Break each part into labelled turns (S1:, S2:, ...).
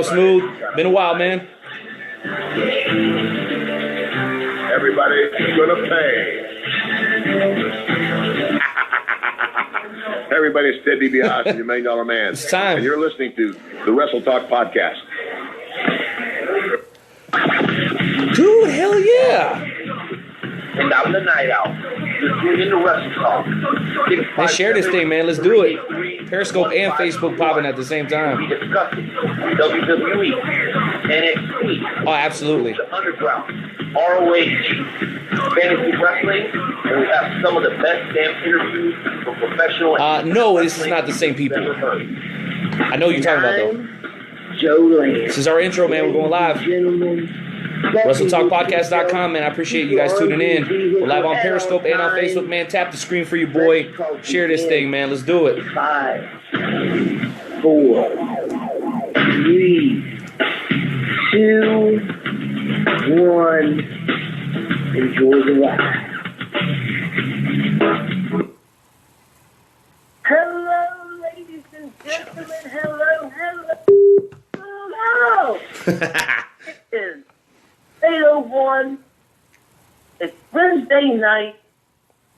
S1: Yo, Smooth. Been a while, man.
S2: Everybody's gonna pay. Everybody, it's Ted DiBiase, the $1 Million Man.
S1: It's time.
S2: And you're listening to the Wrestle Talk Podcast.
S1: Dude, hell yeah.
S3: And I'm the Night Owl. Just bring in the Wrestle Talk.
S1: Let's share this thing, man. Let's do it. Periscope and Facebook popping at the same time.
S3: We discuss it. WWE, NXT.
S1: Oh, absolutely.
S3: The Underground, ROH, Fantasy Wrestling, and we have some of the best damn interviews for professional.
S1: No, this is not the same people. I know what you're talking about, though.
S4: Joe and
S1: This is our intro, man. We're going live. WrestleTalkPodcast.com, man. I apprate you guys tuning in. We're live on Periscope and on Facebook, man. Tap the screen for you, boy. Share this thing, man. Let's do it.
S4: 5, 4, 3, 2, 1. Enjoy the ride. Hello, ladies and gentlemen. Hello. It is 8:01. It's Wednesday night.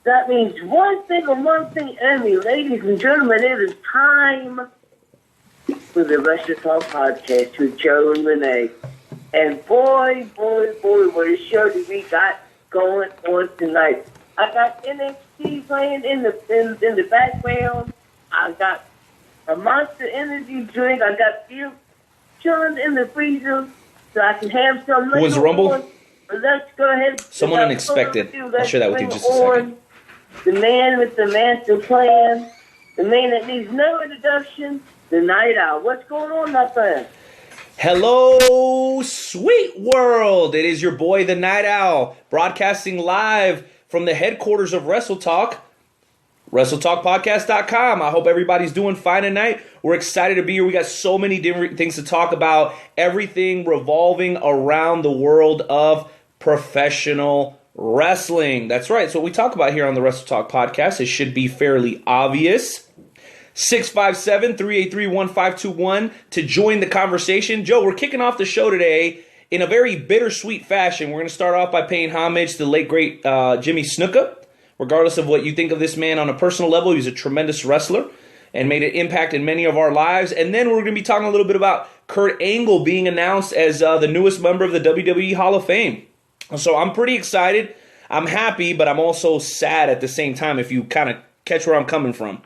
S4: That means one thing only, ladies and gentlemen. It is time for the Wrestle Talk Podcast with Joe and Rene. And boy, what a show that we got going on tonight. I got NXT playing in the background. I got a Monster Energy drink. I got beer chilling in the freezer so I can have some later.
S1: Was Rumble?
S4: On. But let's go ahead.
S1: Someone unexpected. I'll share that with you in just a second.
S4: The man with the master plan. The man that needs no introduction. The Night Owl. What's going on, my friend?
S1: Hello, sweet world. It is your boy, the Night Owl, broadcasting live from the headquarters of Wrestle Talk, WrestleTalkPodcast.com. I hope everybody's doing fine tonight. We're excited to be here. We got so many different things to talk about. Everything revolving around the world of professional wrestling. That's right. So what we talk about here on the Wrestle Talk Podcast, it should be fairly obvious. 657-383-1521 to join the conversation. Joe, we're kicking off the show today in a very bittersweet fashion. We're going to start off by paying homage to the late, great Jimmy Snuka. Regardless of what you think of this man on a personal level, he's a tremendous wrestler and made an impact in many of our lives. And then we're going to be talking a little bit about Kurt Angle being announced as the newest member of the WWE Hall of Fame. So I'm pretty excited. I'm happy, but I'm also sad at the same time, if you kind of catch where I'm coming from.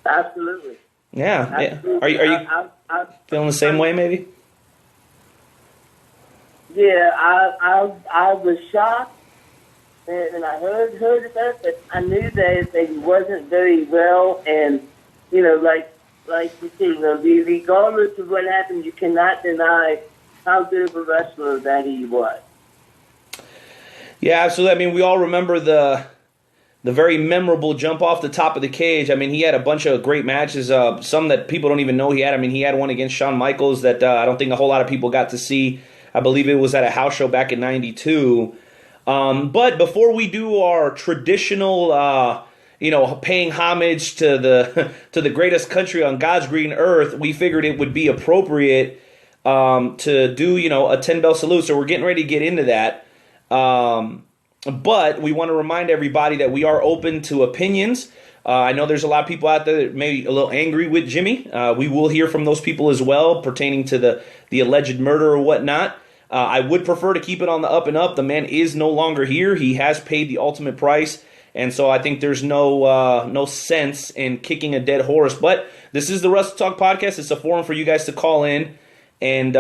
S4: Absolutely.
S1: Yeah.
S4: Absolutely.
S1: Are you feeling the same way, maybe?
S4: Yeah, I was shocked, and I heard about it. I knew that he wasn't very well, and like you see, regardless of what happened, you cannot deny how good of a wrestler that he was.
S1: Yeah, absolutely. I mean, we all remember the very memorable jump off the top of the cage. I mean, he had a bunch of great matches, some that people don't even know he had. I mean, he had one against Shawn Michaels that I don't think a whole lot of people got to see. I believe it was at a house show back in '92. But before we do our traditional, paying homage to the greatest country on God's green earth, we figured it would be appropriate to do, a 10-bell salute. So we're getting ready to get into that. But we want to remind everybody that we are open to opinions. I know there's a lot of people out there that may be a little angry with Jimmy. We will hear from those people as well pertaining to the alleged murder or whatnot. I would prefer to keep it on the up and up. The man is no longer here. He has paid the ultimate price. And so I think there's no sense in kicking a dead horse. But this is the Wrestle Talk Podcast. It's a forum for you guys to call in and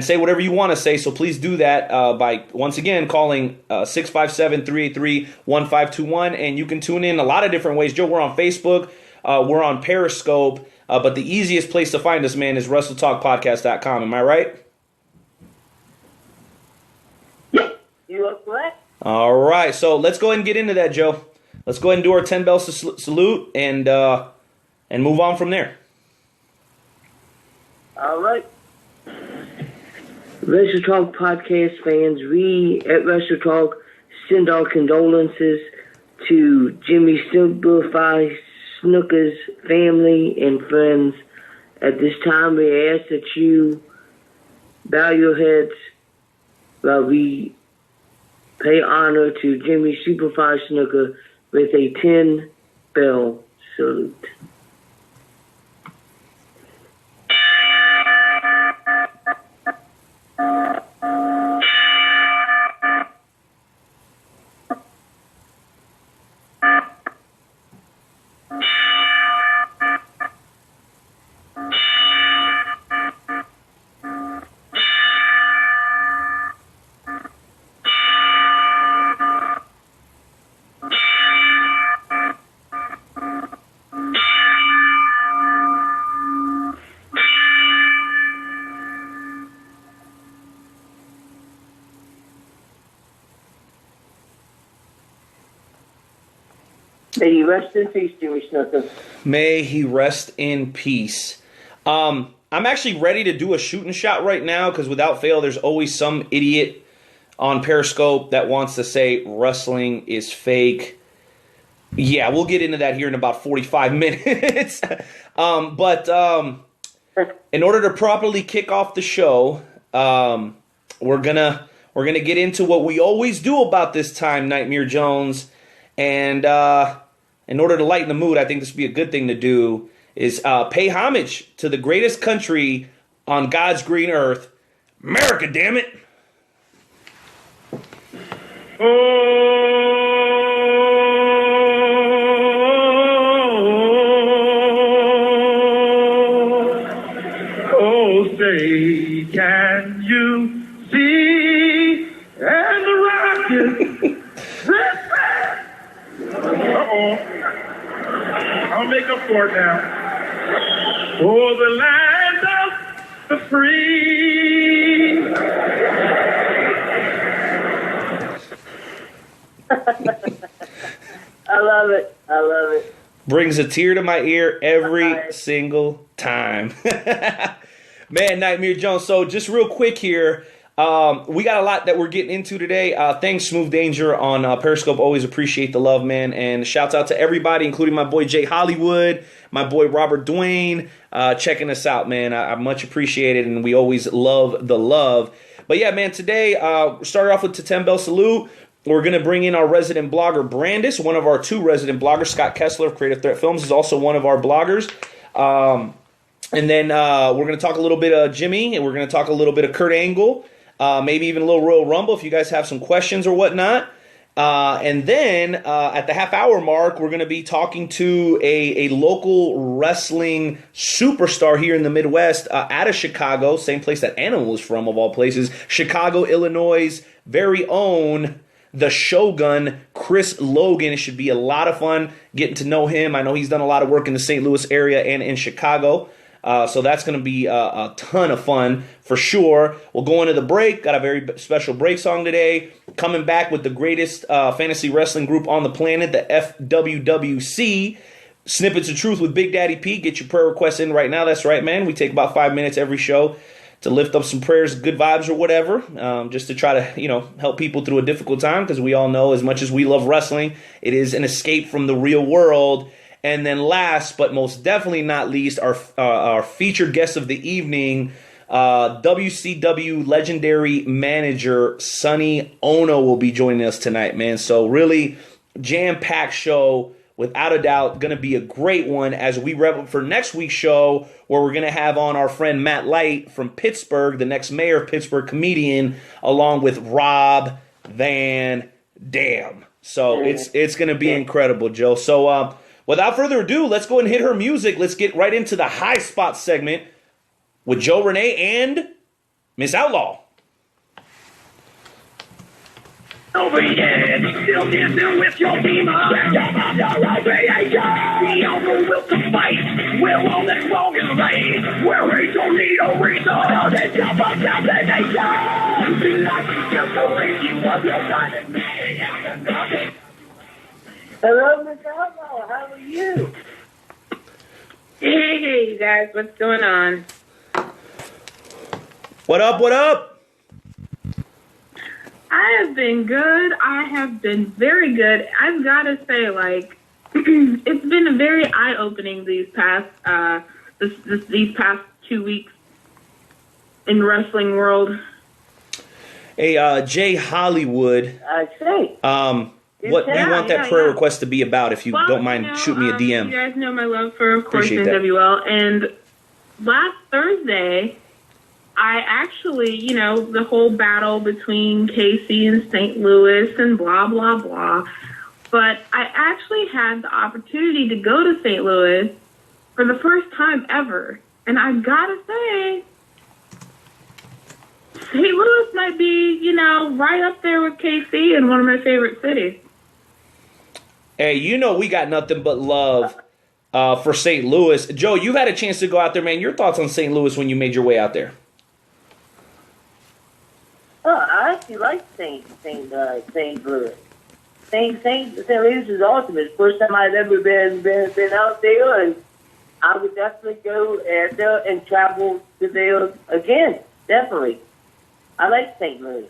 S1: say whatever you want to say. So please do that by, once again, calling 657-383-1521. And you can tune in a lot of different ways. Joe, we're on Facebook. We're on Periscope. But the easiest place to find us, man, is WrestleTalkPodcast.com. Am I right?
S4: You are correct.
S1: All right. So let's go ahead and get into that, Joe. Let's go ahead and do our 10-bell salute and move on from there.
S4: All right. Wrestle Talk Podcast fans, we at Wrestle Talk send our condolences to Jimmy Snuka's family and friends At this time, we ask that you bow your heads while we pay honor to Jimmy Superfly Snuka with a 10-bell salute. May you rest in peace, Jimmy Snuka.
S1: May he rest in peace. I'm actually ready to do a shooting shot right now because without fail, there's always some idiot on Periscope that wants to say wrestling is fake. Yeah, we'll get into that here in about 45 minutes. But in order to properly kick off the show, we're gonna get into what we always do about this time, Nightmare Jones, and in order to lighten the mood, I think this would be a good thing to do, is pay homage to the greatest country on God's green earth, America, damn it.
S5: Oh, say, can you see and the rocket? Uh-oh. I'll make up for it now. Oh, the land of the free.
S4: I love it. I love it.
S1: Brings a tear to my ear every single time. Man, Nightmare Jones. So just real quick here, we got a lot that we're getting into today. Thanks, Smooth Danger on Periscope. Always appreciate the love, man. And shouts out to everybody, including my boy Jay Hollywood, my boy Robert Dwayne, checking us out, man. I much appreciate it, and we always love the love. But yeah, man, today, started off with the 10-bell salute. We're going to bring in our resident blogger, Brandis, one of our 2 resident bloggers. Scott Kessler of Creative Threat Films is also one of our bloggers. And then we're going to talk a little bit of Jimmy, and we're going to talk a little bit of Kurt Angle, maybe even a little Royal Rumble if you guys have some questions or whatnot. And then at the half-hour mark, we're going to be talking to a local wrestling superstar here in the Midwest out of Chicago, same place that Animal is from, of all places, Chicago, Illinois' very own, the Shogun Chris Logan. It should be a lot of fun getting to know him. I know he's done a lot of work in the St. Louis area and in Chicago. So that's going to be a ton of fun for sure. We'll go into the break. Got a very special break song today. Coming back with the greatest fantasy wrestling group on the planet, the FWWC. Snippets of Truth with Big Daddy P. Get your prayer requests in right now. That's right, man. We take about 5 minutes every show to lift up some prayers, good vibes or whatever, just to try to, help people through a difficult time, because we all know as much as we love wrestling, it is an escape from the real world. And then last but most definitely not least, our featured guest of the evening, WCW legendary manager Sonny Oono will be joining us tonight, man. So really jam-packed show. Without a doubt, going to be a great one as we rev up for next week's show, where we're going to have on our friend Matt Light from Pittsburgh, the next mayor of Pittsburgh comedian, along with Rob Van Dam. So it's going to be incredible, Joe. So without further ado, let's go and hit her music. Let's get right into the high spot segment with Joe, Rene, and Miss Outlaw.
S5: Over here, still dancing with your demon. The Onno will to fight. We're all that wrong and right. Where we don't need a reason. They jump up down the nation. Be like just the way you was your time.
S4: Hello, Miss Outlaw. How are you?
S6: Hey, you guys. What's going on?
S1: What up, what up?
S6: I have been good. I have been very good. I've got to say, it's been very eye-opening these past these past 2 weeks in the wrestling world.
S1: Hey, Jay Hollywood.
S4: I say.
S1: What do you want that prayer request to be about? If you don't mind, shoot me a DM.
S6: You guys know my love for, of course,
S1: Appreciate that.
S6: NWL. And last Thursday, I actually, the whole battle between Casey and St. Louis and blah, blah, blah. But I actually had the opportunity to go to St. Louis for the first time ever. And I gotta say, St. Louis might be, right up there with KC and one of my favorite cities.
S1: Hey, we got nothing but love for St. Louis. Joe, you've had a chance to go out there, man. Your thoughts on St. Louis when you made your way out there?
S4: I actually like St. Louis. St. Louis is awesome. It's the first time I've ever been out there, and I would definitely go there and travel to there again. Definitely. I like St. Louis.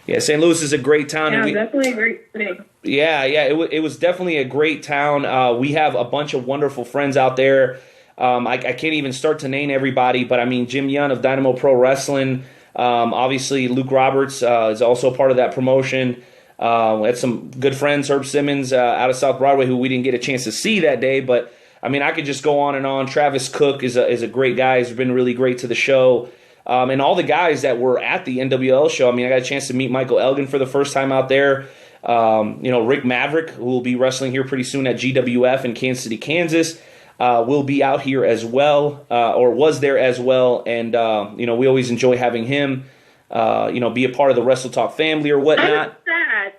S1: Yeah, St. Louis is a great town.
S6: Yeah,
S1: and
S6: definitely a great city.
S1: Yeah, it was definitely a great town. We have a bunch of wonderful friends out there. I can't even start to name everybody, but I mean, Jim Young of Dynamo Pro Wrestling. Obviously, Luke Roberts is also part of that promotion. We had some good friends, Herb Simmons out of South Broadway, who we didn't get a chance to see that day. But, I mean, I could just go on and on. Travis Cook is a great guy. He's been really great to the show. And all the guys that were at the NWL show, I mean, I got a chance to meet Michael Elgin for the first time out there. Rick Maverick, who will be wrestling here pretty soon at GWF in Kansas City, Kansas, will be out here as well, or was there as well. And, we always enjoy having him, be a part of the Wrestle Talk family or whatnot.
S6: I was sad.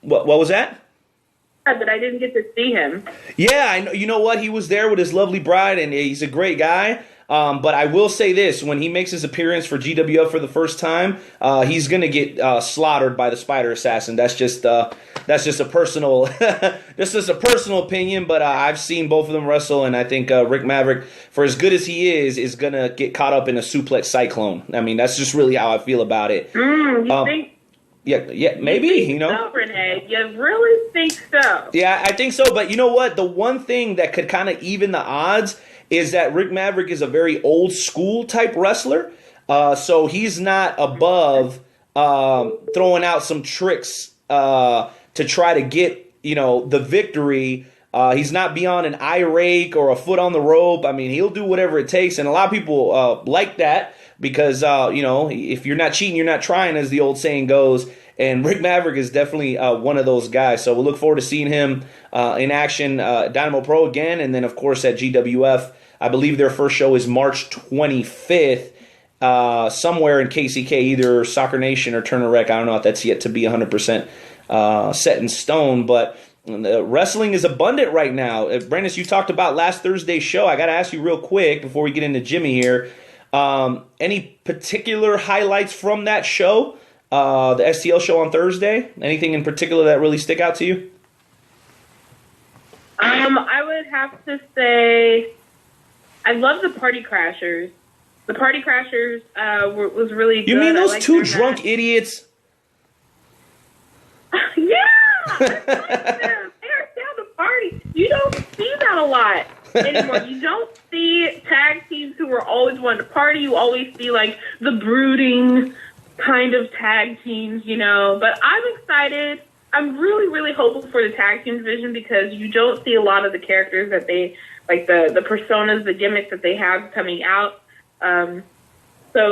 S1: What was that?
S6: That I didn't get to see him.
S1: Yeah, I know. You know what? He was there with his lovely bride, and he's a great guy. But I will say this: when he makes his appearance for GWF for the first time, he's going to get slaughtered by the Spider Assassin. That's just a personal, a personal opinion. But I've seen both of them wrestle, and I think Rick Maverick, for as good as he is going to get caught up in a suplex cyclone. I mean, that's just really how I feel about it.
S6: You think?
S1: Yeah, maybe,
S6: So, Rene, you really think so?
S1: Yeah, I think so. But you know what? The one thing that could kind of even the odds is that Rick Maverick is a very old school type wrestler. So he's not above throwing out some tricks to try to get, the victory. He's not beyond an eye rake or a foot on the rope. I mean, he'll do whatever it takes. And a lot of people like that because, if you're not cheating, you're not trying, as the old saying goes. And Rick Maverick is definitely one of those guys. So we'll look forward to seeing him in action Dynamo Pro again. And then, of course, at GWF. I believe their first show is March 25th, somewhere in KCK, either Soccer Nation or Turner Rec. I don't know if that's yet to be 100% set in stone, but wrestling is abundant right now. Brandis, you talked about last Thursday's show. I got to ask you real quick before we get into Jimmy here. Any particular highlights from that show, the STL show on Thursday? Anything in particular that really stick out to you?
S6: I would have to say I love the Party Crashers. The Party Crashers was really good.
S1: You mean those two drunk idiots?
S6: Yeah! I like them. They're down to party. You don't see that a lot anymore. You don't see tag teams who are always wanting to party. You always see, like, the brooding kind of tag teams, But I'm excited. I'm really, really hopeful for the tag team division because you don't see a lot of the characters that they... like the personas, the gimmicks that they have coming out. So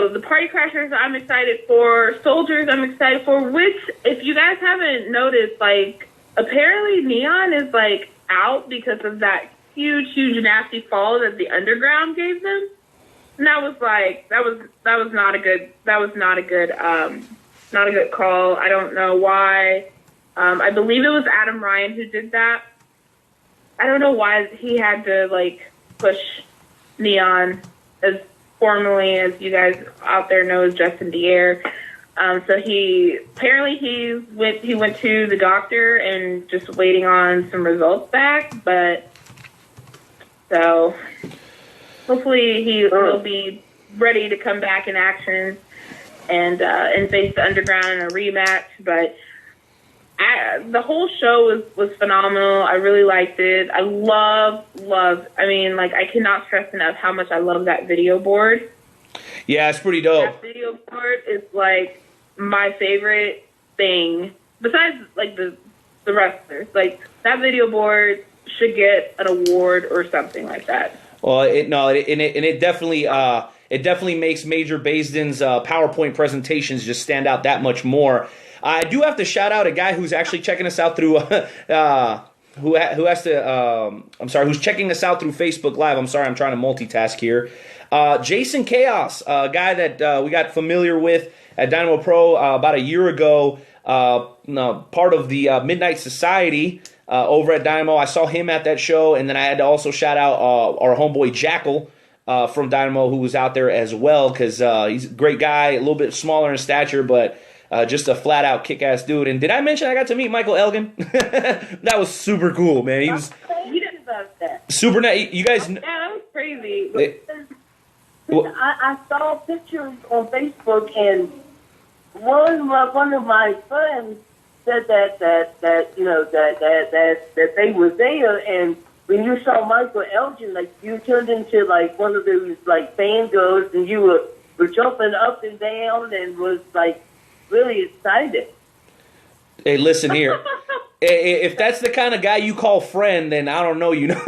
S6: the Party Crashers, I'm excited for. Soldiers, I'm excited for. Which, if you guys haven't noticed, like, apparently Neon is, like, out because of that huge, nasty fall that the Underground gave them. And that was like, that was not a good call. I don't know why. I believe it was Adam Ryan who did that. I don't know why he had to, like, push Neon as formally as you guys out there know as Justin Dier. So he went to the doctor and just waiting on some results back. But so hopefully he'll be ready to come back in action and face the Underground in a rematch. But the whole show was phenomenal. I really liked it. I love. I mean, like, I cannot stress enough how much I love that video board.
S1: Yeah, it's pretty dope.
S6: That video board is like my favorite thing besides like the wrestlers. Like, that video board should get an award or something like that.
S1: Well, it definitely makes Major Baisden's PowerPoint presentations just stand out that much more. I do have to shout out a guy who's actually checking us out through who's checking us out through Facebook Live. I'm sorry, I'm trying to multitask here. Jason Chaos, a guy that we got familiar with at Dynamo Pro about a year ago, part of the Midnight Society over at Dynamo. I saw him at that show, and then I had to also shout out our homeboy Jackal from Dynamo, who was out there as well, because he's a great guy, a little bit smaller in stature, but just a flat-out kick-ass dude. And did I mention I got to meet Michael Elgin? That was super cool, man. He was
S4: about that.
S1: super nice. You guys...
S6: Yeah, that was crazy.
S4: I saw pictures on Facebook, and one of my friends said that they were there, and when you saw Michael Elgin, like, you turned into like one of those like fangirls, and you were jumping up and down and was like really excited.
S1: Hey, listen here. If that's the kind of guy you call friend, then I don't know, you know.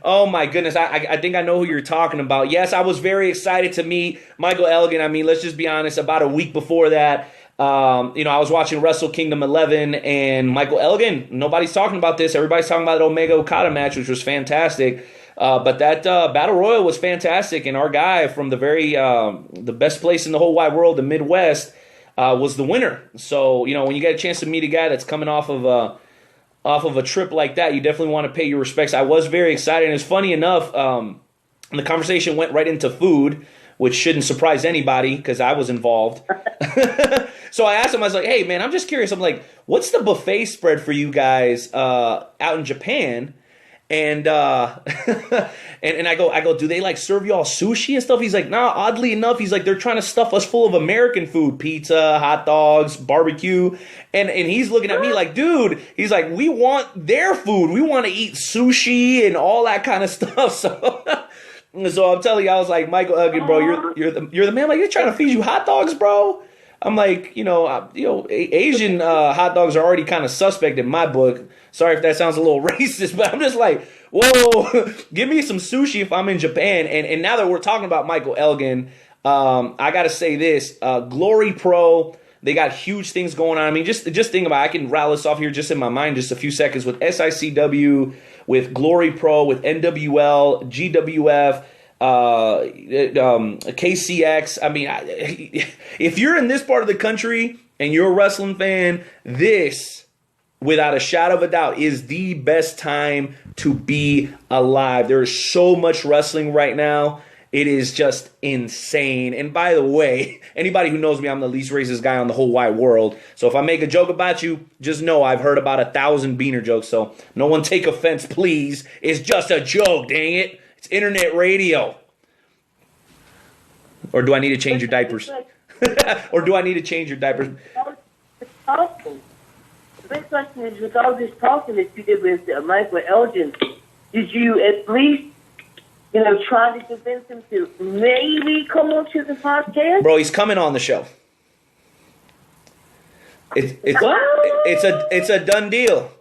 S1: Oh, my goodness. I think I know who you're talking about. Yes, I was very excited to meet Michael Elgin. I mean, let's just be honest. About a week before that, I was watching Wrestle Kingdom 11, and Michael Elgin, nobody's talking about this. Everybody's talking about the Omega Okada match, which was fantastic. But that Battle Royal was fantastic, and our guy from the best place in the whole wide world, the Midwest, was the winner. So, when you get a chance to meet a guy that's coming off of a trip like that, you definitely want to pay your respects. I was very excited, and it's funny enough, the conversation went right into food, which shouldn't surprise anybody because I was involved. So I asked him, I was like, hey, man, I'm just curious. I'm like, what's the buffet spread for you guys out in Japan? And and I go, do they like serve y'all sushi and stuff? He's like, nah, oddly enough, he's like, they're trying to stuff us full of American food, pizza, hot dogs, barbecue. And he's looking at me like, dude, he's like, we want their food. We want to eat sushi and all that kind of stuff. So I'm telling you, I was like, Michael Elgin, bro, you're the man. Like, you're trying to feed you hot dogs, bro. I'm like, Asian hot dogs are already kind of suspect in my book. Sorry if that sounds a little racist, but I'm just like, whoa, give me some sushi if I'm in Japan. And now that we're talking about Michael Elgin, I got to say this, Glory Pro, they got huge things going on. I mean, just think about it. I can rattle this off here just in my mind just a few seconds with SICW, with Glory Pro, with NWL, GWF, KCX. I mean, if you're in this part of the country and you're a wrestling fan, this, without a shadow of a doubt, is the best time to be alive. There is so much wrestling right now. It is just insane. And by the way, anybody who knows me, I'm the least racist guy on the whole wide world. So if I make a joke about you, just know I've heard about 1,000 beaner jokes. So no one take offense, please. It's just a joke, dang it. It's internet radio. Or do I need to change your diapers? Or do I need to change your diapers?
S4: The big question is, with all this talking that you did with Michael Elgin, did you at least, try to convince him to maybe come on to the podcast?
S1: Bro, he's coming on the show. It's a done deal.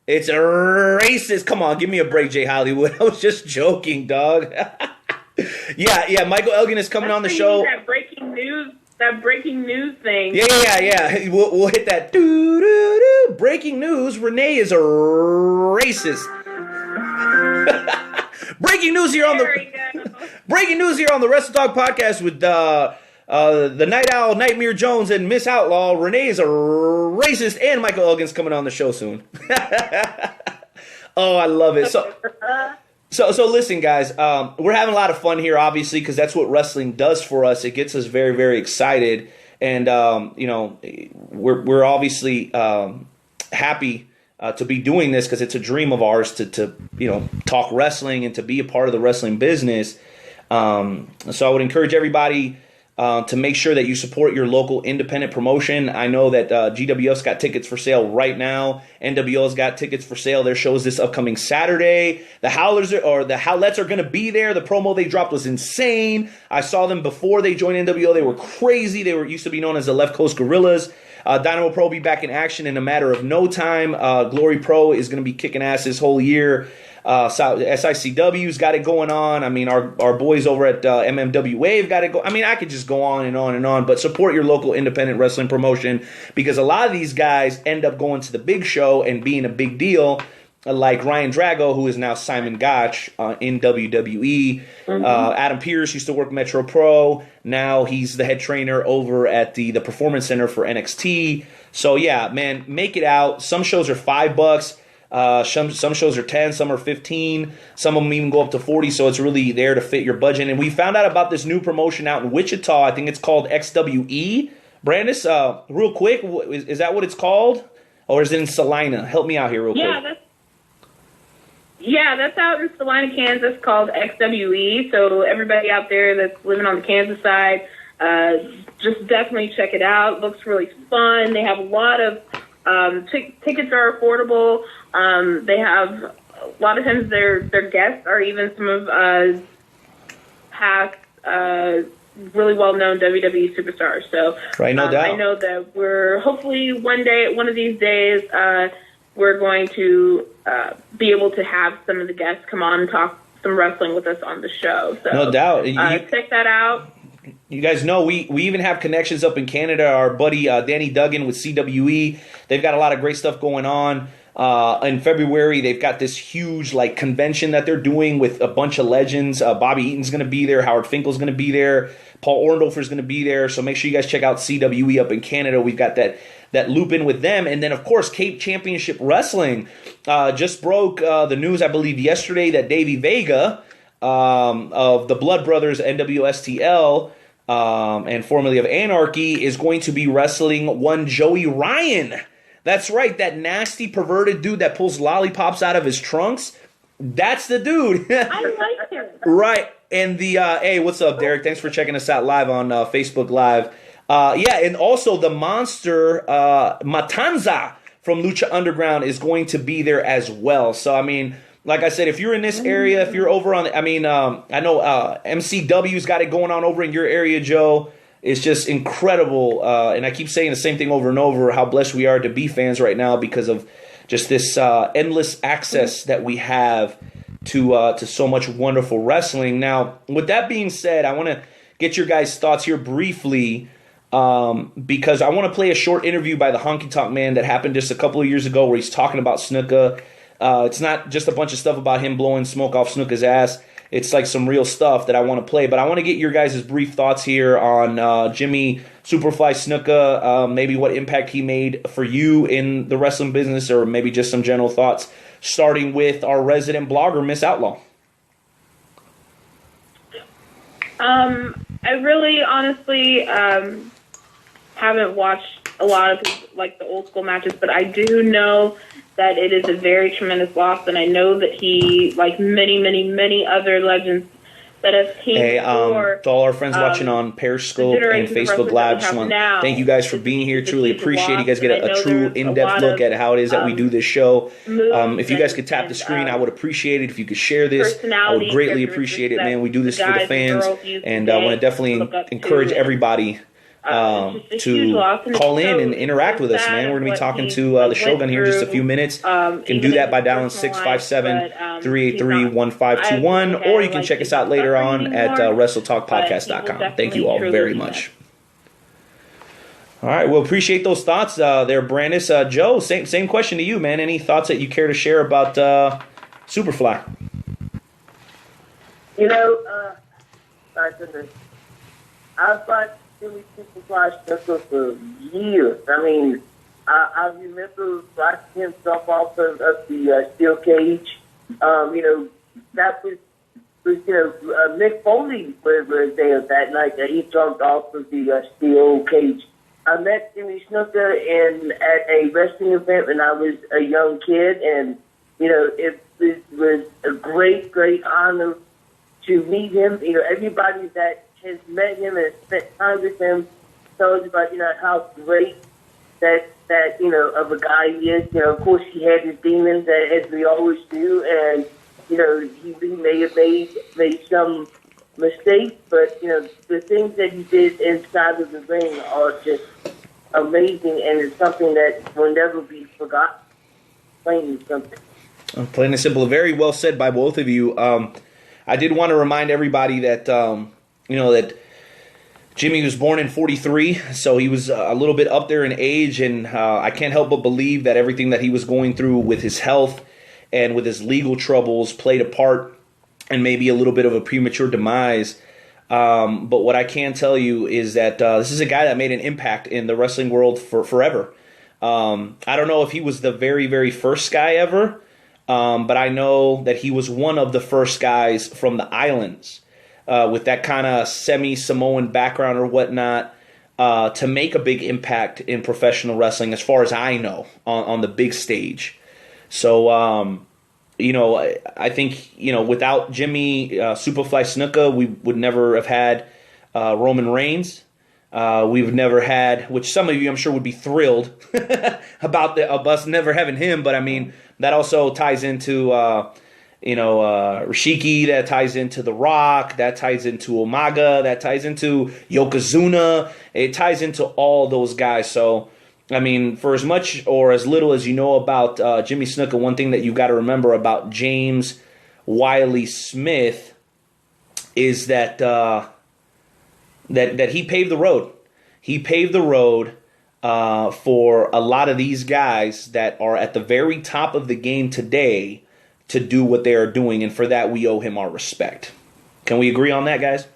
S1: It's a racist. Come on, give me a break, Jay Hollywood. I was just joking, dog. Yeah. Michael Elgin is coming on the show.
S6: That breaking news thing.
S1: Yeah. We'll hit that. Doo-doo-doo. Breaking news: Rene is a racist. Breaking news here on the Wrestle Talk Podcast with the Night Owl, Nightmare Jones, and Miss Outlaw. Rene is a racist, and Michael Elgin's coming on the show soon. Oh, I love it. So listen, guys, we're having a lot of fun here, obviously, because that's what wrestling does for us. It gets us very, very excited, and we're obviously happy to be doing this because it's a dream of ours to talk wrestling and to be a part of the wrestling business. So I would encourage everybody to make sure that you support your local independent promotion. I know that GWF's got tickets for sale right now. NWO's got tickets for sale. Their show's this upcoming Saturday. The Howlets are going to be there. The promo they dropped was insane. I saw them before they joined NWO. They were crazy. They used to be known as the Left Coast Gorillas. Dynamo Pro will be back in action in a matter of no time. Glory Pro is going to be kicking ass this whole year. SICW's got it going on. I mean, our boys over at MMWA have got it go. I mean, I could just go on and on and on, but support your local independent wrestling promotion, because a lot of these guys end up going to the big show and being a big deal, like Ryan Drago, who is now Simon Gotch in WWE. Adam Pearce used to work Metro Pro. Now he's the head trainer over at the Performance Center for NXT. So yeah, man, make it out. Some shows are $5. Some shows are 10, some are 15, some of them even go up to 40, so it's really there to fit your budget. And we found out about this new promotion out in Wichita. I think it's called XWE. Brandis, real quick, is that what it's called? Or is it in Salina? Help me out here real quick.
S6: That's out in Salina, Kansas, called XWE. So everybody out there that's living on the Kansas side, just definitely check it out. Looks really fun. They have a lot of tickets are affordable. They have a lot of times their guests are even some of past really well known WWE superstars. So
S1: right, no doubt.
S6: I know that we're hopefully one of these days we're going to be able to have some of the guests come on and talk some wrestling with us on the show. So
S1: no doubt.
S6: Check that out.
S1: You guys know we even have connections up in Canada. Our buddy Danny Duggan with CWE, they've got a lot of great stuff going on. In February, they've got this huge convention that they're doing with a bunch of legends. Bobby Eaton's going to be there. Howard Finkel's going to be there. Paul Orndorfer's going to be there. So make sure you guys check out CWE up in Canada. We've got that loop in with them. And then, of course, Cape Championship Wrestling just broke the news, I believe, yesterday that Davey Vega of the Blood Brothers NWSTL and formerly of Anarchy is going to be wrestling one Joey Ryan. That's right, that nasty, perverted dude that pulls lollipops out of his trunks. That's the dude.
S6: I like him.
S1: Right. And hey, what's up, Derek? Thanks for checking us out live on Facebook Live. And also the monster Matanza from Lucha Underground is going to be there as well. So, I mean, like I said, if you're in this area, if you're over on, I know MCW's got it going on over in your area, Joe. It's just incredible, and I keep saying the same thing over and over, how blessed we are to be fans right now because of just this endless access that we have to so much wonderful wrestling. Now, with that being said, I want to get your guys' thoughts here briefly because I want to play a short interview by the Honky Tonk Man that happened just a couple of years ago where he's talking about Snuka. It's not just a bunch of stuff about him blowing smoke off Snuka's ass. It's like some real stuff that I want to play. But I want to get your guys' brief thoughts here on Jimmy Superfly Snuka, maybe what impact he made for you in the wrestling business, or maybe just some general thoughts, starting with our resident blogger, Miss Outlaw.
S6: I really, honestly, haven't watched a lot of the old school matches, but I do know that it is a very tremendous loss, and I know that he, like many, many, many other legends that have came before.
S1: To all our friends watching on Periscope and Facebook Live, just want to thank you guys for being here. Truly appreciate it. You guys get a true in-depth look at how it is that we do this show. If you guys could tap the screen, I would appreciate it. If you could share this, I would greatly appreciate it, man. We do this for the fans, and I want to definitely encourage everybody to call in and interact with us, man. We're going to be talking to the Shogun here in just a few minutes. You can do that by dialing 657-383-1521, or you can check us out later on at WrestleTalkPodcast.com. Thank you all very much. All right, well, appreciate those thoughts there, Brandis. Joe, same question to you, man. Any thoughts that you care to share about Superfly?
S4: I've watched Jimmy Superfly Snuka for years. I mean, I remember watching him jump off of the steel cage. That was Mick Foley was there that night that he jumped off of the steel cage. I met Jimmy Snuka at a wrestling event when I was a young kid, and it was a great honor to meet him. Everybody that has met him and spent time with him tells about, how great that of a guy he is. Of course, he had his demons, as we always do, and he may have made some mistakes, but the things that he did inside of the ring are just amazing, and it's something that will never be forgotten. Plain and simple.
S1: Plain and simple. Very well said by both of you. I did want to remind everybody that that Jimmy was born in 43, so he was a little bit up there in age, and I can't help but believe that everything that he was going through with his health and with his legal troubles played a part and maybe a little bit of a premature demise. But what I can tell you is that this is a guy that made an impact in the wrestling world for forever. I don't know if he was the very, very first guy ever, but I know that he was one of the first guys from the islands with that kind of semi-Samoan background or whatnot to make a big impact in professional wrestling, as far as I know, on the big stage. So, I think, without Jimmy Superfly Snuka, we would never have had Roman Reigns. We've never had, which some of you I'm sure would be thrilled about us never having him, but I mean, that also ties into, Rishiki, that ties into The Rock, that ties into Umaga, that ties into Yokozuna, it ties into all those guys. So, I mean, for as much or as little as you know about Jimmy Snuka, one thing that you've got to remember about James Wiley Smith is that that he paved the road. He paved the road for a lot of these guys that are at the very top of the game today to do what they are doing, and for that we owe him our respect. Can we agree on that, guys?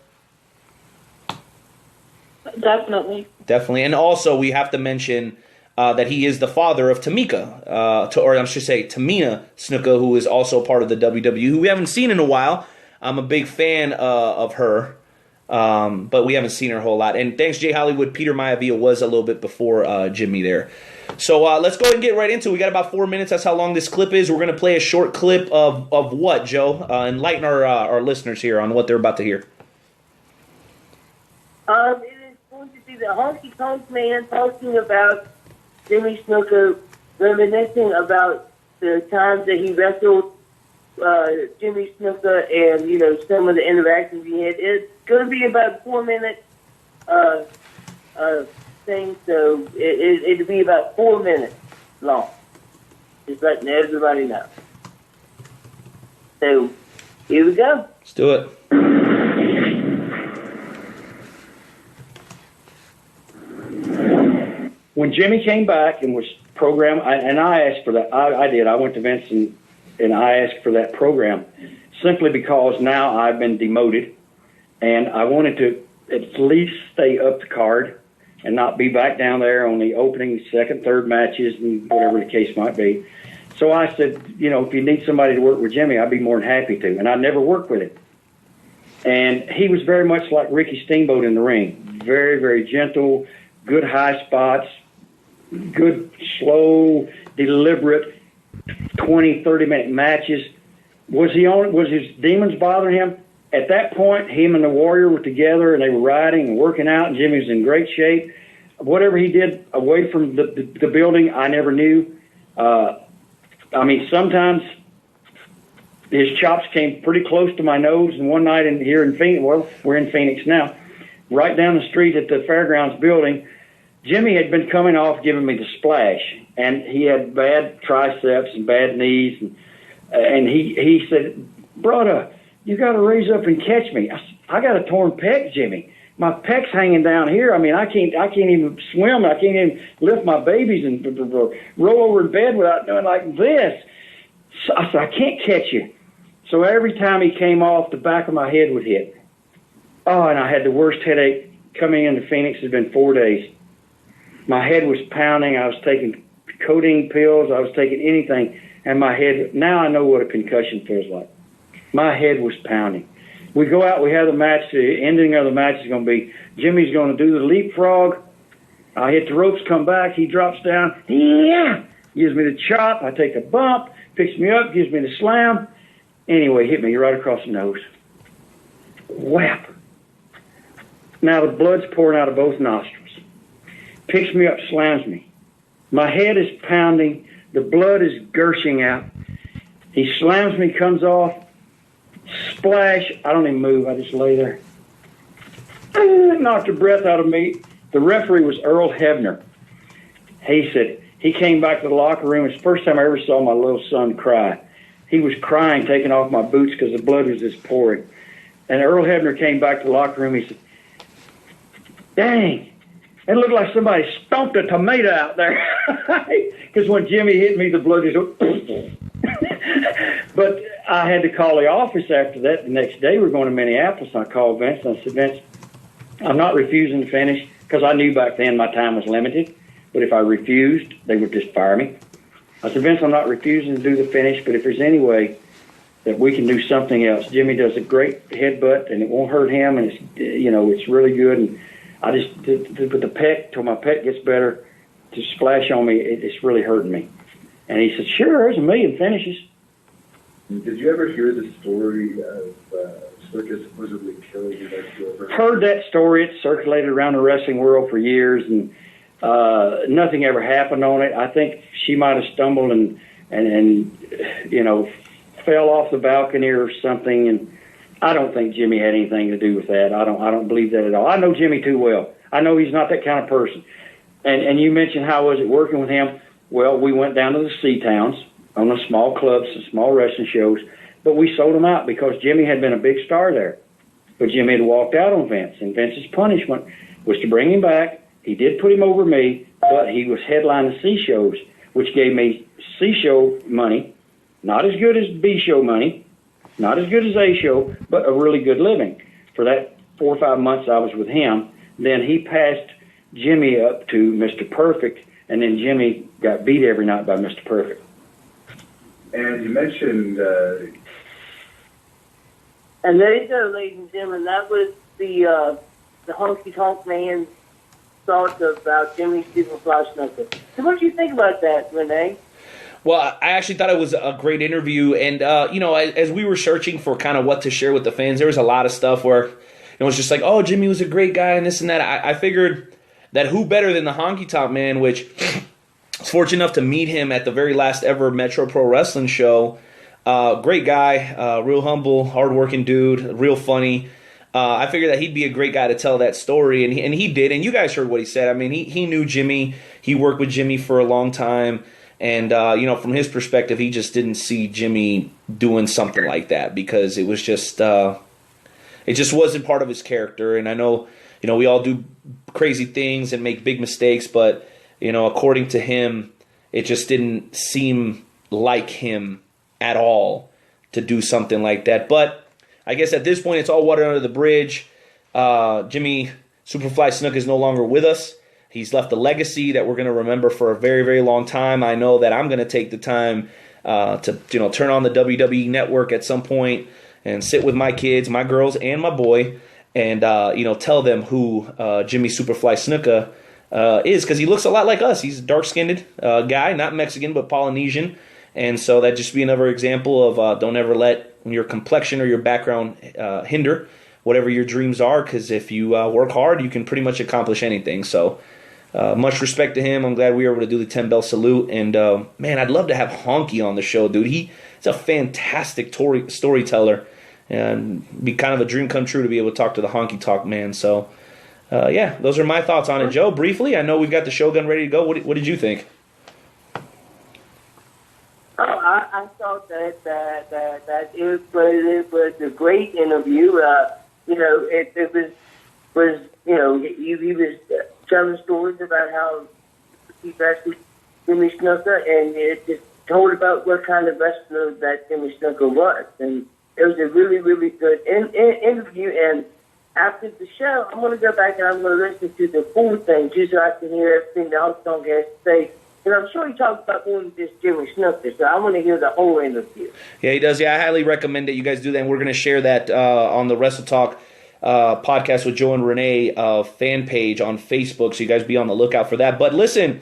S6: Definitely.
S1: Definitely. And also we have to mention that he is the father of Tamika, or I should say Tamina Snuka, who is also part of the WWE, who we haven't seen in a while. I'm a big fan of her, but we haven't seen her a whole lot. And thanks, Jay Hollywood, Peter Maivia was a little bit before Jimmy there. So let's go ahead and get right into it. We got about 4 minutes. That's how long this clip is. We're going to play a short clip of what, Joe? Enlighten our listeners here on what they're about to hear.
S4: It is going to be the Honky Tonk Man talking about Jimmy Snuka, reminiscing about the times that he wrestled Jimmy Snuka and, some of the interactions he had. It's going to be about 4 minutes thing, so it'll be about 4 minutes long. Just letting everybody know. So, here we go.
S1: Let's do it.
S7: When Jimmy came back and was programmed, and I asked for that, I did. I went to Vince and I asked for that program simply because now I've been demoted and I wanted to at least stay up the card and not be back down there on the opening, second, third matches and whatever the case might be. So I said, if you need somebody to work with Jimmy, I'd be more than happy to. And I never worked with him. And he was very much like Ricky Steamboat in the ring. Very, very gentle, good high spots, good, slow, deliberate 20, 30-minute matches. Was his demons bothering him? At that point, him and the Warrior were together, and they were riding and working out, and Jimmy was in great shape. Whatever he did away from the building, I never knew. Sometimes his chops came pretty close to my nose, and one night here in Phoenix, well, we're in Phoenix now, right down the street at the Fairgrounds building, Jimmy had been coming off giving me the splash, and he had bad triceps and bad knees, and he said, "Brother, you got to raise up and catch me." I got a torn pec, Jimmy. My pec's hanging down here. I mean, I can't even swim. I can't even lift my babies and roll over in bed without doing like this. So I said, "I can't catch you." So every time he came off, the back of my head would hit. Oh, and I had the worst headache coming into Phoenix. It had been 4 days. My head was pounding. I was taking codeine pills. I was taking anything. And my head, now I know what a concussion feels like. My head was pounding. We go out, we have the match. The ending of the match is going to be Jimmy's going to do the leapfrog. I hit the ropes, come back. He drops down. Yeah. Gives me the chop. I take a bump. Picks me up. Gives me the slam. Anyway, hit me right across the nose. Whap. Now the blood's pouring out of both nostrils. Picks me up, slams me. My head is pounding. The blood is gushing out. He slams me, comes off. Splash. I don't even move. I just lay there. Knocked the breath out of me. The referee was Earl Hebner. He said, he came back to the locker room. It's the first time I ever saw my little son cry. He was crying, taking off my boots because the blood was just pouring. And Earl Hebner came back to the locker room. He said, dang, it looked like somebody stomped a tomato out there. Because when Jimmy hit me, the blood just went. But I had to call the office after that. The next day, we're going to Minneapolis. And I called Vince, and I said, Vince, I'm not refusing to finish because I knew back then my time was limited. But if I refused, they would just fire me. I said, Vince, I'm not refusing to do the finish, but if there's any way that we can do something else. Jimmy does a great headbutt, and it won't hurt him, and it's really good. And I just with the pec till my pec gets better to splash on me. It's really hurting me. And he said, sure, there's a million finishes.
S8: Did you ever hear the story of Circus supposedly killing you?
S7: Heard that story. It circulated around the wrestling world for years, and nothing ever happened on it. I think she might have stumbled and fell off the balcony or something. And I don't think Jimmy had anything to do with that. I don't believe that at all. I know Jimmy too well. I know he's not that kind of person. And you mentioned how was it working with him? Well, we went down to the sea towns on the small clubs and small wrestling shows, but we sold him out because Jimmy had been a big star there. But Jimmy had walked out on Vince, and Vince's punishment was to bring him back. He did put him over me, but he was headlining C shows, which gave me C show money, not as good as B show money, not as good as A show, but a really good living. For that 4 or 5 months I was with him, then he passed Jimmy up to Mr. Perfect, and then Jimmy got beat every night by Mr. Perfect.
S8: And you mentioned...
S4: And there you go, ladies and gentlemen. That was the honky tonk man's thoughts about Jimmy Superfly Snuka. So what do you think about that, Rene?
S1: Well, I actually thought it was a great interview, and as we were searching for kind of what to share with the fans, there was a lot of stuff where it was just like, oh, Jimmy was a great guy and this and that. I figured that who better than the Honky Tonk Man, which I was fortunate enough to meet him at the very last ever Metro Pro Wrestling show. Great guy, real humble, hardworking dude, real funny. I figured that he'd be a great guy to tell that story, and he did. And you guys heard what he said. I mean, he knew Jimmy. He worked with Jimmy for a long time. And, from his perspective, he just didn't see Jimmy doing something like that because it was just it just wasn't part of his character. And I know, we all do crazy things and make big mistakes, but, according to him, it just didn't seem like him at all to do something like that. But I guess at this point, it's all water under the bridge. Jimmy Superfly Snuka is no longer with us. He's left a legacy that we're going to remember for a very, very long time. I know that I'm going to take the time to turn on the WWE Network at some point and sit with my kids, my girls, and my boy, and tell them who Jimmy Superfly Snuka is, because he looks a lot like us. He's a dark-skinned guy, not Mexican, but Polynesian. And so that just be another example of don't ever let your complexion or your background hinder whatever your dreams are, because if you work hard, you can pretty much accomplish anything. So much respect to him. I'm glad we were able to do the 10-bell salute. And, man, I'd love to have Honky on the show, dude. He's a fantastic storyteller, and be kind of a dream come true to be able to talk to the Honky Talk Man. So, those are my thoughts on it. Joe, briefly, I know we've got the Shogun ready to go. What did you think?
S4: Oh, I thought that it was a great interview. It was he was telling stories about how he wrestled Jimmy Snuka, and it just told about what kind of wrestler that Jimmy Snuka was. And it was a really, really good interview. And after the show, I'm going to go back and I'm going to listen to the full thing just so I can hear everything the Honky Tonk has to say. And I'm sure he talks about more than just Jimmy Snuka, so I want to hear the whole interview.
S1: Yeah, he does. Yeah, I highly recommend that you guys do that. And we're going to share that on the Wrestle Talk podcast with Joe and Rene fan page on Facebook, so you guys be on the lookout for that. But listen,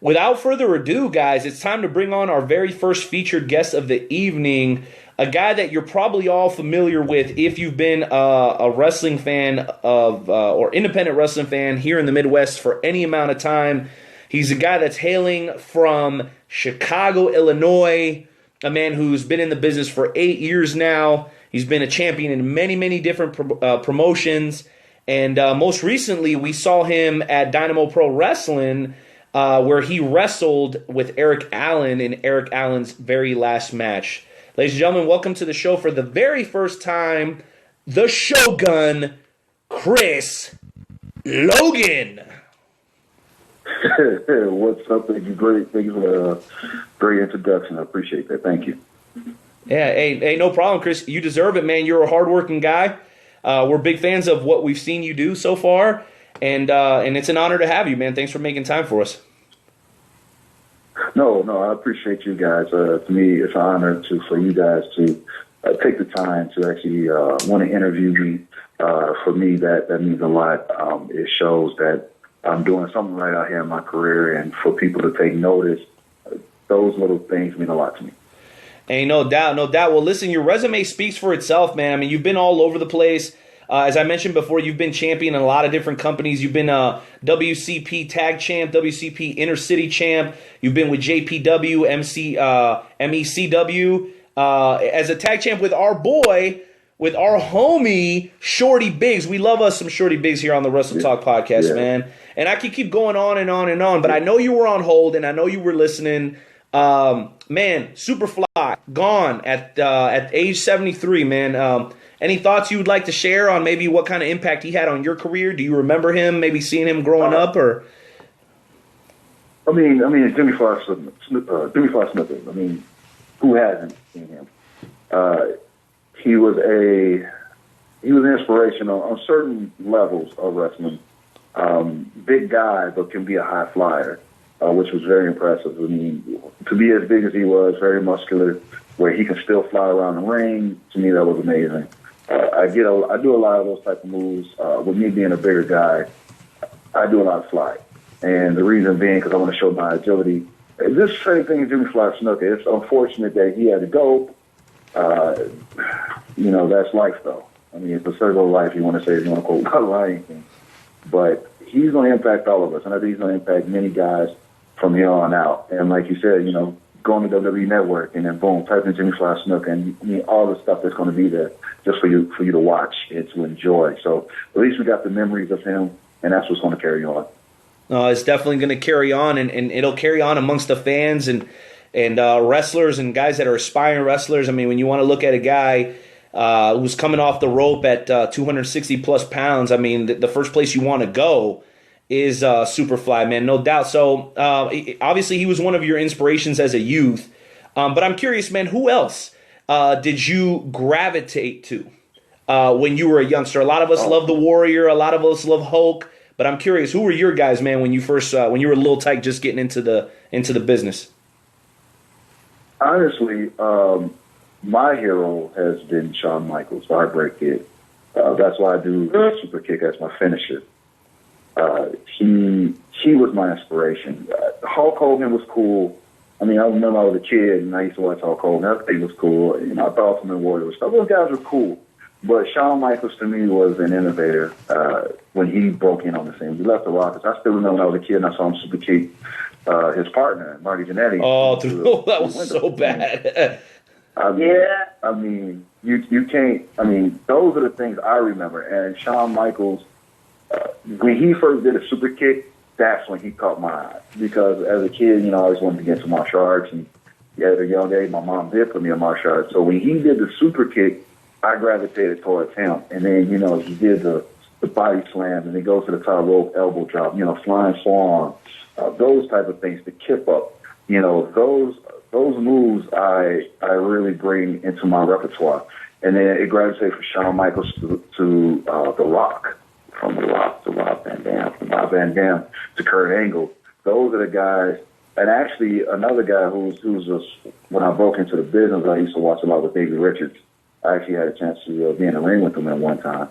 S1: without further ado, guys, it's time to bring on our very first featured guest of the evening. a guy that you're probably all familiar with if you've been a wrestling fan of or independent wrestling fan here in the Midwest for any amount of time. He's a guy that's hailing from Chicago, Illinois, a man who's been in the business for 8 years now. He's been a champion in many, many different promotions. And most recently, we saw him at Dynamo Pro Wrestling, where he wrestled with Eric Allen in Eric Allen's very last match. Ladies and gentlemen, welcome to the show for the very first time, the Shogun Chris Logan.
S9: What's up? Thank you. Great. Thank you for a great introduction. I appreciate that. Thank you.
S1: Yeah, hey, no problem, Chris. You deserve it, man. You're a hardworking guy. We're big fans of what we've seen you do so far, and it's an honor to have you, man. Thanks for making time for us.
S9: No, I appreciate you guys. To me, it's an honor for you guys to take the time to actually want to interview me. For me, that means a lot. It shows that I'm doing something right out here in my career, and for people to take notice, those little things mean a lot to me.
S1: Hey, no doubt. Well, listen, your resume speaks for itself, man. I mean, you've been all over the place. As I mentioned before, you've been champion in a lot of different companies. You've been WCP Tag Champ, WCP Intercity Champ. You've been with JPW, MECW. As a tag champ with our boy, with our homie, Shorty Biggs. We love us some Shorty Biggs here on the Wrestle Talk Podcast, man. And I could keep going on and on and on, but I know you were on hold, and I know you were listening. Man, Superfly, gone at age 73, man. Any thoughts you would like to share on maybe what kind of impact he had on your career? Do you remember him, maybe seeing him growing up? Or
S9: I mean, Jimmy Fly Snippets. I mean, who hasn't seen him? He was an inspiration on certain levels of wrestling. Big guy, but can be a high flyer, which was very impressive. I mean, to be as big as he was, very muscular, where he can still fly around the ring, to me that was amazing. I do a lot of those type of moves. With me being a bigger guy, I do a lot of flying. And the reason being because I want to show my agility. And this same thing as Jimmy Fly Snooker. It's unfortunate that he had to go. That's life, though. I mean, it's a circle of life. You want to say, you want to quote, not lying thing. But he's going to impact all of us. And I think he's going to impact many guys from here on out. And like you said, going to WWE Network and then boom, type in Jimmy Fly Snook and all the stuff that's going to be there just for you to watch and to enjoy. So at least we got the memories of him, and that's what's going to carry on.
S1: It's definitely going to carry on, and it'll carry on amongst the fans and wrestlers and guys that are aspiring wrestlers. I mean, when you want to look at a guy who's coming off the rope at 260 plus pounds, I mean, the first place you want to go is Superfly, man, no doubt. So obviously he was one of your inspirations as a youth, but I'm curious, man, who else did you gravitate to when you were a youngster? A lot of us love the Warrior, a lot of us love Hulk, but I'm curious, who were your guys, man, when you first when you were a little tight, just getting into the business?
S9: Honestly, my hero has been Shawn Michaels, the Heartbreak Kid. That's why I do super kick as my finisher. He was my inspiration. Hulk Hogan was cool. I mean, I remember I was a kid and I used to watch Hulk Hogan. Everything was cool. I thought Ultimate Warrior was stuff. Those guys were cool. But Shawn Michaels to me was an innovator when he broke in on the scene. He left the Rockets. I still remember when I was a kid and I saw him super kick his partner, Marty Jannetty.
S1: Oh, that was so bad.
S9: I mean, you can't. I mean, those are the things I remember. And Shawn Michaels, when he first did a super kick, that's when he caught my eye. Because as a kid, I always wanted to get into martial arts. And at a young age, my mom did put me in martial arts. So when he did the super kick, I gravitated towards him. And then, he did the body slam, and he goes to the top rope, elbow drop, flying forearm, those type of things, the kip up. Those moves I really bring into my repertoire. And then it gravitated from Shawn Michaels to The Rock, from The Rock to Rob Van Dam, from Rob Van Dam to Kurt Angle. Those are the guys. And actually, another guy who's just, when I broke into the business, I used to watch a lot with Davey Richards. I actually had a chance to be in the ring with him at one time.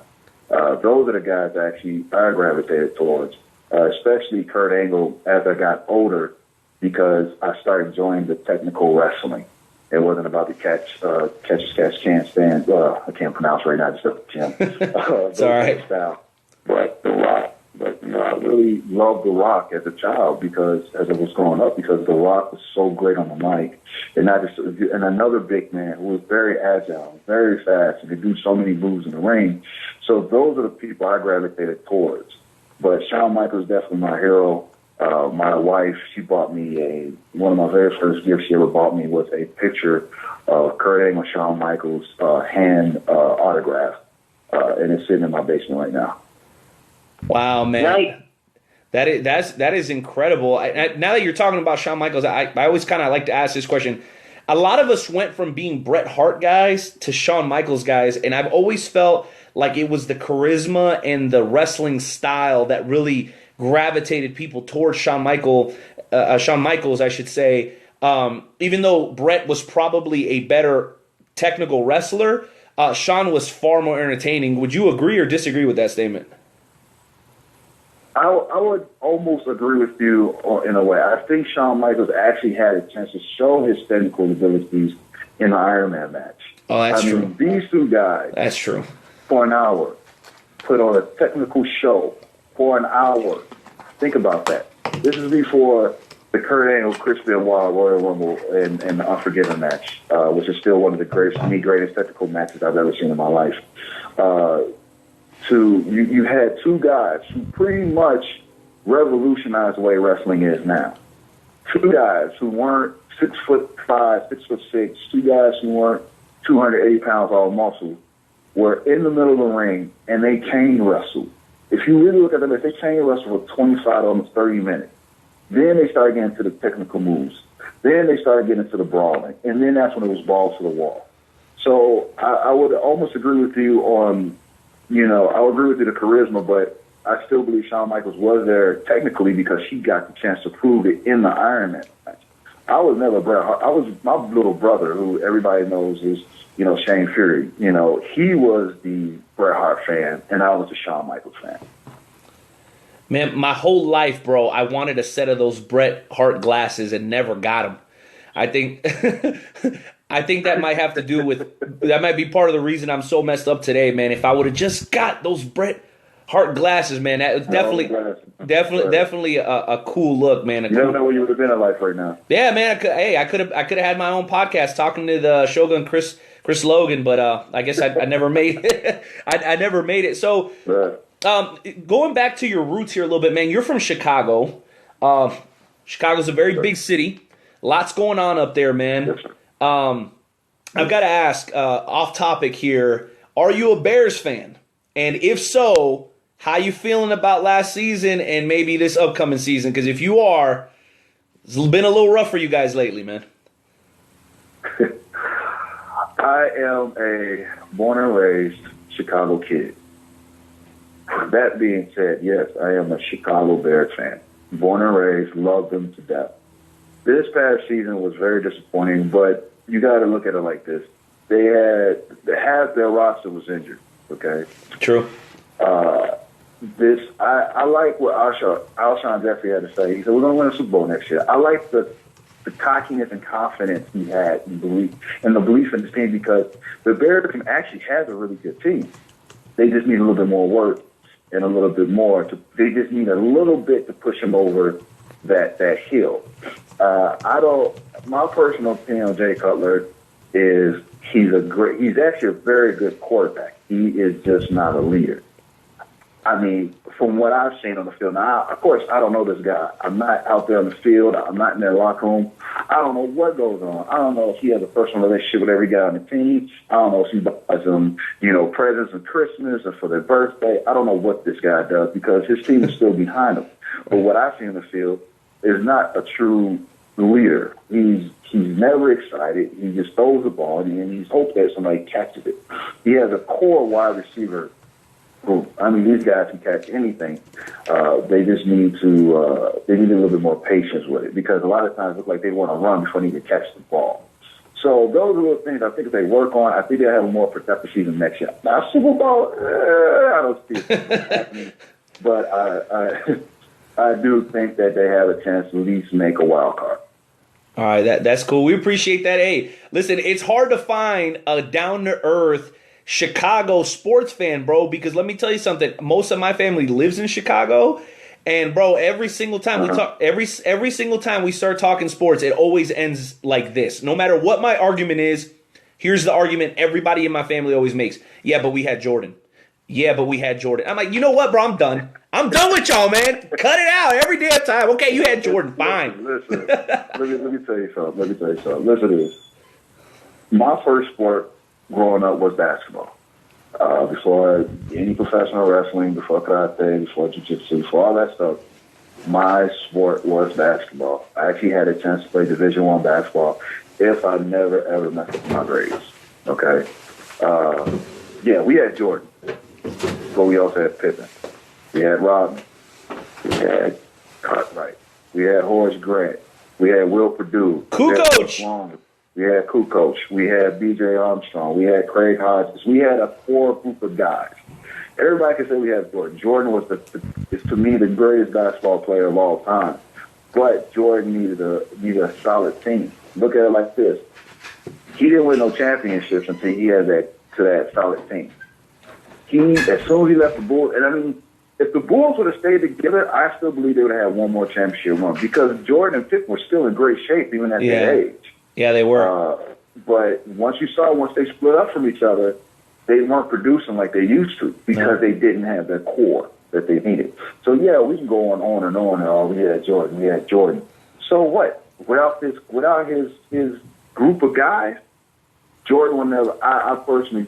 S9: Those are the guys actually I gravitated towards, especially Kurt Angle as I got older, because I started enjoying the technical wrestling. It wasn't about the catch as catch stand. I can't pronounce right now. Just at the gym.
S1: It's all right.
S9: Style. But The Rock. But I really loved The Rock as a child because as I was growing up, because The Rock was so great on the mic, and another big man who was very agile, very fast, and could do so many moves in the ring. So those are the people I gravitated towards. But Shawn Michaels definitely my hero. My wife, she bought me one of my very first gifts she ever bought me was a picture of Kurt Angle and Shawn Michaels hand autograph, and it's sitting in my basement right now.
S1: Wow, man.
S4: Nice.
S1: That is incredible. Now that you're talking about Shawn Michaels, I always kind of like to ask this question. A lot of us went from being Bret Hart guys to Shawn Michaels guys, and I've always felt like it was the charisma and the wrestling style that really gravitated people towards Shawn Michaels, I should say. Even though Bret was probably a better technical wrestler, Shawn was far more entertaining. Would you agree or disagree with that statement?
S9: I would almost agree with you in a way. I think Shawn Michaels actually had a chance to show his technical abilities in the Iron Man match.
S1: Oh, that's true.
S9: I mean, these two guys,
S1: that's true,
S9: for an hour, put on a technical show for an hour. Think about that. This is before the Kurt Angle, Chris Benoit Royal Rumble and the Unforgiven match, which is still one of the greatest technical matches I've ever seen in my life. You had two guys who pretty much revolutionized the way wrestling is now. Two guys who weren't 6'5", 6'6", two guys who weren't 280 pounds all muscle, were in the middle of the ring and they chain wrestled. If you really look at them, if they chain wrestled for 25, almost 30 minutes, then they started getting to the technical moves. Then they started getting into the brawling, and then that's when it was balls to the wall. So I would almost agree with you on. I would agree with you the charisma, but I still believe Shawn Michaels was there technically because he got the chance to prove it in the Iron Man match. I was never Bret Hart. I was my little brother, who everybody knows is, Shane Fury. He was the Bret Hart fan, and I was the Shawn Michaels fan.
S1: Man, my whole life, bro, I wanted a set of those Bret Hart glasses and never got them. I think that might have to do with that might be part of the reason I'm so messed up today, man. If I would have just got those Bret Hart glasses, man, that was definitely a cool look, man.
S9: You never know where you would have been in life right now.
S1: Yeah, man. I could have had my own podcast talking to the Shogun Chris Logan, but I guess I never made it. I never made it. So going back to your roots here a little bit, man. You're from Chicago. Chicago's a very big city. Lots going on up there, man.
S9: Yes,
S1: I've got to ask, off topic here, are you a Bears fan? And if so, how you feeling about last season and maybe this upcoming season? Because if you are, it's been a little rough for you guys lately, man.
S9: I am a born and raised Chicago kid. That being said, yes, I am a Chicago Bears fan. Born and raised, love them to death. This past season was very disappointing, but you got to look at it like this. Half their roster was injured, okay?
S1: True.
S9: I like what Alshon Jeffrey had to say. He said, we're going to win a Super Bowl next year. I like the cockiness and confidence he had and the belief in his team because the Bears team actually has a really good team. They just need a little bit more work and a little bit more. They just need a little bit to push him over that hill. My personal opinion on Jay Cutler is he's actually a very good quarterback. He is just not a leader. I mean, from what I've seen on the field, now, of course, I don't know this guy. I'm not out there on the field. I'm not in their locker room. I don't know what goes on. I don't know if he has a personal relationship with every guy on the team. I don't know if he buys them, presents for Christmas or for their birthday. I don't know what this guy does because his team is still behind him. But what I see on the field is not a true leader. He's never excited. He just throws the ball and he's hoping that somebody catches it. He has a core wide receiver group. I mean, these guys can catch anything. They just need a little bit more patience with it because a lot of times it looks like they want to run before they can catch the ball. So those are the things I think if they work on, I think they'll have a more productive season next year. Now, Super Bowl, I don't see it happening. But I do think that they have a chance to at least make a wild card.
S1: All right, that's cool. We appreciate that. Hey, listen, it's hard to find a down-to-earth Chicago sports fan, bro, because let me tell you something. Most of my family lives in Chicago, and bro, every single time we talk, every single time we start talking sports, it always ends like this. No matter what my argument is, here's the argument everybody in my family always makes. Yeah, but we had Jordan. Yeah, but we had Jordan. I'm like, you know what, bro? I'm done. I'm done with y'all, man. Cut it out every damn time. Okay, you had Jordan. Fine.
S9: Listen, let me tell you something. Listen to this. My first sport growing up was basketball. Before any professional wrestling, before karate, before jiu-jitsu, before all that stuff, my sport was basketball. I actually had a chance to play Division I basketball if I never, ever messed up my grades. Okay? Yeah, we had Jordan, but we also had Pippen. We had Rodman. We had Cartwright. We had Horace Grant. We had Will Perdue.
S1: Kukoc.
S9: We had Kukoc. We had B.J. Armstrong. We had Craig Hodges. We had a core group of guys. Everybody can say we had Jordan. Jordan was, is to me, the greatest basketball player of all time. But Jordan needed a solid team. Look at it like this. He didn't win no championships until he had that solid team. As soon as he left the Bulls, and I mean, if the Bulls would have stayed together, I still believe they would have had one more championship run because Jordan and Pippen were still in great shape even at their age.
S1: Yeah, they were.
S9: But once they split up from each other, they weren't producing like they used to because they didn't have that core that they needed. So, yeah, we can go on and on and on. We had Jordan. So what? Without his group of guys, Jordan would never.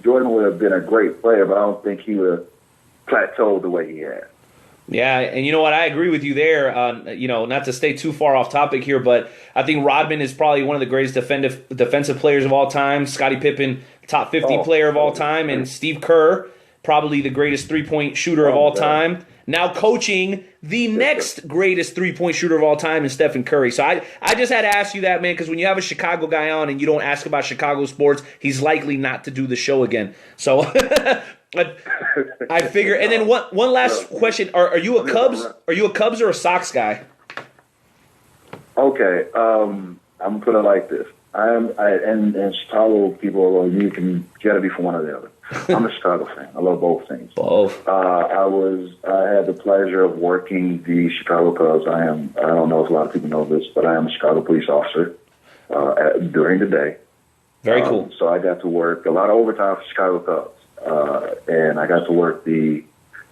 S9: Jordan would have been a great player, but I don't think he would have plateaued the way he had.
S1: Yeah, and you know what? I agree with you there. Not to stay too far off topic here, but I think Rodman is probably one of the greatest defensive players of all time. Scottie Pippen, top 50 player of all time, and Steve Kerr, probably the greatest three-point shooter of all time. Now coaching the next greatest three-point shooter of all time is Stephen Curry. So I just had to ask you that, man, because when you have a Chicago guy on and you don't ask about Chicago sports, he's likely not to do the show again. So I figure. And then one last question: Are you a Cubs or a Sox guy?
S9: Okay, I'm gonna put it like this. And Chicago people, you gotta be from one or the other. I'm a Chicago fan. I love both teams.
S1: Both.
S9: I had the pleasure of working the Chicago Cubs. I don't know if a lot of people know this, but I am a Chicago police officer during the day.
S1: Very cool.
S9: So I got to work a lot of overtime for Chicago Cubs, and I got to work the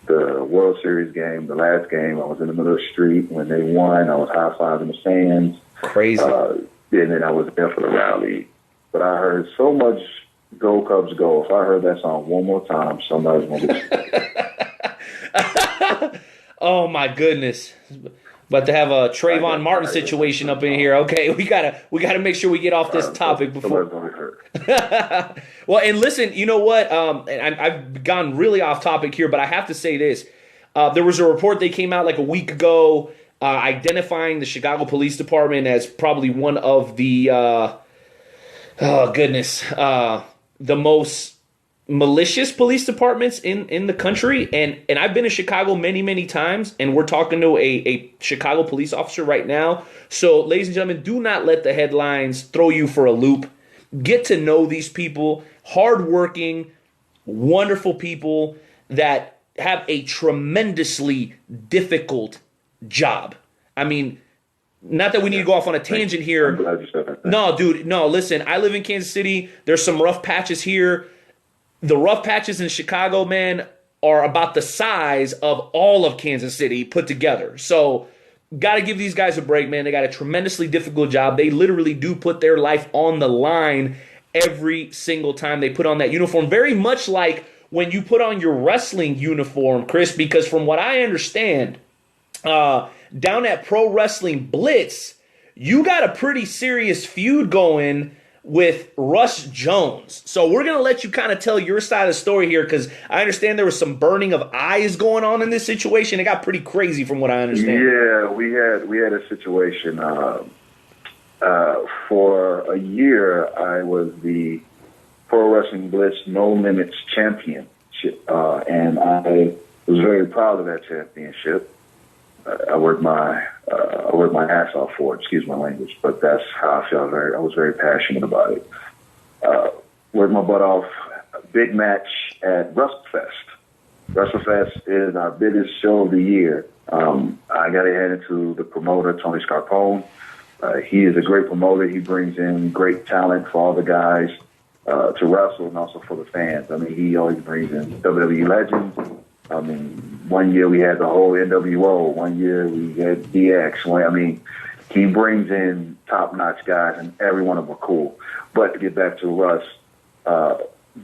S9: World Series game, the last game. I was in the middle of the street when they won. I was high-fiving the fans.
S1: Crazy.
S9: And then I was there for the rally. But I heard so much "Go Cubs Go." If I heard that song one more time, somebody's going to get
S1: Oh, my goodness. But to have a Trayvon Martin situation up in here, okay, we gotta make sure we get off this topic before. Well, and listen, you know what? And I've gone really off topic here, but I have to say this: there was a report that came out like a week ago, identifying the Chicago Police Department as probably one of the the most malicious police departments in the country, and I've been to Chicago many times, and we're talking to a Chicago police officer right now. So, ladies and gentlemen, do not let the headlines throw you for a loop. Get to know these people, hardworking, wonderful people that have a tremendously difficult job. I mean, not that we need to go off on a tangent here.
S9: I'm glad you said that.
S1: No, dude, no, listen, I live in Kansas City. There's some rough patches here. The rough patches in Chicago, man, are about the size of all of Kansas City put together. So, got to give these guys a break, man. They got a tremendously difficult job. They literally do put their life on the line every single time they put on that uniform. Very much like when you put on your wrestling uniform, Chris, because from what I understand, down at Pro Wrestling Blitz, you got a pretty serious feud going with Russ Jones. So we're going to let you kind of tell your side of the story here, because I understand there was some burning of eyes going on in this situation. It got pretty crazy from what I understand.
S9: Yeah, we had a situation. For a year, I was the Pro Wrestling Blitz No Limits championship, and I was very proud of that championship. I worked my ass off for it. Excuse my language, but that's how I felt. I was very passionate about it. Worked my butt off. Big match at WrestleFest. WrestleFest is our biggest show of the year. I got to hand it to the promoter, Tony Scarpone. He is a great promoter. He brings in great talent for all the guys to wrestle and also for the fans. I mean, he always brings in WWE legends. I mean, one year we had the whole NWO. One year we had DX. He brings in top-notch guys, and every one of them are cool. But to get back to Russ,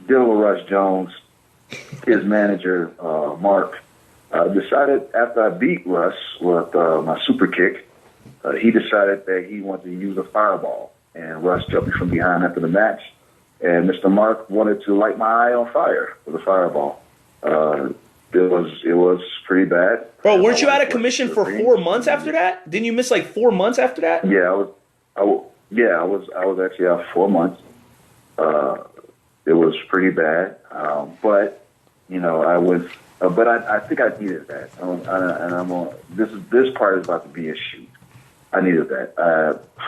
S9: dealing with Russ Jones, his manager, Mark, decided after I beat Russ with my super kick, he decided that he wanted to use a fireball. And Russ jumped me from behind after the match. And Mr. Mark wanted to light my eye on fire with a fireball. It was pretty bad.
S1: Bro, weren't you out of commission for 4 months after that? Didn't you miss like 4 months after that?
S9: Yeah, I was actually out for 4 months. It was pretty bad, but I think I needed that. This part is about to be a shoot. I needed that.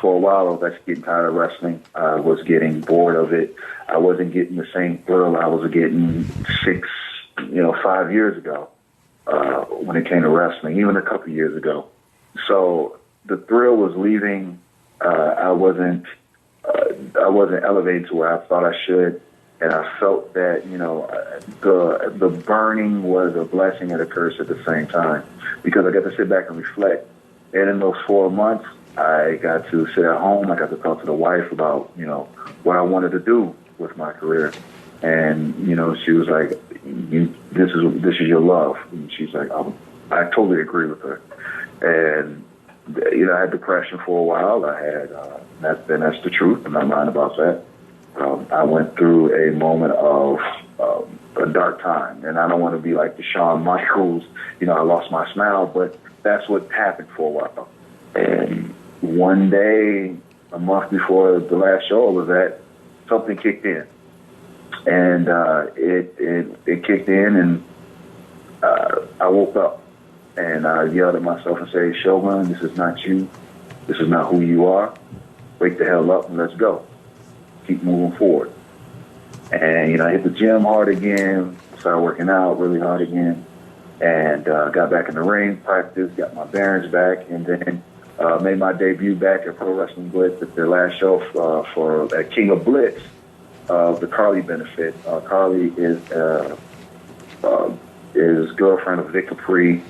S9: For a while, I was actually getting tired of wrestling. I was getting bored of it. I wasn't getting the same thrill I was getting 5 years ago when it came to wrestling, even a couple years ago. So the thrill was leaving. I wasn't elevated to where I thought I should, and I felt that the burning was a blessing and a curse at the same time, because I got to sit back and reflect. And in those 4 months, I got to sit at home. I got to talk to the wife about what I wanted to do with my career. And she was like, "This is your love." And she's like, I totally agree with her. And I had depression for a while. I had that's the truth. I'm not lying about that. I went through a moment of a dark time, and I don't want to be like the Shawn Michaels. I lost my smile, but that's what happened for a while. And one day, a month before the last show I was at, something kicked in. And it kicked in, and I woke up, and I yelled at myself and said, "Shogun, this is not you. This is not who you are. Wake the hell up and let's go. Keep moving forward." And I hit the gym hard again, started working out really hard again, and got back in the ring, practiced, got my bearings back, and then made my debut back at Pro Wrestling Blitz at their last show at King of Blitz. The Carly benefit. Carly is girlfriend of Vic Capri.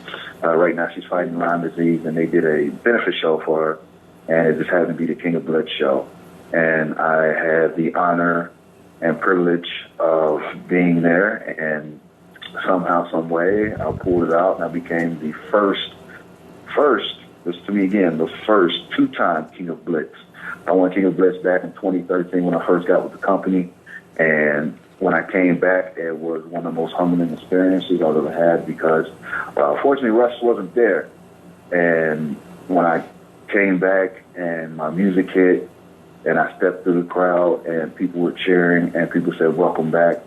S9: Right now she's fighting Lyme disease, and they did a benefit show for her, and it just happened to be the King of Blitz show. And I had the honor and privilege of being there, and somehow, some way, I pulled it out, and I became the first, this to me again, the first two-time King of Blitz. I won King of Blitz back in 2013 when I first got with the company, and when I came back, it was one of the most humbling experiences I've ever had, because fortunately Russ wasn't there. And when I came back and my music hit and I stepped through the crowd and people were cheering and people said, "Welcome back,"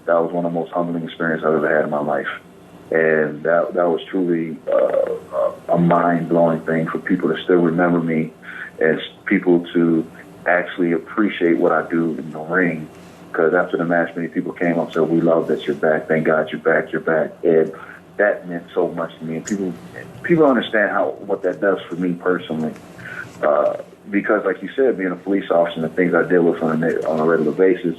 S9: that was one of the most humbling experiences I've ever had in my life. And that was truly a mind-blowing thing for people to still remember me, and people to actually appreciate what I do in the ring. Because after the match, many people came up and said, "We love that you're back. Thank God you're back. You're back." And that meant so much to me. And people understand what that does for me personally. Because, like you said, being a police officer and the things I deal with on a regular basis,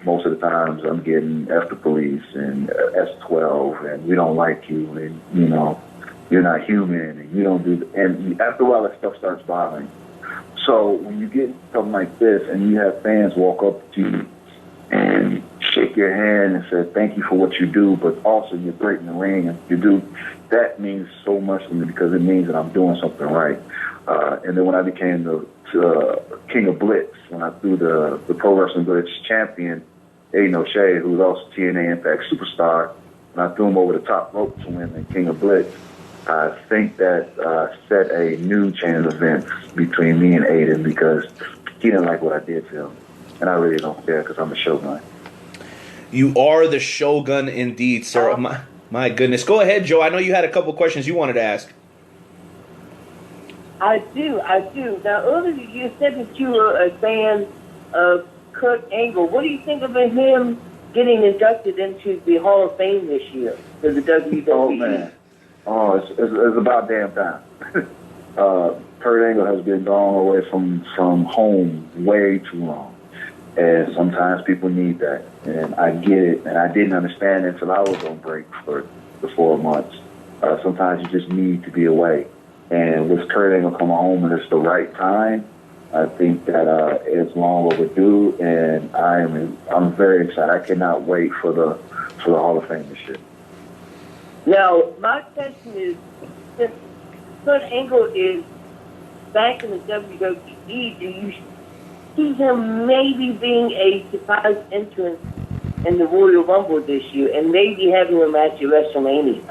S9: most of the times I'm getting F the police and S12, and we don't like you, and you're not human, and you don't do. And after a while, that stuff starts bothering. So when you get something like this, and you have fans walk up to you and shake your hand and say thank you for what you do, but also you're great in the ring and you do, that means so much to me, because it means that I'm doing something right. And then when I became the King of Blitz, when I threw the Pro Wrestling Blitz champion, Aiden O'Shea, who was also TNA Impact Superstar, and I threw him over the top rope to win the King of Blitz, I think that set a new chain of events between me and Aiden, because he didn't like what I did to him. And I really don't care, because I'm a Shogun.
S1: You are the Shogun indeed, sir. My goodness. Go ahead, Joe. I know you had a couple questions you wanted to ask.
S4: I do. Now, earlier you said that you were a fan of Kurt Angle. What do you think of him getting inducted into the Hall of Fame this year for the WWE?
S9: Oh, man. Oh, it's about damn time. Kurt Angle has been gone away from home way too long. And sometimes people need that. And I get it. And I didn't understand it until I was on break for the 4 months. Sometimes you just need to be away. And with Kurt Angle coming home and it's the right time, I think that it's long overdue, and I'm very excited. I cannot wait for the Hall of Fame this year.
S4: Now, my question is, since Kurt Angle is back in the WWE, do you see him maybe being a surprise entrant in the Royal Rumble this year, and maybe having a match at WrestleMania?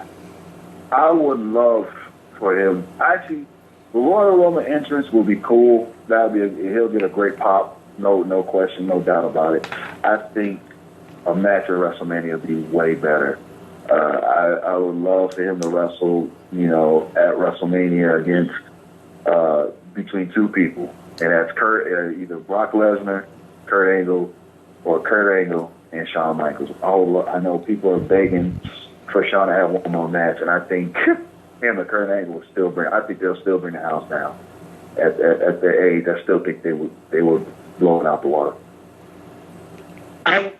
S9: I would love for him. Actually, the Royal Rumble entrance will be cool. He'll get a great pop. No question, no doubt about it. I think a match at WrestleMania would be way better. I would love for him to wrestle, at WrestleMania against between two people, and that's either Brock Lesnar, Kurt Angle, or Kurt Angle and Shawn Michaels. I know people are begging for Shawn to have one more match, and I think him and Kurt Angle will still bring. I think they'll still bring the house down at their age. I still think they would blow it out the water.
S4: I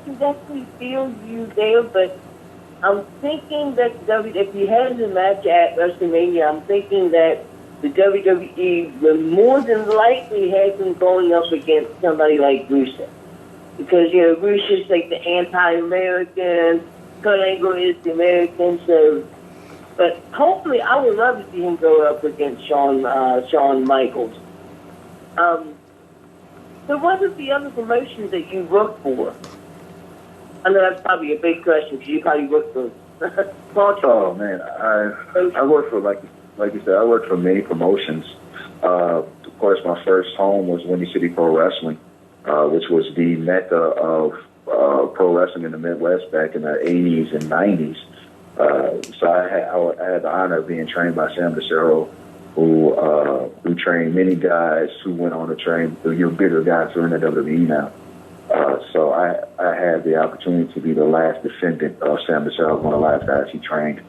S4: can definitely feel you there, but I'm thinking that if he has a match at WrestleMania, I'm thinking that the WWE will more than likely have him going up against somebody like Rusev. Because, Rusev's like the anti-American, Kurt Angle is the American, so... But hopefully, I would love to see him go up against Shawn Michaels. So what are the other promotions that you work for? I know that's probably a big question because you probably work for...
S9: Oh, man. I work for, like you said, I work for many promotions. Of course, my first home was Windy City Pro Wrestling, which was the mecca of pro wrestling in the Midwest back in the 80s and 90s. So I had the honor of being trained by Sam DeCero, who trained many guys who went on to train bigger guys who are in the WWE now. So I had the opportunity to be the last descendant of Sam DeCero, one of the last guys he trained.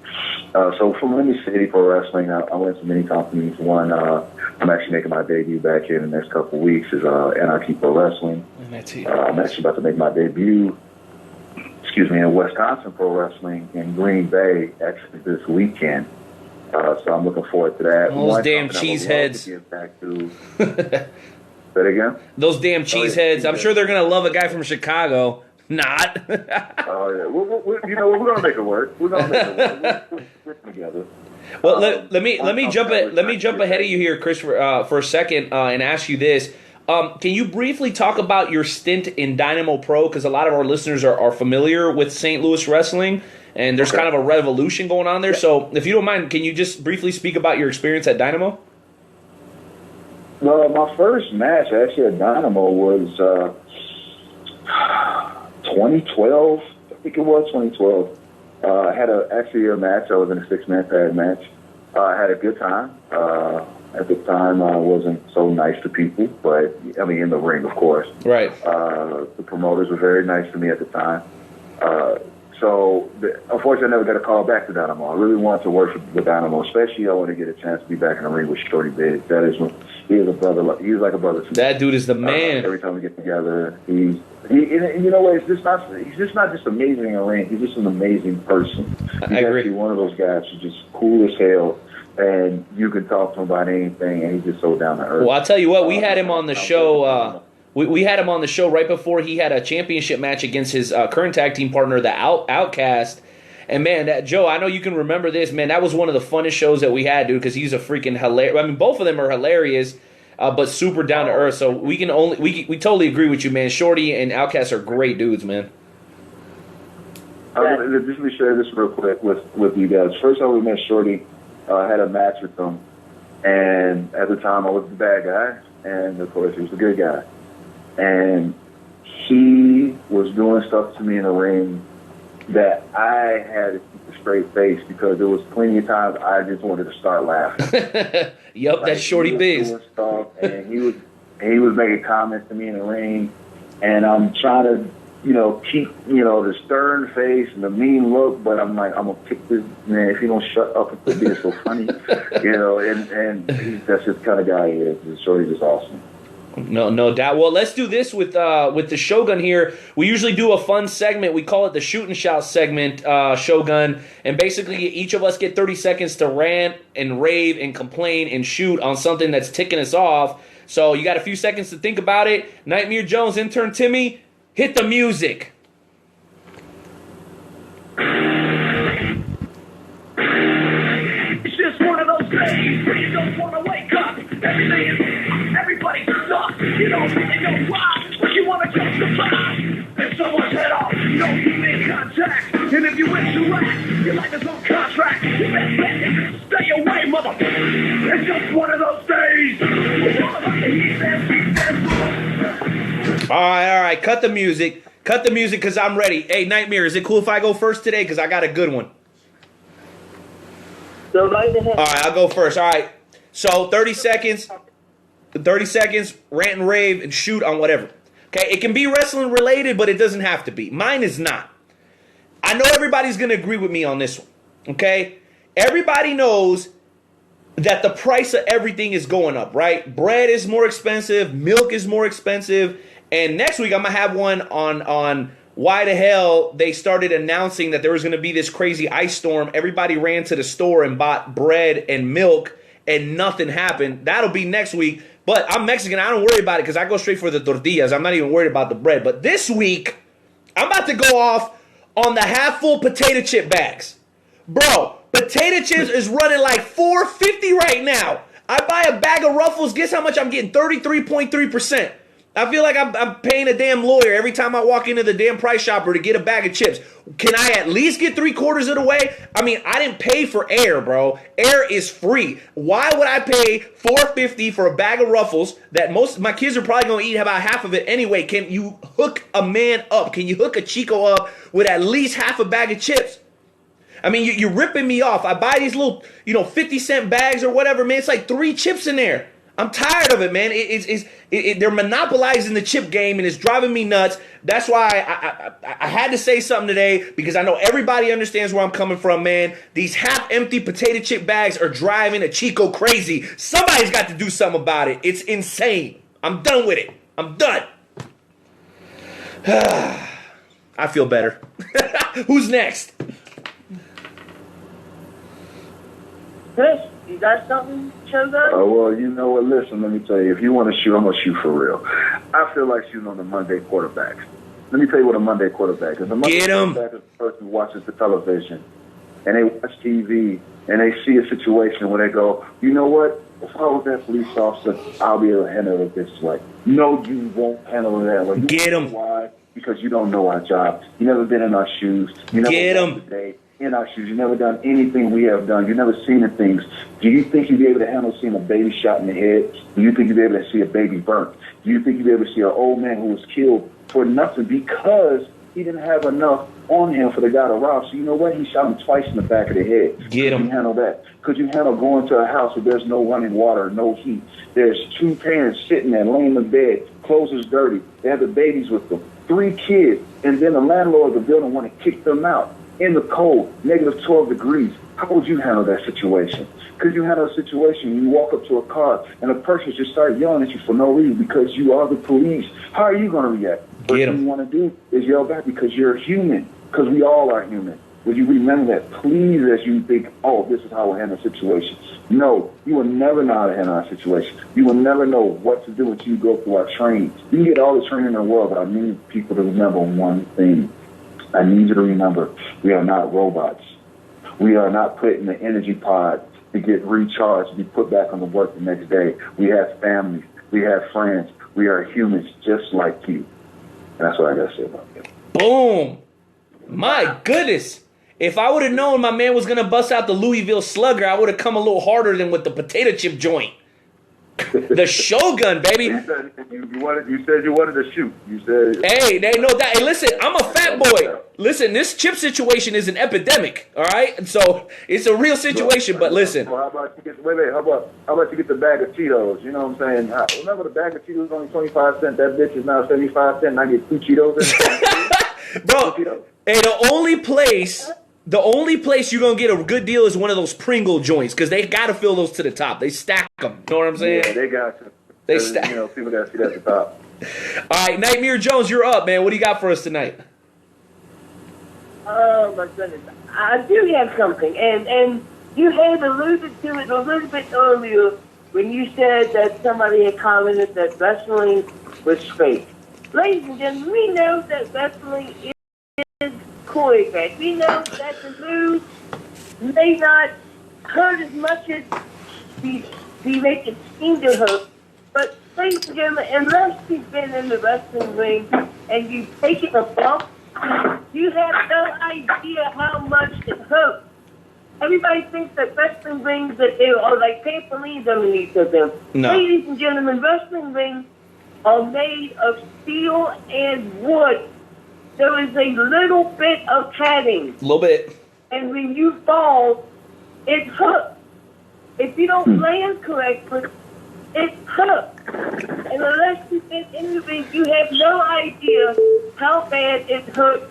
S9: So from Windy City Pro Wrestling, I went to many companies. One, I'm actually making my debut back here in the next couple of weeks is NRT Pro Wrestling. I'm actually about to make my debut, in Wisconsin Pro Wrestling in Green Bay actually this weekend. So I'm looking forward to that.
S1: Those damn cheeseheads.
S9: Say it again?
S1: Those damn cheeseheads. I'm sure they're going to love a guy from Chicago. Not.
S9: Oh, yeah. We're going to make it work. We're going to make it work. We're together.
S1: Well, let me jump ahead of you here, Chris, for a second and ask you this. Can you briefly talk about your stint in Dynamo Pro? Because a lot of our listeners are familiar with St. Louis wrestling, and there's kind of a revolution going on there. So if you don't mind, can you just briefly speak about your experience at Dynamo?
S9: Well, my first match actually at Dynamo was 2012. I think it was 2012. I had a match. I was in a 6-man tag match. I had a good time. At the time, I wasn't so nice to people, but, in the ring, of course.
S1: Right.
S9: The promoters were very nice to me at the time. Unfortunately, I never got a call back to Dynamo. I really wanted to work with Dynamo, especially I want to get a chance to be back in the ring with Shorty Biggs. That is when he is a brother. He's like a brother to me.
S1: That dude is the man.
S9: Every time we get together, you know what? He's just not just amazing in the ring. He's just an amazing person. He's actually one of those guys who's just cool as hell. And you can talk to him about anything, and he's just so down to earth.
S1: Well, I'll tell you what, we had him on the show. We had him on the show right before he had a championship match against his current tag team partner, the Outcast. And man, Joe, I know you can remember this. Man, that was one of the funnest shows that we had, dude, because he's a freaking hilarious. Both of them are hilarious, but super down to earth. So we totally agree with you, man. Shorty and Outcast are great dudes, man.
S9: Just let me share this real quick with you guys. First time we met Shorty. I had a match with him, and at the time I was the bad guy, and of course he was the good guy. And he was doing stuff to me in the ring that I had to keep a straight face because there was plenty of times I just wanted to start laughing.
S1: Yep,
S9: like,
S1: that's Shorty Biz.
S9: Stuff, and he was making comments to me in the ring, and I'm trying to, keep, the stern face and the mean look, but I'm like, I'm gonna kick this man if he don't shut up and quit being so funny, and that's just the kind of guy he is. Shorty's just awesome.
S1: No doubt. Well, let's do this with the Shogun here. We usually do a fun segment. We call it the shoot and shout segment, Shogun. And basically, each of us get 30 seconds to rant and rave and complain and shoot on something that's ticking us off. So you got a few seconds to think about it. Nightmare Jones, intern Timmy, hit the music.
S5: It's just one of those days where you don't want to wake up. Everybody sucks. You don't really know why, but you want to justify. If someone's head off, you don't keep in contact. And if you interact, your life is on contract. You best bet, stay away, motherfucker. It's just one of those days.
S1: All right. Cut the music. Cut the music because I'm ready. Hey, Nightmare, is it cool if I go first today? Because I got a good one.
S4: Go right ahead.
S1: All right, I'll go first. All right. So 30 seconds, rant and rave and shoot on whatever. Okay, it can be wrestling related, but it doesn't have to be. Mine is not. I know everybody's going to agree with me on this one. Okay? Everybody knows that the price of everything is going up, right? Bread is more expensive, milk is more expensive, and next week I'm going to have one on why the hell they started announcing that there was going to be this crazy ice storm. Everybody ran to the store and bought bread and milk, and nothing happened. That'll be next week. But I'm Mexican. I don't worry about it because I go straight for the tortillas. I'm not even worried about the bread. But this week, I'm about to go off on the half-full potato chip bags. Bro, potato chips is running like $4.50 right now. I buy a bag of Ruffles. Guess how much I'm getting? 33.3%. I feel like I'm paying a damn lawyer every time I walk into the damn Price Chopper to get a bag of chips. Can I at least get 3/4 of the way? I mean, I didn't pay for air, bro. Air is free. Why would I pay $4.50 for a bag of Ruffles that most of my kids are probably going to eat about half of it anyway? Can you hook a man up? Can you hook a Chico up with at least half a bag of chips? I mean, you're ripping me off. I buy these little, 50-cent bags or whatever, man. It's like 3 chips in there. I'm tired of it, man. They're monopolizing the chip game, and it's driving me nuts. That's why I had to say something today, because I know everybody understands where I'm coming from, man. These half-empty potato chip bags are driving a Chico crazy. Somebody's got to do something about it. It's insane. I'm done with it. I'm done. I feel better. Who's next?
S4: Chris, you got something, Shogun?
S9: Well, you know what? Listen, let me tell you. If you want to shoot, I'm going to shoot for real. I feel like shooting on the Monday quarterbacks. Let me tell you what a Monday quarterback is. A Monday quarterback is the person who watches the television, and they watch TV, and they see a situation where they go, you know what? If I was that police officer, I'll be able to handle it this way. No, you won't handle it that way.
S1: Get him.
S9: Why? Because you don't know our job. You never been in our shoes. You never
S1: get him.
S9: In our shoes. You've never done anything we have done. You've never seen the things. Do you think you'd be able to handle seeing a baby shot in the head? Do you think you'd be able to see a baby burnt? Do you think you'd be able to see an old man who was killed for nothing because he didn't have enough on him for the guy to rob? So you know what? He shot him twice in the back of the head.
S1: Get him.
S9: Could you handle that? Could you handle going to a house where there's no running water, no heat? There's 2 parents sitting there laying in bed, clothes is dirty. They have the babies with them, 3 kids, and then the landlord of the building want to kick them out. In the cold, negative 12 degrees. How would you handle that situation? Could you handle a situation when you walk up to a car and a person just start yelling at you for no reason because you are the police? How are you going to react? What you want to do is yell back because you're human, because we all are human. Would you remember that? Please, as you think, oh, this is how we handle situations. No, you will never know how to handle our situation. You will never know what to do until you go through our training. You can get all the training in the world, but I need people to remember one thing. I need you to remember, we are not robots. We are not put in the energy pod to get recharged, to be put back on the work the next day. We have families. We have friends. We are humans just like you. And that's what I got to say about you.
S1: Boom. My goodness. If I would have known my man was going to bust out the Louisville Slugger, I would have come a little harder than with the potato chip joint. The Shogun, baby.
S9: You said you wanted to shoot. You said.
S1: Hey, they know that. Hey, listen, I'm a fat boy. Listen, this chip situation is an epidemic. All right, and so it's a real situation. But listen.
S9: Well, how about you get How about you get the bag of Cheetos? You know what I'm saying? Remember the bag of Cheetos was only 25 cents. That bitch is now 75 cents. And I get 2 Cheetos.
S1: Bro, hey, the only place you're gonna get a good deal is one of those Pringle joints because they gotta fill those to the top. They stack them. You know what I'm saying?
S9: Yeah, they got to.
S1: They stack.
S9: You know, people gotta see that at the top.
S1: All right, Nightmare Jones, you're up, man. What do you got for us tonight?
S4: Oh my goodness, I do have something, and you had alluded to it a little bit earlier when you said that somebody had commented that wrestling was fake. Ladies and gentlemen, we know that wrestling is choreographed. We know that the moves may not hurt as much as we make it seem to hurt. But ladies and gentlemen, unless you've been in the wrestling ring and you've taken a bump, you have no idea how much it hurts. Everybody thinks that wrestling rings that they are like trampolines underneath of them.
S1: No.
S4: Ladies and gentlemen, wrestling rings are made of steel and wood. There is a little bit of padding.
S1: A little bit.
S4: And when you fall, it hurts. If you don't land correctly, it hurts. And unless you've been in the ring, you have no idea how bad it hurts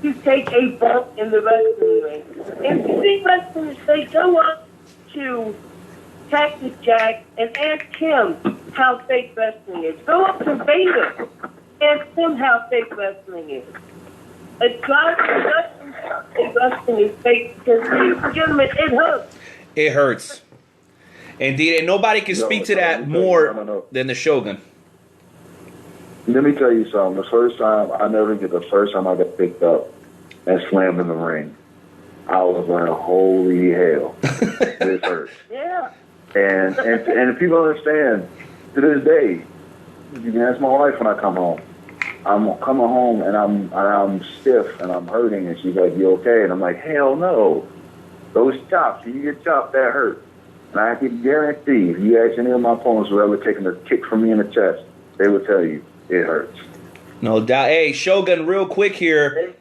S4: to take a bump in the wrestling ring. And you see wrestlers, they go up to Cactus Jack and ask him how fake wrestling is. Go up to Vader, ask him how fake wrestling is. It's not wrestling is fake because, ladies and gentlemen, it hurts.
S1: It hurts. Indeed, and nobody can speak to that more than the Shogun.
S9: Let me tell you something. The first time I got picked up and slammed in the ring, I was like, holy hell, this hurts.
S4: Yeah.
S9: And if people understand, to this day, you can ask my wife when I come home. I'm coming home and I'm stiff and I'm hurting, and she's like, "You okay?" And I'm like, "Hell no, those chops. If you get chopped, that hurt." And I can guarantee, if you ask any of my opponents who ever taken a kick from me in the chest, they will tell you it hurts.
S1: No doubt. Hey, Shogun, real quick here.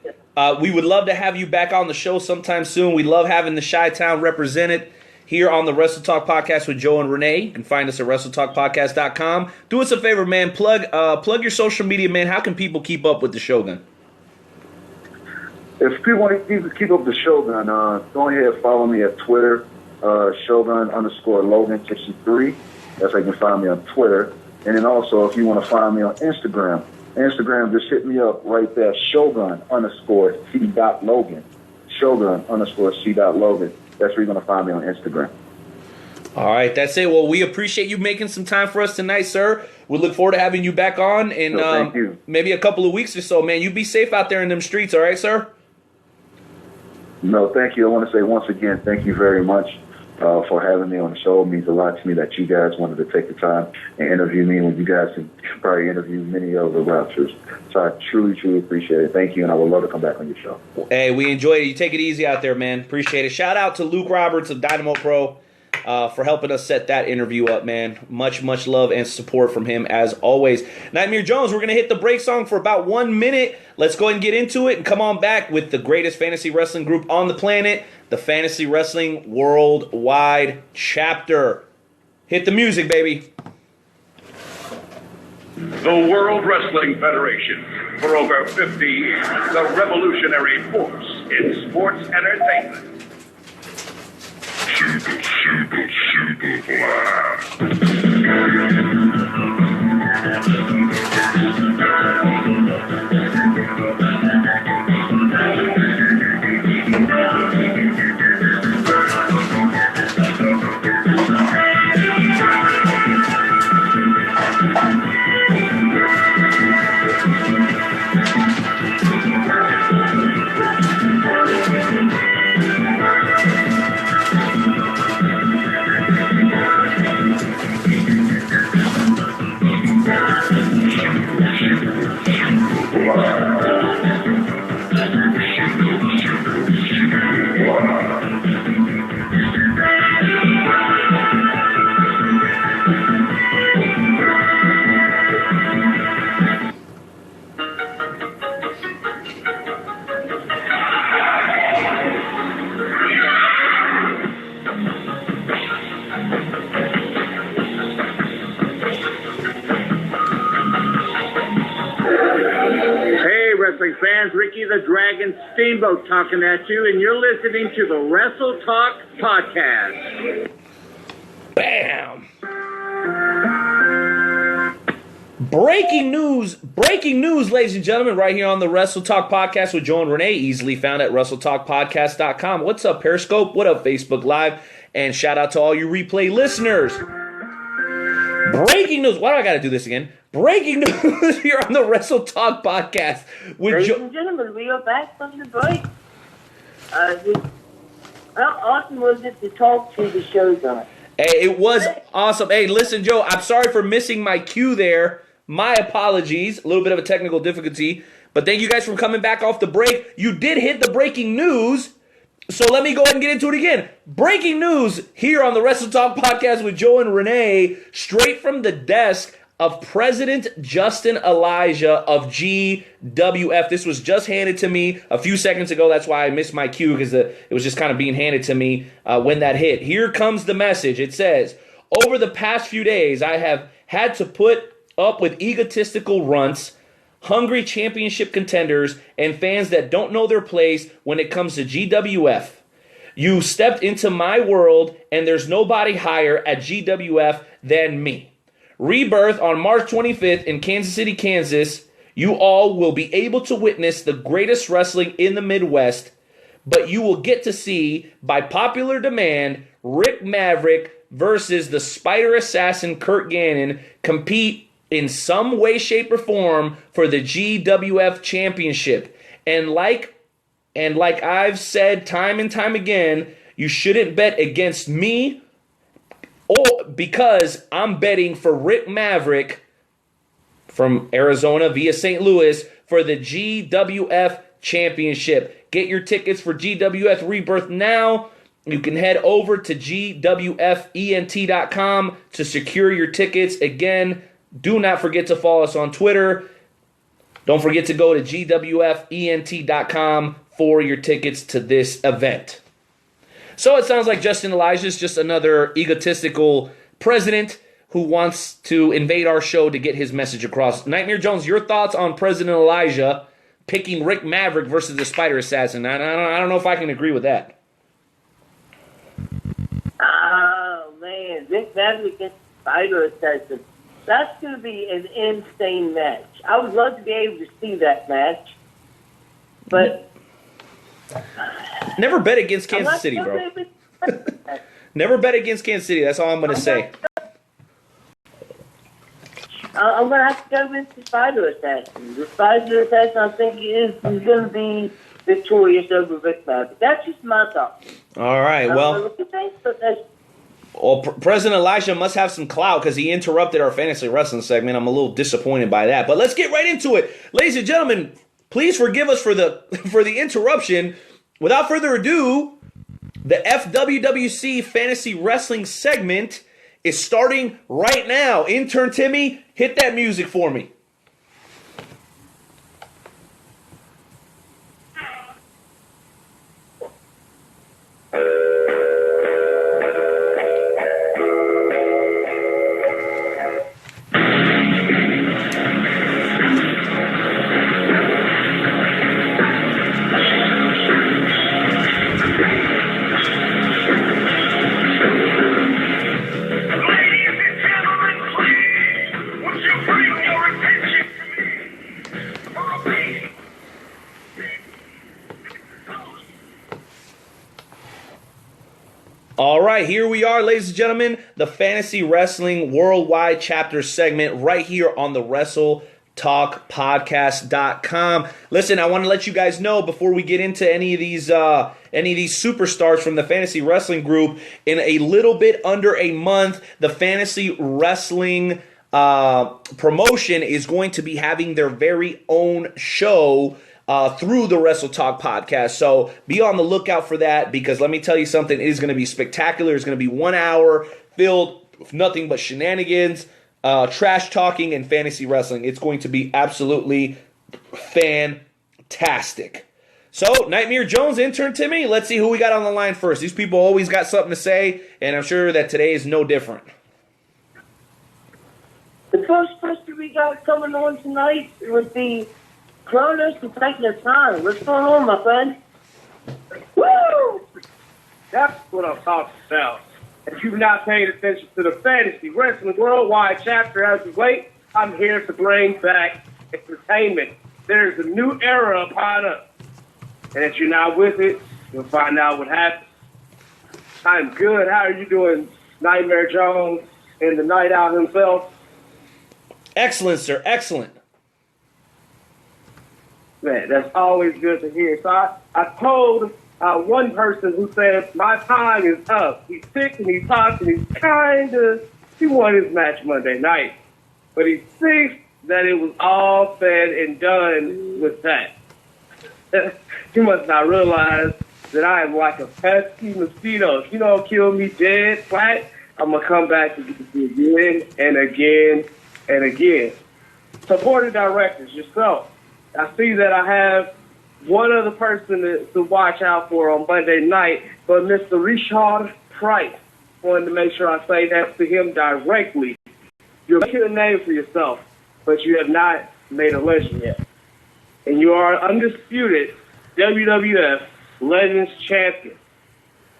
S1: We would love to have you back on the show sometime soon. We love having the Chi-Town represented here on the Wrestle Talk Podcast with Joe and Rene. You can find us at WrestleTalkPodcast.com. Do us a favor, man. Plug your social media, man. How can people keep up with the Shogun?
S9: If people want to keep up the Shogun, go ahead and follow me at Twitter, Shogun_Logan63. That's how you can find me on Twitter. And then also, if you want to find me on Instagram, just hit me up right there, Shogun_C.Logan. Shogun_C.Logan. That's where you're going to find me on Instagram.
S1: All right, that's it. Well, we appreciate you making some time for us tonight, sir. We look forward to having you back on in
S9: thank you.
S1: Maybe a couple of weeks or so, man. You be safe out there in them streets, all right, sir?
S9: No, thank you. I want to say once again, thank you very much for having me on the show. It means a lot to me that you guys wanted to take the time and interview me when you guys can probably interview many of the wrestlers. So I truly, truly appreciate it. Thank you, and I would love to come back on your show.
S1: Hey, we enjoyed it. You take it easy out there, man. Appreciate it. Shout out to Luke Roberts of Dynamo Pro for helping us set that interview up, man. Much, much love and support from him as always. Nightmare Jones, we're going to hit the break song for about 1 minute. Let's go ahead and get into it and come on back with the greatest fantasy wrestling group on the planet, the Fantasy Wrestling Worldwide Chapter. Hit the music, baby.
S2: The World Wrestling Federation, for over 50 years, the revolutionary force in sports entertainment. Super
S10: fans, Ricky the Dragon Steamboat talking at you, and you're listening to the Wrestle Talk Podcast.
S1: Bam! Breaking news, ladies and gentlemen, right here on the Wrestle Talk Podcast with Joe and Rene, easily found at WrestleTalkPodcast.com. What's up, Periscope? What up, Facebook Live? And shout out to all you replay listeners. Breaking news. Why do I got to do this again? Breaking news here on the Wrestle Talk Podcast with
S4: Ladies and gentlemen, we are back from the break. How awesome was it to talk to the Shogun?
S1: Hey, it was awesome. Hey, listen, Joe, I'm sorry for missing my cue there. My apologies. A little bit of a technical difficulty. But thank you guys for coming back off the break. You did hit the breaking news. So let me go ahead and get into it again. Breaking news here on the Wrestle Talk Podcast with Joe and Rene, straight from the desk of President Justin Elijah of GWF. This was just handed to me a few seconds ago. That's why I missed my cue, because it was just kind of being handed to me when that hit. Here comes the message. It says, over the past few days, I have had to put up with egotistical runts, hungry championship contenders, and fans that don't know their place when it comes to GWF. You stepped into my world, and there's nobody higher at GWF than me. Rebirth on March 25th in Kansas City, Kansas. You all will be able to witness the greatest wrestling in the Midwest, but you will get to see, by popular demand, Rick Maverick versus the Spider Assassin Kurt Gannon compete in some way, shape, or form for the GWF Championship. And like I've said time and time again, you shouldn't bet against me, or because I'm betting for Rick Maverick from Arizona via St. Louis for the GWF Championship. Get your tickets for GWF Rebirth now. You can head over to gwfent.com to secure your tickets. Again, do not forget to follow us on Twitter. Don't forget to go to gwfent.com for your tickets to this event. So it sounds like Justin Elijah is just another egotistical president who wants to invade our show to get his message across. Nightmare Jones, your thoughts on President Elijah picking Rick Maverick versus the Spider Assassin? I don't know if I can agree with that.
S4: Oh, man. Rick Maverick against Spider Assassin. That's going to be an insane match. I would love to be able to see that match. But
S1: never bet against Kansas City, bro. Never bet against Kansas City. That's all I'm going to say.
S4: I'm going to have to go with the Spider Assassin. The Spider Assassin, I think, is going to be victorious over Rick Maverick. That's just my thought.
S1: All right, well, President Elijah must have some clout because he interrupted our fantasy wrestling segment. I'm a little disappointed by that. But let's get right into it. Ladies and gentlemen, please forgive us for the interruption. Without further ado, the FWWC Fantasy Wrestling segment is starting right now. Intern Timmy, hit that music for me. All right, here we are, ladies and gentlemen, the Fantasy Wrestling Worldwide Chapter segment right here on the WrestleTalkPodcast.com. Listen, I want to let you guys know before we get into any of these superstars from the Fantasy Wrestling group, in a little bit under a month, the Fantasy Wrestling promotion is going to be having their very own show through the Wrestle Talk podcast. So be on the lookout for that, because let me tell you something, it is going to be spectacular. It's going to be 1 hour filled with nothing but shenanigans, trash talking, and fantasy wrestling. It's going to be absolutely fantastic. So, Nightmare Jones, Intern Timmy, let's see who we got on the line first. These people always got something to say, and I'm sure that today is no different.
S4: The first person we got coming on tonight would be Cronus to take their time. What's going on, my friend? Woo!
S10: That's what I'm talking about. If you've not paid attention to the Fantasy Wrestling Worldwide chapter as of late, I'm here to bring back entertainment. There's a new era upon us. And if you're not with it, you'll find out what happens. I'm good. How are you doing, Nightmare Jones and the Night Owl himself?
S1: Excellent, sir. Excellent.
S10: Man, that's always good to hear. So I told one person who said, my time is up. He's sick and he's hot and he won his match Monday night. But he thinks that it was all said and done with that. You must not realize that I am like a pesky mosquito. If you don't kill me dead, flat, I'm going to come back and get you again and again and again. So, board of directors, yourself, I see that I have one other person to watch out for on Monday night, but Mr. Richard Price. Wanted to make sure I say that to him directly. You're making a name for yourself, but you have not made a legend yet. And you are undisputed WWF Legends Champion.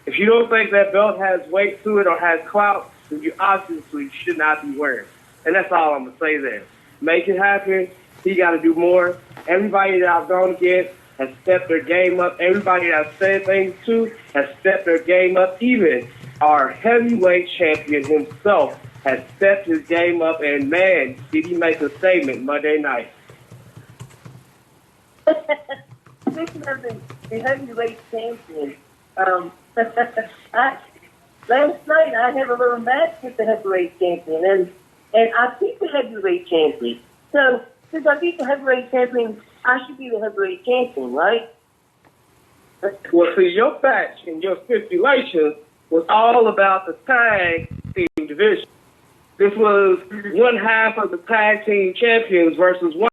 S10: If you don't think that belt has weight to it or has clout, then you obviously should not be wearing it. And that's all I'm going to say there. Make it happen. He got to do more. Everybody that I've gone against has stepped their game up. Everybody that I've said things to has stepped their game up. Even our heavyweight champion himself has stepped his game up. And, man, did he make a statement Monday night.
S4: Speaking of the heavyweight champion, last night I had a little match with the heavyweight champion, and I beat the heavyweight champion. So, since I beat the heavyweight champion, I should be the heavyweight champion, right?
S10: Well, see, your match and your stipulations was all about the tag team division. This was one half of the tag team champions versus one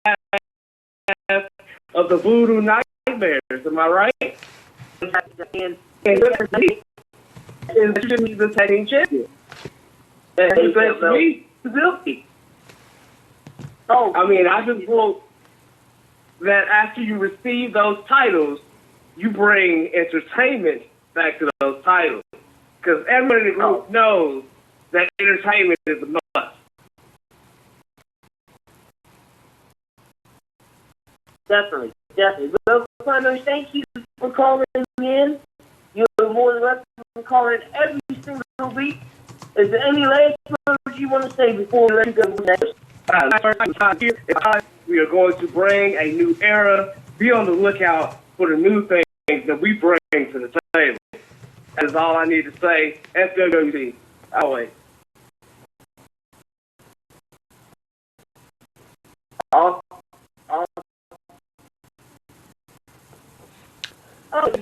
S10: half of the Voodoo Nightmares. Am I right? And you should be the tag team champion. And he said to me, Silky.
S4: Oh,
S10: I mean, I just hope that after you receive those titles, you bring entertainment back to those titles. Because everyone in the group knows that entertainment is a must.
S4: definitely. Well, Conor, thank you for calling in. You're more than welcome to call in every single week. Is there any last words you want to say before we let you go next?
S10: We are going to bring a new era. Be on the lookout for the new things that we bring to the table. That is all I need to say. FWC, always.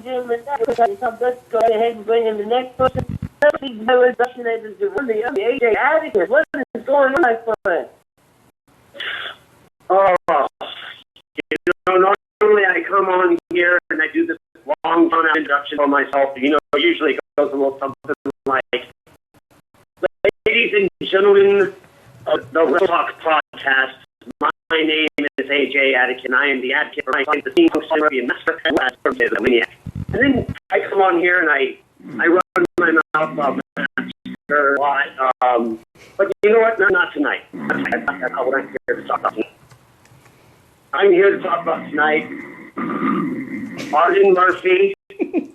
S4: Gentlemen, let's go ahead and bring in the next person. AJ Atticus. What is going on, my friend?
S11: Normally I come on here and I do this long drawn out introduction for myself. Usually it goes a little something like, ladies and gentlemen of the Wrestle Talk Podcast, my name is AJ Atticus, and I am the advocate for my client, the senior celebrity and master the maniac. And then I come on here and I run my mouth off a lot. But you know what? No, not tonight. That's not what I'm here to talk about tonight. I'm here to talk about tonight Arden Murphy and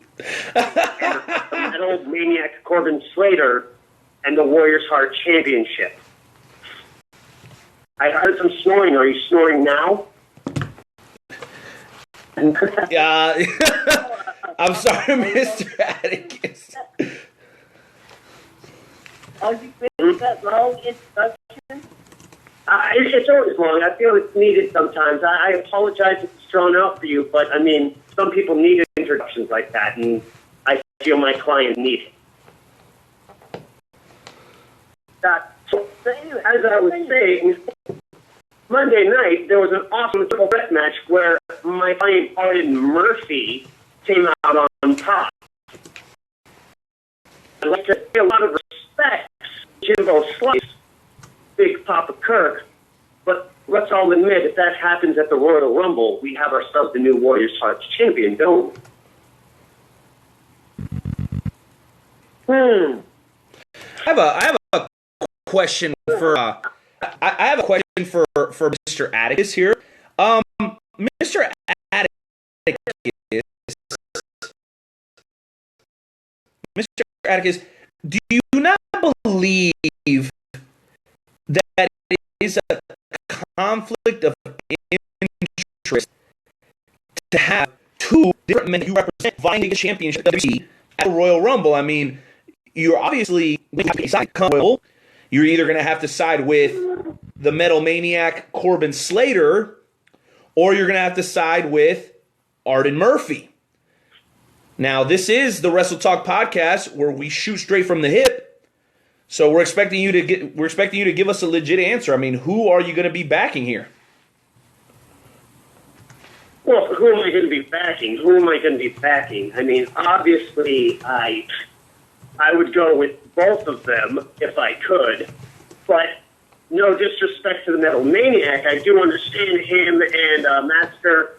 S11: that old maniac Corbin Slater and the Warriors Heart Championship. I heard some snoring. Are you snoring now?
S1: Yeah. I'm sorry, Mr. Atticus.
S4: Are you finished that long introduction?
S11: It's always long. I feel it's needed sometimes. I apologize if it's drawn out for you, but, some people need introductions like that, and I feel my client needs it. So, as I was saying, Monday night, there was an awesome triple threat match where my client, Arden Murphy, came out on top. I'd like to pay a lot of respect to Jimbo Slice, Big Papa Kirk, But let's all admit, if that happens at the Royal Rumble, we have ourselves the new Warriors Hearts champion, don't we?
S1: I have a question for I have a question for Mr. Atticus here. Mr. Atticus, do you not believe that it is a conflict of interest to have two different men who represent vying to get championship WC at the Royal Rumble? I mean, you're obviously going to have to decide. You're either going to have to side with the Metal Maniac Corbin Slater, or you're going to have to side with Arden Murphy. Now, this is the Wrestle Talk podcast where we shoot straight from the hip. So we're expecting you to give us a legit answer. I mean, who are you going to be backing here?
S11: Well, who am I going to be backing? I mean, obviously, I would go with both of them if I could, but no disrespect to the Metal Maniac, I do understand him and Master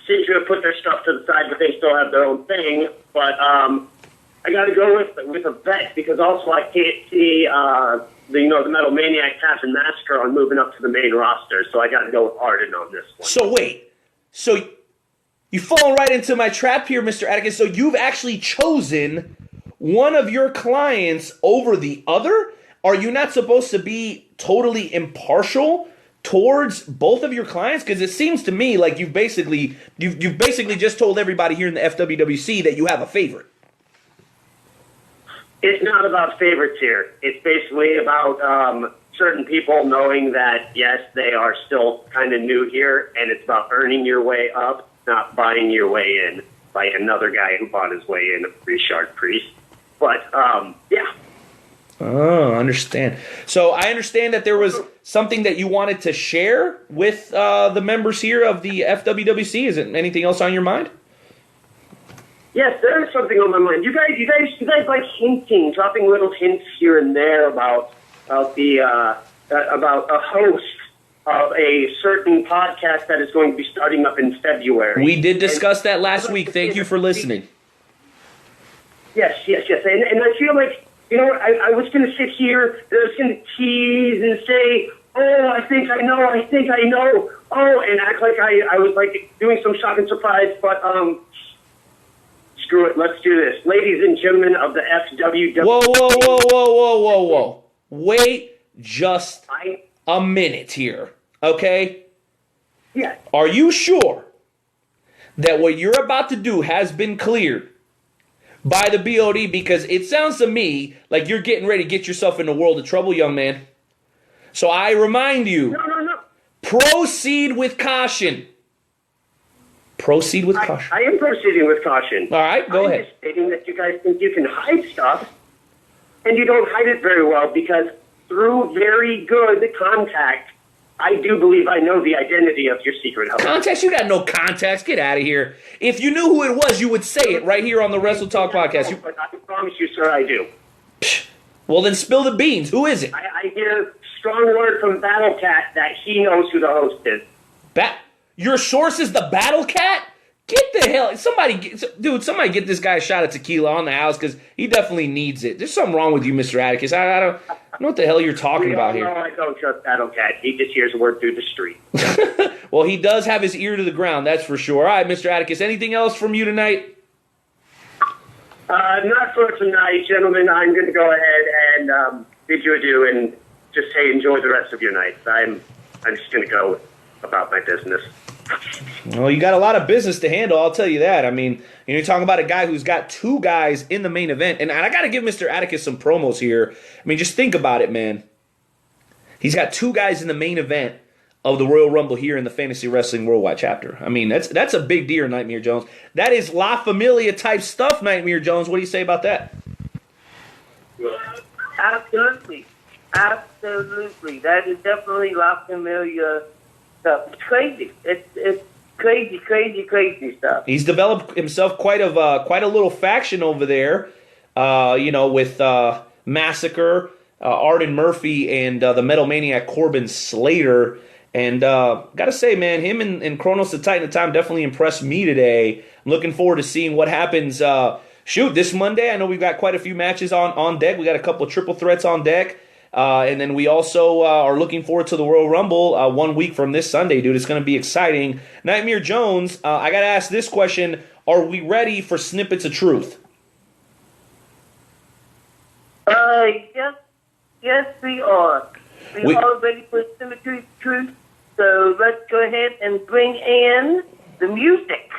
S11: seem to have put their stuff to the side, but they still have their own thing. But I got to go with a bet because also I can't see the Metal Maniac passing Master on moving up to the main roster, so I got to go with Arden on this one.
S1: So wait, you fall right into my trap here, Mr. Atticus. So you've actually chosen one of your clients over the other? Are you not supposed to be totally impartial towards both of your clients? Because it seems to me like you've basically just told everybody here in the FWWC that you have a favorite.
S11: It's not about favorites here. It's basically about certain people knowing that, yes, they are still kind of new here, and it's about earning your way up, not buying your way in by another guy who bought his way in, Richard Priest. But, yeah.
S1: Oh, understand. So I understand that there was something that you wanted to share with the members here of the FWWC. Is it anything else on your mind?
S11: Yes, there is something on my mind. You guys like hinting, dropping little hints here and there about a host of a certain podcast that is going to be starting up in February.
S1: We did discuss that last week. Thank you for listening.
S11: Yes. And I feel like, I was going to sit here, I was going to tease and say, oh, I think I know, oh, and act like I was like doing some shock and surprise, but screw it, let's do this. Ladies and gentlemen of the FWW.
S1: Whoa. Wait just a minute here, okay?
S11: Yes.
S1: Are you sure that what you're about to do has been cleared by the BOD? Because it sounds to me like you're getting ready to get yourself in a world of trouble, young man. So I remind you,
S11: No.
S1: Proceed with caution. Proceed with caution.
S11: I am proceeding with caution.
S1: All right, go ahead.
S11: I'm just stating that you guys think you can hide stuff, and you don't hide it very well because through very good contact, I do believe I know the identity of your secret host.
S1: Contacts? You got no contacts. Get out of here. If you knew who it was, you would say it right here on the Wrestle Talk podcast.
S11: But I promise you, sir, I do.
S1: Well, then spill the beans. Who is it?
S11: I hear strong word from Battle Cat that he knows who the host is.
S1: Your source is the Battle Cat? Get the hell... Somebody get this guy a shot of tequila on the house because he definitely needs it. There's something wrong with you, Mr. Atticus. I don't know what the hell you're talking about here.
S11: No, I don't trust Battle Cat. He just hears a word through the street.
S1: Well, he does have his ear to the ground, that's for sure. All right, Mr. Atticus, anything else from you tonight?
S11: Not for tonight, gentlemen. I'm going to go ahead and bid you adieu and just say enjoy the rest of your night. I'm just going to go about my business.
S1: Well, you got a lot of business to handle, I'll tell you that. I mean, you're talking about a guy who's got two guys in the main event, and I got to give Mr. Atticus some promos here. I mean, just think about it, man. He's got two guys in the main event of the Royal Rumble here in the Fantasy Wrestling Worldwide chapter. I mean, that's a big deal, Nightmare Jones. That is La Familia type stuff, Nightmare Jones. What do you say about that?
S4: Absolutely. That is definitely La Familia stuff. It's crazy. It's crazy stuff.
S1: He's developed himself quite a little faction over there, with Massacre, Arden Murphy, and the Metal Maniac Corbin Slater. And got to say, man, him and Kronos the Titan of Time definitely impressed me today. I'm looking forward to seeing what happens. This Monday, I know we've got quite a few matches on deck. We got a couple of triple threats on deck. And then we also are looking forward to the Royal Rumble 1 week from this Sunday, dude. It's going to be exciting. Nightmare Jones, I got to ask this question. Are we ready for Snippets of Truth?
S4: Yes, we are. We are ready for Snippets of Truth. So let's go ahead and bring in the music.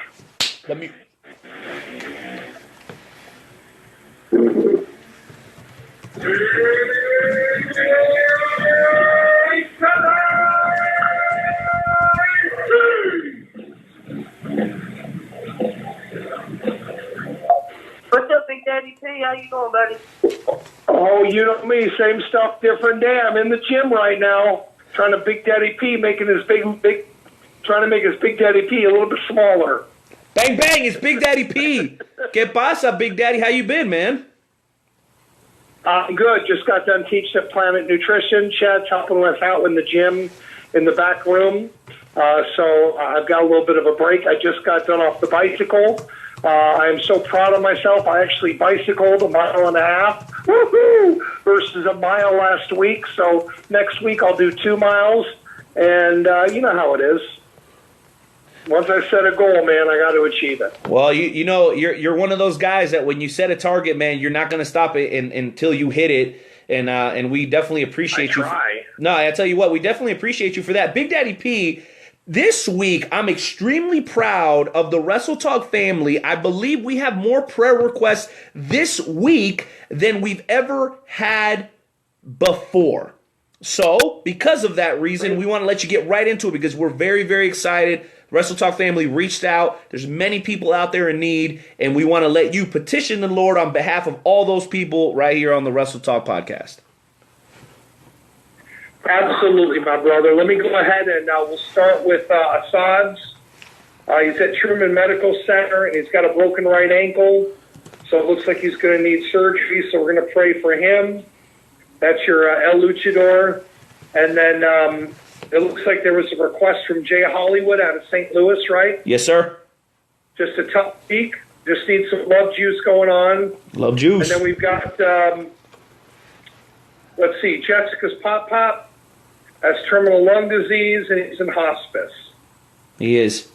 S4: What's up, Big Daddy P? How you doing, buddy?
S10: Oh, you know me, same stuff, different day. I'm in the gym right now, trying to Big Daddy P, trying to make his Big Daddy P a little bit smaller.
S1: Bang, bang, it's Big Daddy P. ¿Qué pasa, Big Daddy? How you been, man?
S10: Good. Just got done teaching at Planet Nutrition. Chad's helping us out in the gym in the back room. So I've got a little bit of a break. I just got done off the bicycle. I am so proud of myself. I actually bicycled 1.5 miles versus 1 mile last week. So next week I'll do 2 miles. And you know how it is. Once I set a goal, man, I got to achieve it.
S1: Well, you know, you're one of those guys that when you set a target, man, you're not going to stop it until you hit it. And we definitely appreciate you. No, I tell you what, we definitely appreciate you for that. Big Daddy P, this week, I'm extremely proud of the Wrestle Talk family. I believe we have more prayer requests this week than we've ever had before. So, because of that reason, we want to let you get right into it because we're very, very excited. Wrestle Talk family reached out. There's many people out there in need, and we want to let you petition the Lord on behalf of all those people right here on the Wrestle Talk podcast.
S10: Absolutely, my brother. Let me go ahead and we'll start with Assad's. He's at Truman Medical Center, and he's got a broken right ankle, so it looks like he's going to need surgery, so we're going to pray for him. That's your El Luchador. And then it looks like there was a request from Jay Hollywood out of St. Louis, right?
S1: Yes, sir.
S10: Just a tough week. Just need some love juice going on.
S1: Love juice.
S10: And then we've got, let's see, Jessica's Pop has terminal lung disease, and he's in hospice.
S1: He is.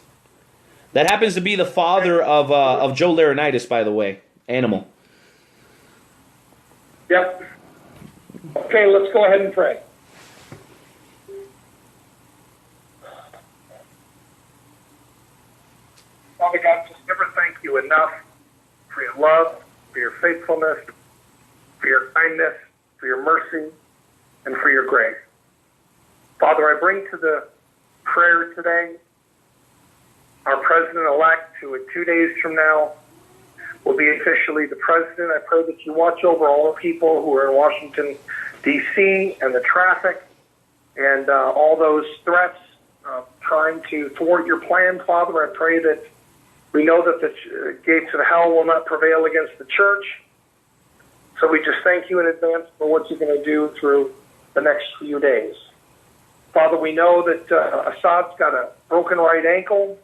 S1: That happens to be the father of Joe Laurinaitis, by the way. Animal.
S10: Yep. Okay, let's go ahead and pray. Father God, just never thank you enough for your love, for your faithfulness, for your kindness, for your mercy, and for your grace. Father, I bring to the prayer today our president-elect, who in 2 days from now will be officially the president. I pray that you watch over all the people who are in Washington, D.C., and the traffic and all those threats trying to thwart your plan. Father, I pray that we know that the gates of hell will not prevail against the church. So we just thank you in advance for what you're going to do through the next few days. Father, we know that Assad's got a broken right ankle.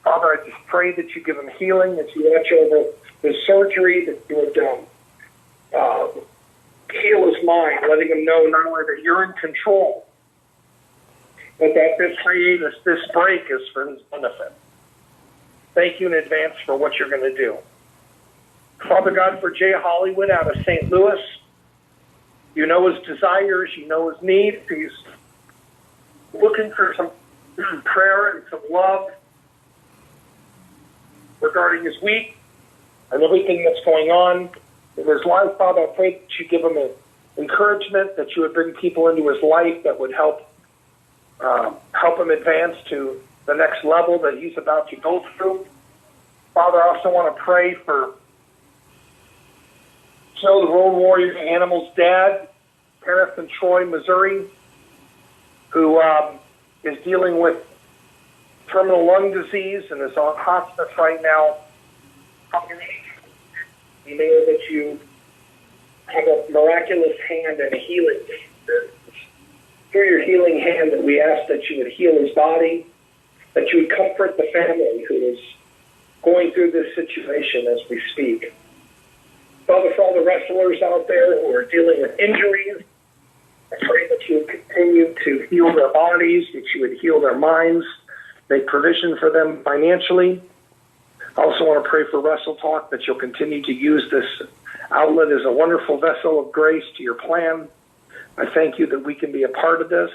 S10: Father, I just pray that you give him healing, that you watch over his surgery, that you would heal his mind, letting him know not only that you're in control, but that this hiatus, this break is for his benefit. Thank you in advance for what you're going to do. Father God, for Jay Hollywood out of St. Louis, you know his desires, you know his needs. He's looking for some prayer and some love regarding his week and everything that's going on in his life. Father, I pray that you give him an encouragement, that you would bring people into his life that would help him advance to the next level that he's about to go through. Father, I also want to pray for Joe, the Road Warrior Animal's dad, Kenneth in Troy, Missouri, who is dealing with terminal lung disease and is on hospice right now. We know that you have a miraculous hand and a healing. Through your healing hand,
S12: man that we ask that you would heal his body, that you would comfort the family who is going through this situation as we speak. Father, for all the wrestlers out there who are dealing with injuries, I pray that you would continue to heal their bodies, that you would heal their minds, make provision for them financially. I also want to pray for Wrestle Talk, that you'll continue to use this outlet as a wonderful vessel of grace to your plan. I thank you that we can be a part of this,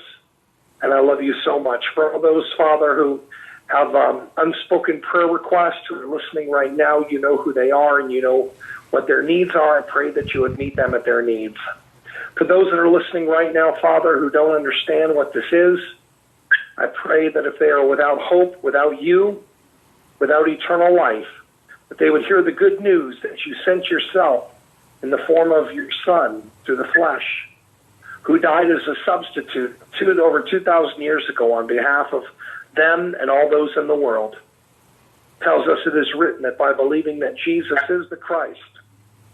S12: and I love you so much. For all those, Father, who have unspoken prayer requests who are listening right now, you know who they are and you know what their needs are. I pray that you would meet them at their needs. For those that are listening right now, Father, who don't understand what this is, I pray that if they are without hope, without you, without eternal life, that they would hear the good news that you sent yourself in the form of your Son through the flesh, who died as a substitute over 2,000 years ago on behalf of them and all those in the world. Tells us it is written that by believing that Jesus is the Christ,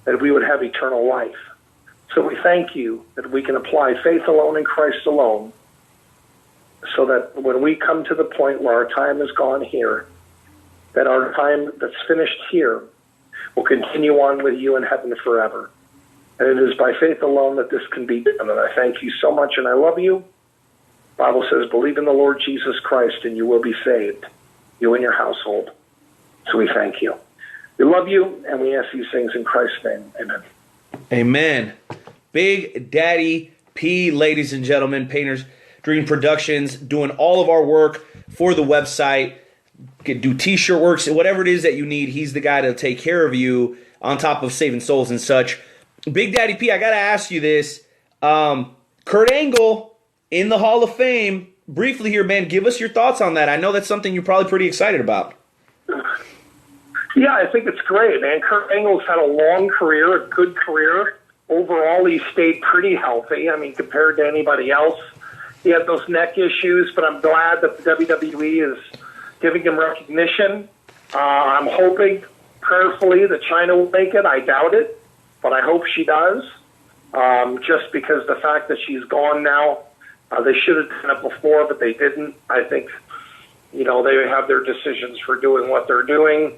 S12: that we would have eternal life. So we thank you that we can apply faith alone in Christ alone, so that when we come to the point where our time is gone here, that our time that's finished here will continue on with you in heaven forever. And it is by faith alone that this can be done. And I thank you so much, and I love you. The Bible says, believe in the Lord Jesus Christ, and you will be saved, you and your household. So we thank you. We love you, and we ask these things in Christ's name. Amen.
S1: Amen. Big Daddy P, ladies and gentlemen, Painter's Dream Productions, doing all of our work for the website. Do t-shirt works, whatever it is that you need. He's the guy to take care of you, on top of saving souls and such. Big Daddy P, I got to ask you this. Kurt Angle in the Hall of Fame. Briefly here, man, give us your thoughts on that. I know that's something you're probably pretty excited about.
S12: Yeah, I think it's great, man. Kurt Angle's had a long career, a good career. Overall, he stayed pretty healthy. I mean, compared to anybody else. He had those neck issues, but I'm glad that the WWE is giving him recognition. I'm hoping, prayerfully, that China will make it. I doubt it, but I hope she does. Just because the fact that she's gone now, they should have done it before, but they didn't. I think, you know, they have their decisions for doing what they're doing,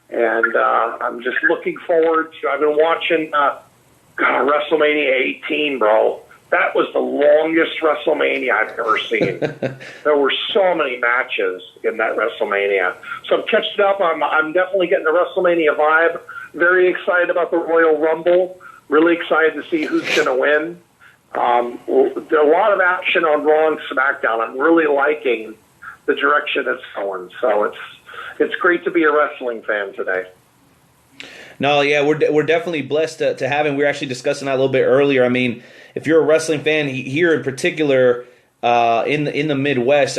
S12: and I'm just looking forward to. I've been watching WrestleMania 18, bro. That was the longest WrestleMania I've ever seen. There were so many matches in that WrestleMania. So I'm catching up. I'm definitely getting the WrestleMania vibe. Very excited about the Royal Rumble. Really excited to see who's going to win. There's a lot of action on Raw and SmackDown. I'm really liking the direction it's going. So it's great to be a wrestling fan today.
S1: No, yeah, we're definitely blessed to have him. We were actually discussing that a little bit earlier. I mean, if you're a wrestling fan here in particular, in the Midwest,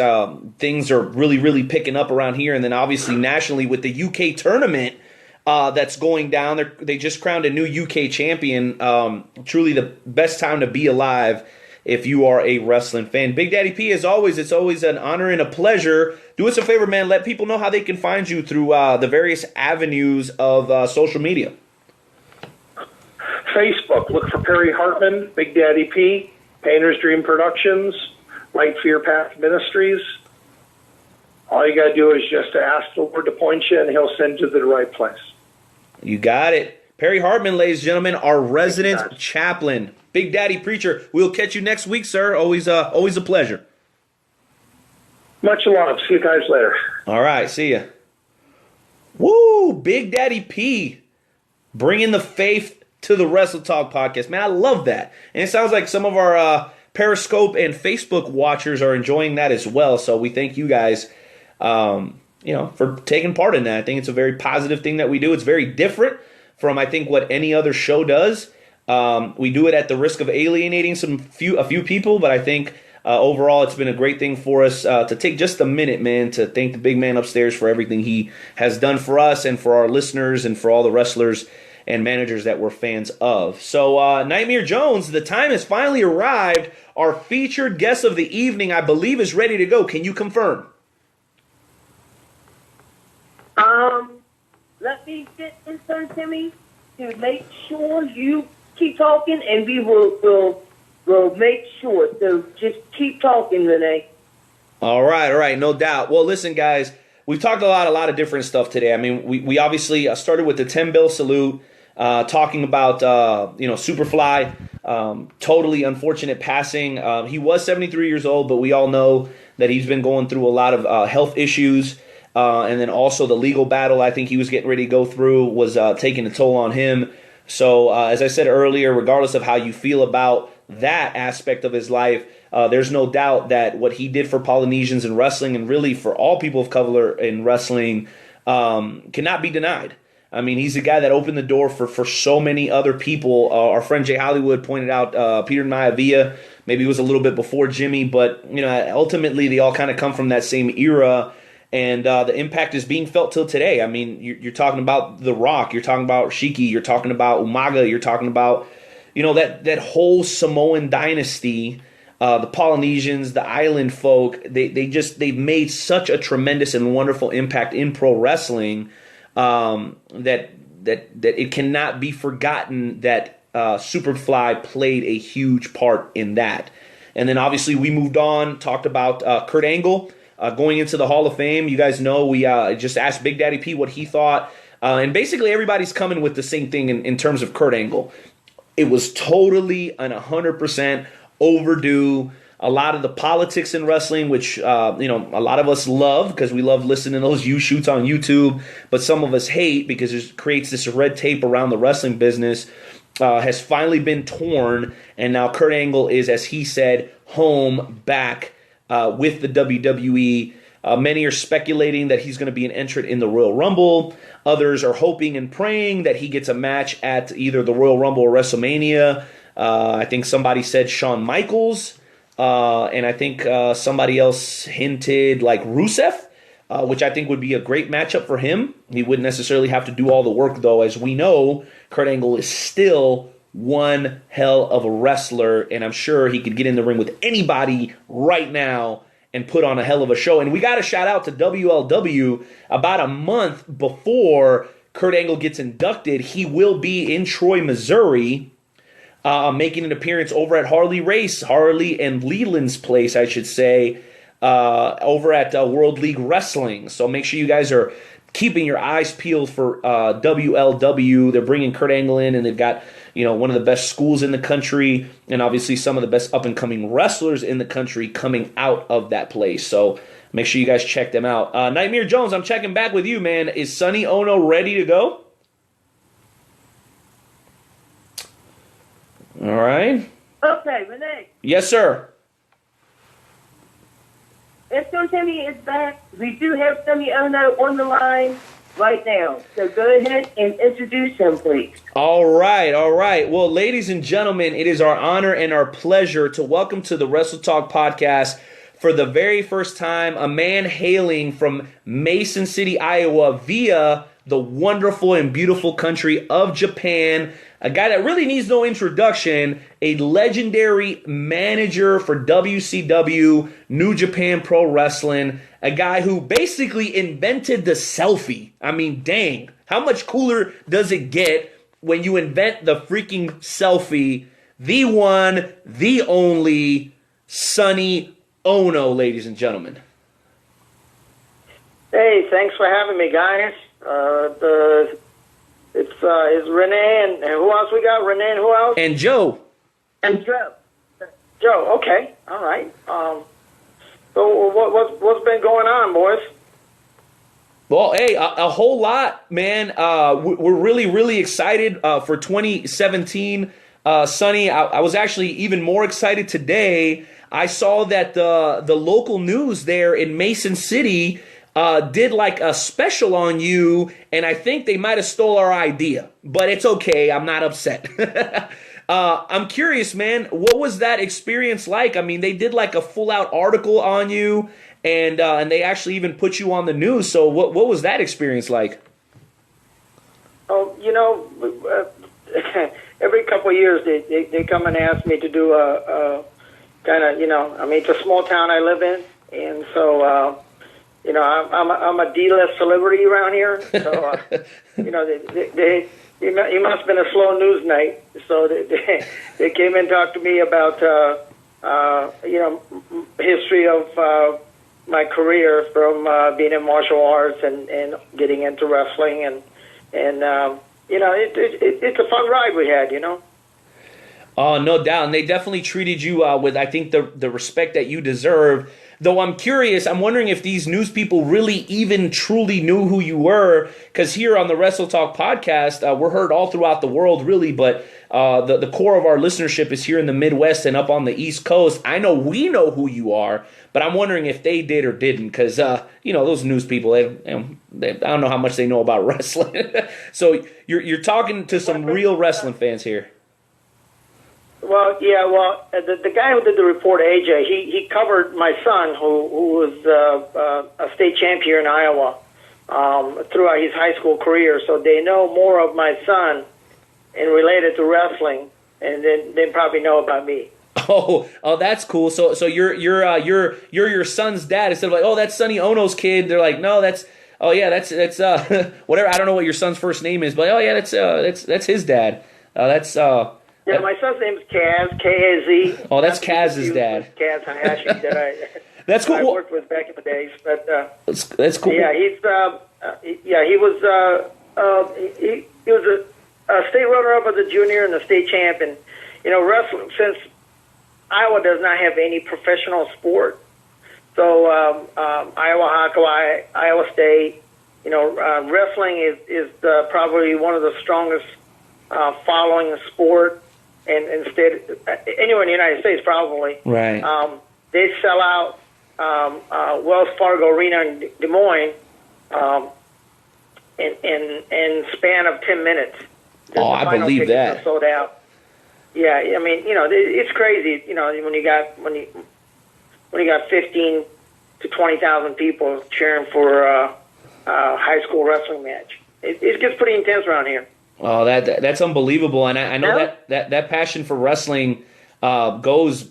S1: things are really, really picking up around here. And then obviously nationally with the UK tournament that's going down, they just crowned a new UK champion. Truly the best time to be alive if you are a wrestling fan. Big Daddy P, as always, it's always an honor and a pleasure. Do us a favor, man. Let people know how they can find you through the various avenues of social media.
S12: Facebook, look for Perry Hartman, Big Daddy P, Painter's Dream Productions, Light Fear Path Ministries. All you got to do is just ask the Lord to point you, and he'll send you to the right place.
S1: You got it. Perry Hartman, ladies and gentlemen, our resident chaplain. Big Daddy Preacher, we'll catch you next week, sir. Always a pleasure.
S12: Much love. See you guys later.
S1: All right, see ya. Woo, Big Daddy P, bringing the faith to the Wrestle Talk podcast. Man, I love that. And it sounds like some of our Periscope and Facebook watchers are enjoying that as well. So we thank you guys, for taking part in that. I think it's a very positive thing that we do. It's very different from, I think, what any other show does. We do it at the risk of alienating a few people, but I think overall it's been a great thing for us to take just a minute, man, to thank the big man upstairs for everything he has done for us and for our listeners and for all the wrestlers and managers that we're fans of. So, Nightmare Jones, the time has finally arrived. Our featured guest of the evening, I believe, is ready to go. Can you confirm?
S4: Let me get in turn, Timmy, to make sure you keep talking, and we will will make sure. So just keep talking, Rene.
S1: All right, no doubt. Well, listen, guys, we've talked a lot of different stuff today. I mean, we obviously started with the 10-bell salute, talking about, Superfly, totally unfortunate passing. He was 73 years old, but we all know that he's been going through a lot of health issues, and then also the legal battle I think he was getting ready to go through was taking a toll on him. So, as I said earlier, regardless of how you feel about that aspect of his life, there's no doubt that what he did for Polynesians in wrestling and really for all people of color in wrestling cannot be denied. I mean, he's a guy that opened the door for so many other people. Our friend Jay Hollywood pointed out Peter Maivia, maybe it was a little bit before Jimmy, but ultimately they all kind of come from that same era, and the impact is being felt till today. I mean, you're talking about The Rock, you're talking about Shiki, you're talking about Umaga, you're talking about that whole Samoan dynasty. The Polynesians, the island folk, they've made such a tremendous and wonderful impact in pro wrestling that it cannot be forgotten that Superfly played a huge part in that. And then obviously we moved on, talked about Kurt Angle going into the Hall of Fame. You guys know we just asked Big Daddy P what he thought, and basically everybody's coming with the same thing in terms of Kurt Angle. It was totally and 100% overdue. A lot of the politics in wrestling, which a lot of us love because we love listening to those shoots on YouTube, but some of us hate because it creates this red tape around the wrestling business, has finally been torn, and now Kurt Angle is, as he said, home back with the WWE. Many are speculating that he's going to be an entrant in the Royal Rumble. Others are hoping and praying that he gets a match at either the Royal Rumble or WrestleMania. I think somebody said Shawn Michaels, and I think somebody else hinted like Rusev, which I think would be a great matchup for him. He wouldn't necessarily have to do all the work, though. As we know, Kurt Angle is still one hell of a wrestler, and I'm sure he could get in the ring with anybody right now and put on a hell of a show. And we got to shout out to WLW. About a month before Kurt Angle gets inducted, he will be in Troy, Missouri, making an appearance over at Harley and Leland's place, I should say, over at World League Wrestling. So make sure you guys are keeping your eyes peeled for WLW. They're bringing Kurt Angle in, and they've got one of the best schools in the country, and obviously some of the best up-and-coming wrestlers in the country coming out of that place. So make sure you guys check them out. Nightmare Jones, I'm checking back with you, man. Is Sonny Oono ready to go? All right.
S4: Okay, Rene.
S1: Yes, sir.
S4: If Sonny is back, we do have Sonny Oono on the line right now. So go ahead and introduce him, please.
S1: All right. Well, ladies and gentlemen, it is our honor and our pleasure to welcome to the Wrestle Talk Podcast for the very first time a man hailing from Mason City, Iowa via the wonderful and beautiful country of Japan. A guy that really needs no introduction, a legendary manager for WCW, New Japan Pro Wrestling, a guy who basically invented the selfie. I mean, dang, how much cooler does it get when you invent the freaking selfie? The one, the only, Sonny Oono, ladies and gentlemen.
S13: Hey, thanks for having me, guys. It's Rene and who else we got? Rene and who else?
S1: And Joe.
S4: And Joe.
S13: Joe, okay. All right. So what's been going on, boys?
S1: Well, hey, a whole lot, man. We're really, really excited for 2017. Sonny, I was actually even more excited today. I saw that the local news there in Mason City did like a special on you, and I think they might have stole our idea, but it's okay. I'm not upset. I'm curious, man, what was that experience like? I mean, they did like a full-out article on you, and they actually even put you on the news. So what was that experience like?
S13: Oh, every couple of years they come and ask me to do a kind of, I mean, it's a small town I live in, and so I'm a D-list celebrity around here. So they It must have been a slow news night. So they came and talked to me about, history of my career from being in martial arts and getting into wrestling. And it's a fun ride we had,
S1: Oh, no doubt. And they definitely treated you with, I think, the respect that you deserve. Though I'm curious, I'm wondering if these news people really even truly knew who you were, because here on the Wrestle Talk podcast, we're heard all throughout the world, really, but the core of our listenership is here in the Midwest and up on the East Coast. I know we know who you are, but I'm wondering if they did or didn't, because, those news people, I don't know how much they know about wrestling. So you're talking to some real wrestling fans here.
S13: Well, yeah. Well, the guy who did the report, AJ, he covered my son, who was a state champion in Iowa throughout his high school career. So they know more of my son and related to wrestling, and then they probably know about me.
S1: Oh, that's cool. So you're your son's dad. Instead of like, oh, that's Sonny Oono's kid. They're like, no, that's whatever. I don't know what your son's first name is, but oh yeah, that's his dad.
S13: Yeah, my son's name is Kaz, K-A-Z.
S1: Oh, that's Kaz's dad.
S13: Kaz Hayashi that
S1: that's cool.
S13: I worked with back in the days. But
S1: that's cool.
S13: Yeah, he was a state runner-up as a junior and a state champion. Wrestling, since Iowa does not have any professional sport, so Iowa Hockey, Iowa State, wrestling is probably one of the strongest following sport. And state, anywhere in the United States, probably.
S1: Right.
S13: They sell out Wells Fargo Arena in Des Moines in span of 10 minutes.
S1: I believe that.
S13: Sold out. Yeah, I mean, it's crazy. When you got 15 to 20,000 people cheering for a high school wrestling match, it gets pretty intense around here.
S1: Oh, that's unbelievable, and I know that passion for wrestling goes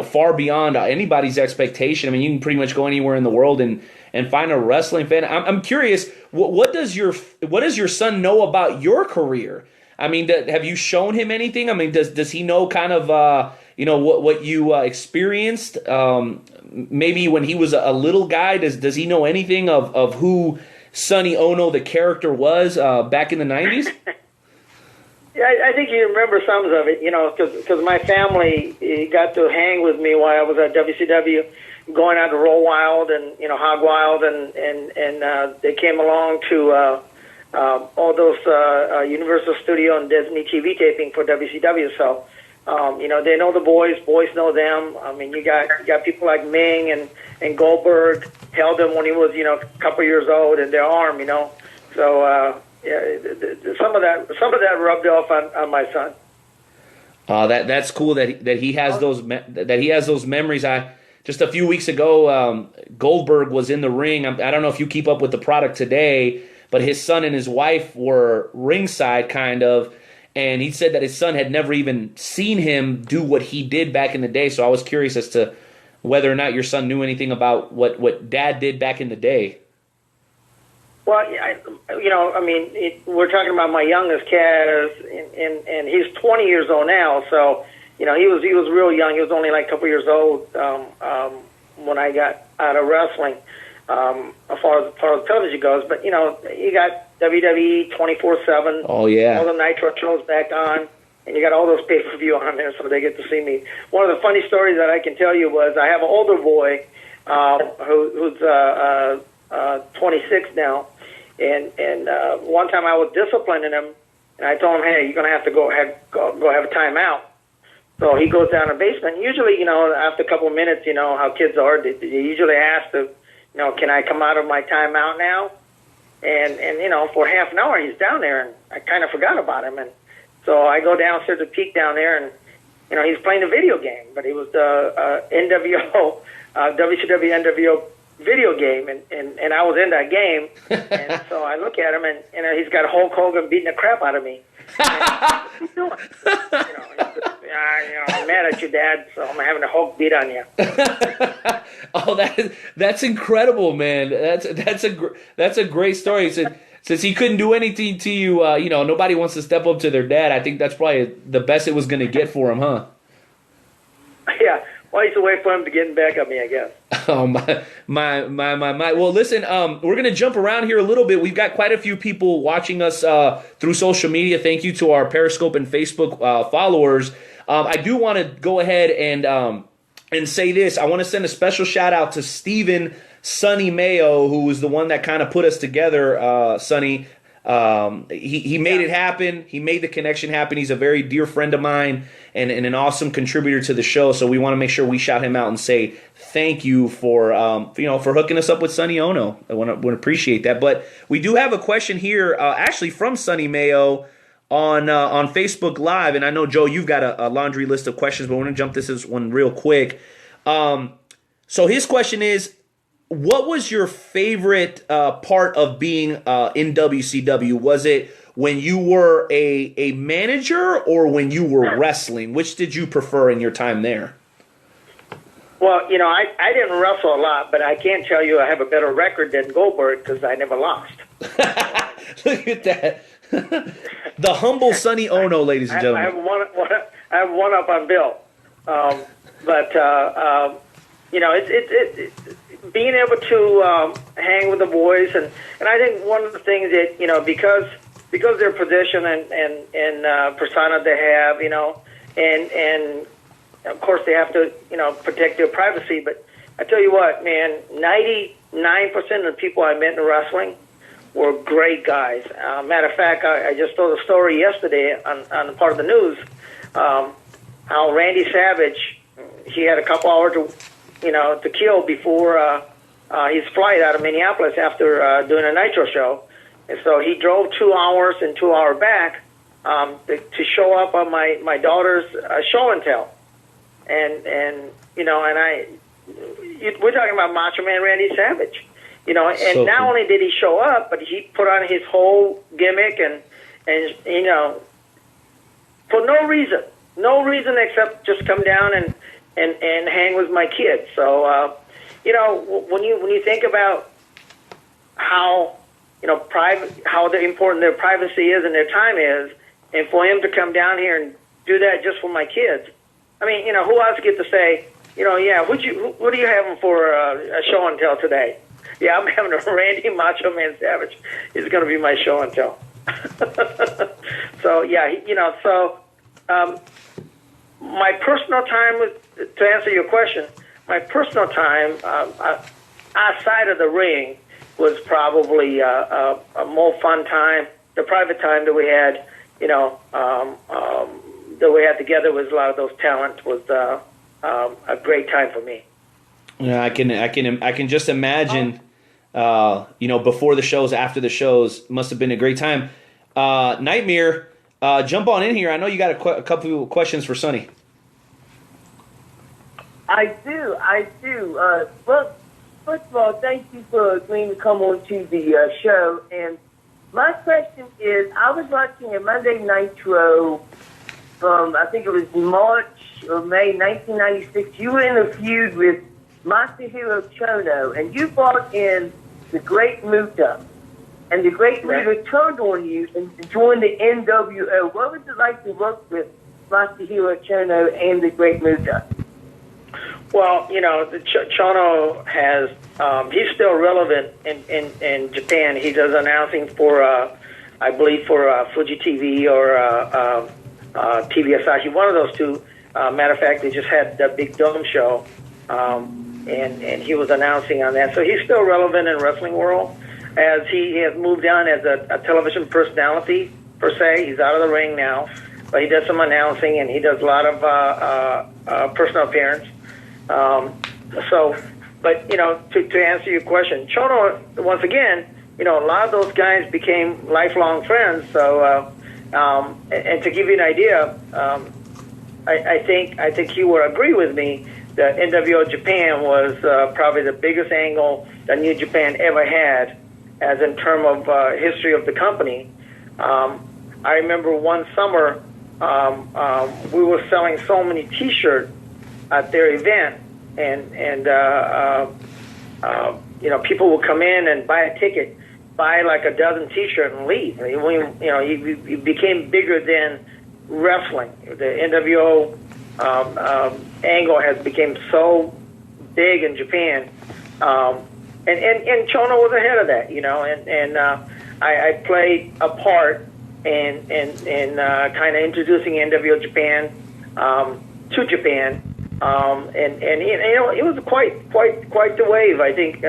S1: far beyond anybody's expectation. I mean, you can pretty much go anywhere in the world and find a wrestling fan. I'm curious, what does your son know about your career? I mean, have you shown him anything? I mean, does he know kind of what you experienced? Maybe when he was a little guy, does he know anything of who Sonny Oono, the character, was back in the 90s?
S13: Yeah, I think you remember some of it, because my family got to hang with me while I was at WCW, going out to Roll Wild and Hog Wild, and they came along to all those Universal Studio and Disney TV taping for WCW. So they know the boys know them. I mean, you got people like Ming and Goldberg held him when he was a couple years old in their arm. So. Some of that rubbed off on my son.
S1: That's cool that he has those memories. Just a few weeks ago, Goldberg was in the ring. I don't know if you keep up with the product today, but his son and his wife were ringside, kind of, and he said that his son had never even seen him do what he did back in the day. So I was curious as to whether or not your son knew anything about what Dad did back in the day.
S13: Well, we're talking about my youngest Kaz, and he's 20 years old now. So, he was real young. He was only like a couple years old when I got out of wrestling, as far as television goes. But you got WWE 24/7.
S1: Oh yeah.
S13: All the Nitro shows back on, and you got all those pay-per-view on there, so they get to see me. One of the funny stories that I can tell you was I have an older boy who's 26 now. And one time I was disciplining him, and I told him, "Hey, you're gonna have to go have a timeout." So he goes down to the basement. Usually, after a couple of minutes, how kids are. They usually ask to, can I come out of my timeout now? And for half an hour he's down there, and I kind of forgot about him. And so I go downstairs to peek down there, and he's playing a video game, but it was the NWO, WCW NWO video game, and I was in that game, and so I look at him, and he's got Hulk Hogan beating the crap out of me. What you doing? I'm mad at you, Dad, so I'm having a Hulk beat on you.
S1: Oh, that's incredible, man. That's a great story. So since he couldn't do anything to you, nobody wants to step up to their dad. I think that's probably the best it was going to get for him, huh?
S13: Yeah. Well, he's a way for him to get back at me, I guess.
S1: Oh, my. Well, listen, we're going to jump around here a little bit. We've got quite a few people watching us through social media. Thank you to our Periscope and Facebook followers. I do want to go ahead and say this. I want to send a special shout out to Steven Sonny Mayo, who was the one that kind of put us together, Sonny. He made it happen. He made the connection happen. He's a very dear friend of mine and an awesome contributor to the show. So we want to make sure we shout him out and say thank you for hooking us up with Sonny Oono. I want to appreciate that. But we do have a question here, actually from Sonny Mayo on Facebook Live. And I know, Joe, you've got a laundry list of questions, but we're going to jump this one real quick. So his question is, what was your favorite part of being in WCW? Was it when you were a manager or when you were wrestling? Which did you prefer in your time there?
S13: Well, I didn't wrestle a lot, but I can't tell you I have a better record than Goldberg because I never lost.
S1: Look at that. The humble Sonny Oono, ladies and gentlemen.
S13: I have one up on Bill. It's being able to hang with the boys, and I think one of the things that because their position and persona they have, and of course they have to protect their privacy. But I tell you what, man, 99% of the people I met in wrestling were great guys. Matter of fact, I just told a story yesterday on the part of the news how Randy Savage, he had a couple hours to kill before his flight out of Minneapolis after doing a Nitro show. And so he drove 2 hours and 2 hour back to show up on my daughter's show and tell. And we're talking about Macho Man Randy Savage, and so not only did he show up, but he put on his whole gimmick and for no reason except just come down and hang with my kids. So, when you think about how important their privacy is and their time is, and for him to come down here and do that just for my kids, I mean, who else get to say, what are you having for a show and tell today? Yeah, I'm having a Randy Macho Man Savage. It's going to be my show and tell. So, my personal time, to answer your question, my personal time outside of the ring was probably a more fun time. The private time that we had, that we had together with a lot of those talents was a great time for me.
S1: Yeah, I can just imagine. Before the shows, after the shows, must have been a great time. Nightmare, jump on in here. I know you got a couple of questions for Sonny.
S4: I do. Well, first of all, thank you for agreeing to come on to the show. And my question is, I was watching a Monday Nitro from, I think it was March or May 1996. You were in a feud with Masahiro Chono, and you brought in the Great Muta. And the Great Muta turned on you and joined the NWO. What was it like to work with Masahiro Chono and the Great Muta?
S13: Well, the Chono has, he's still relevant in Japan. He does announcing for, I believe, for Fuji TV or TV Asahi, one of those two. Matter of fact, they just had the Big Dome show, and he was announcing on that. So he's still relevant in wrestling world, as he has moved on as a television personality, per se. He's out of the ring now, but he does some announcing, and he does a lot of personal appearance. To answer your question, Chono, once again, a lot of those guys became lifelong friends. So, and to give you an idea, I think you will agree with me that NWO Japan was probably the biggest angle that New Japan ever had, as in terms of history of the company. I remember one summer we were selling so many T-shirts at their event, and people would come in and buy a ticket buy like a dozen T-shirts and leave. I mean, he became bigger than wrestling. The NWO angle has become so big in Japan, and Chono was ahead of that, and I played a part in kind of introducing NWO Japan to Japan, and it was quite the wave. I think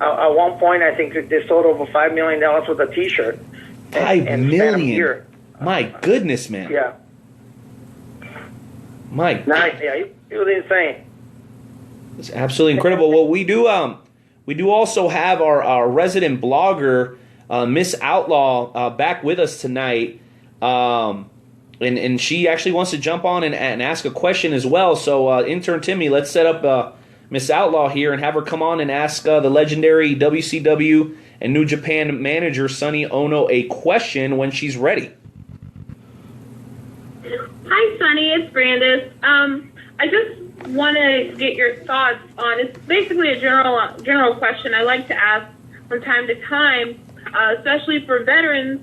S13: at one point I think they sold over $5 million worth of T-shirt.
S1: $5 million. My goodness, man.
S13: Yeah.
S1: Mike.
S13: Nice. Yeah, it was insane.
S1: It's absolutely incredible. Well, we do also have our resident blogger, Miss Outlaw, back with us tonight. And she actually wants to jump on and ask a question as well. So, intern Timmy, let's set up Miss Outlaw here and have her come on and ask the legendary WCW and New Japan manager Sonny Oono a question when she's ready.
S6: Hi, Sonny. It's Brandis. I just want to get your thoughts on. It's basically a general question I like to ask from time to time, especially for veterans.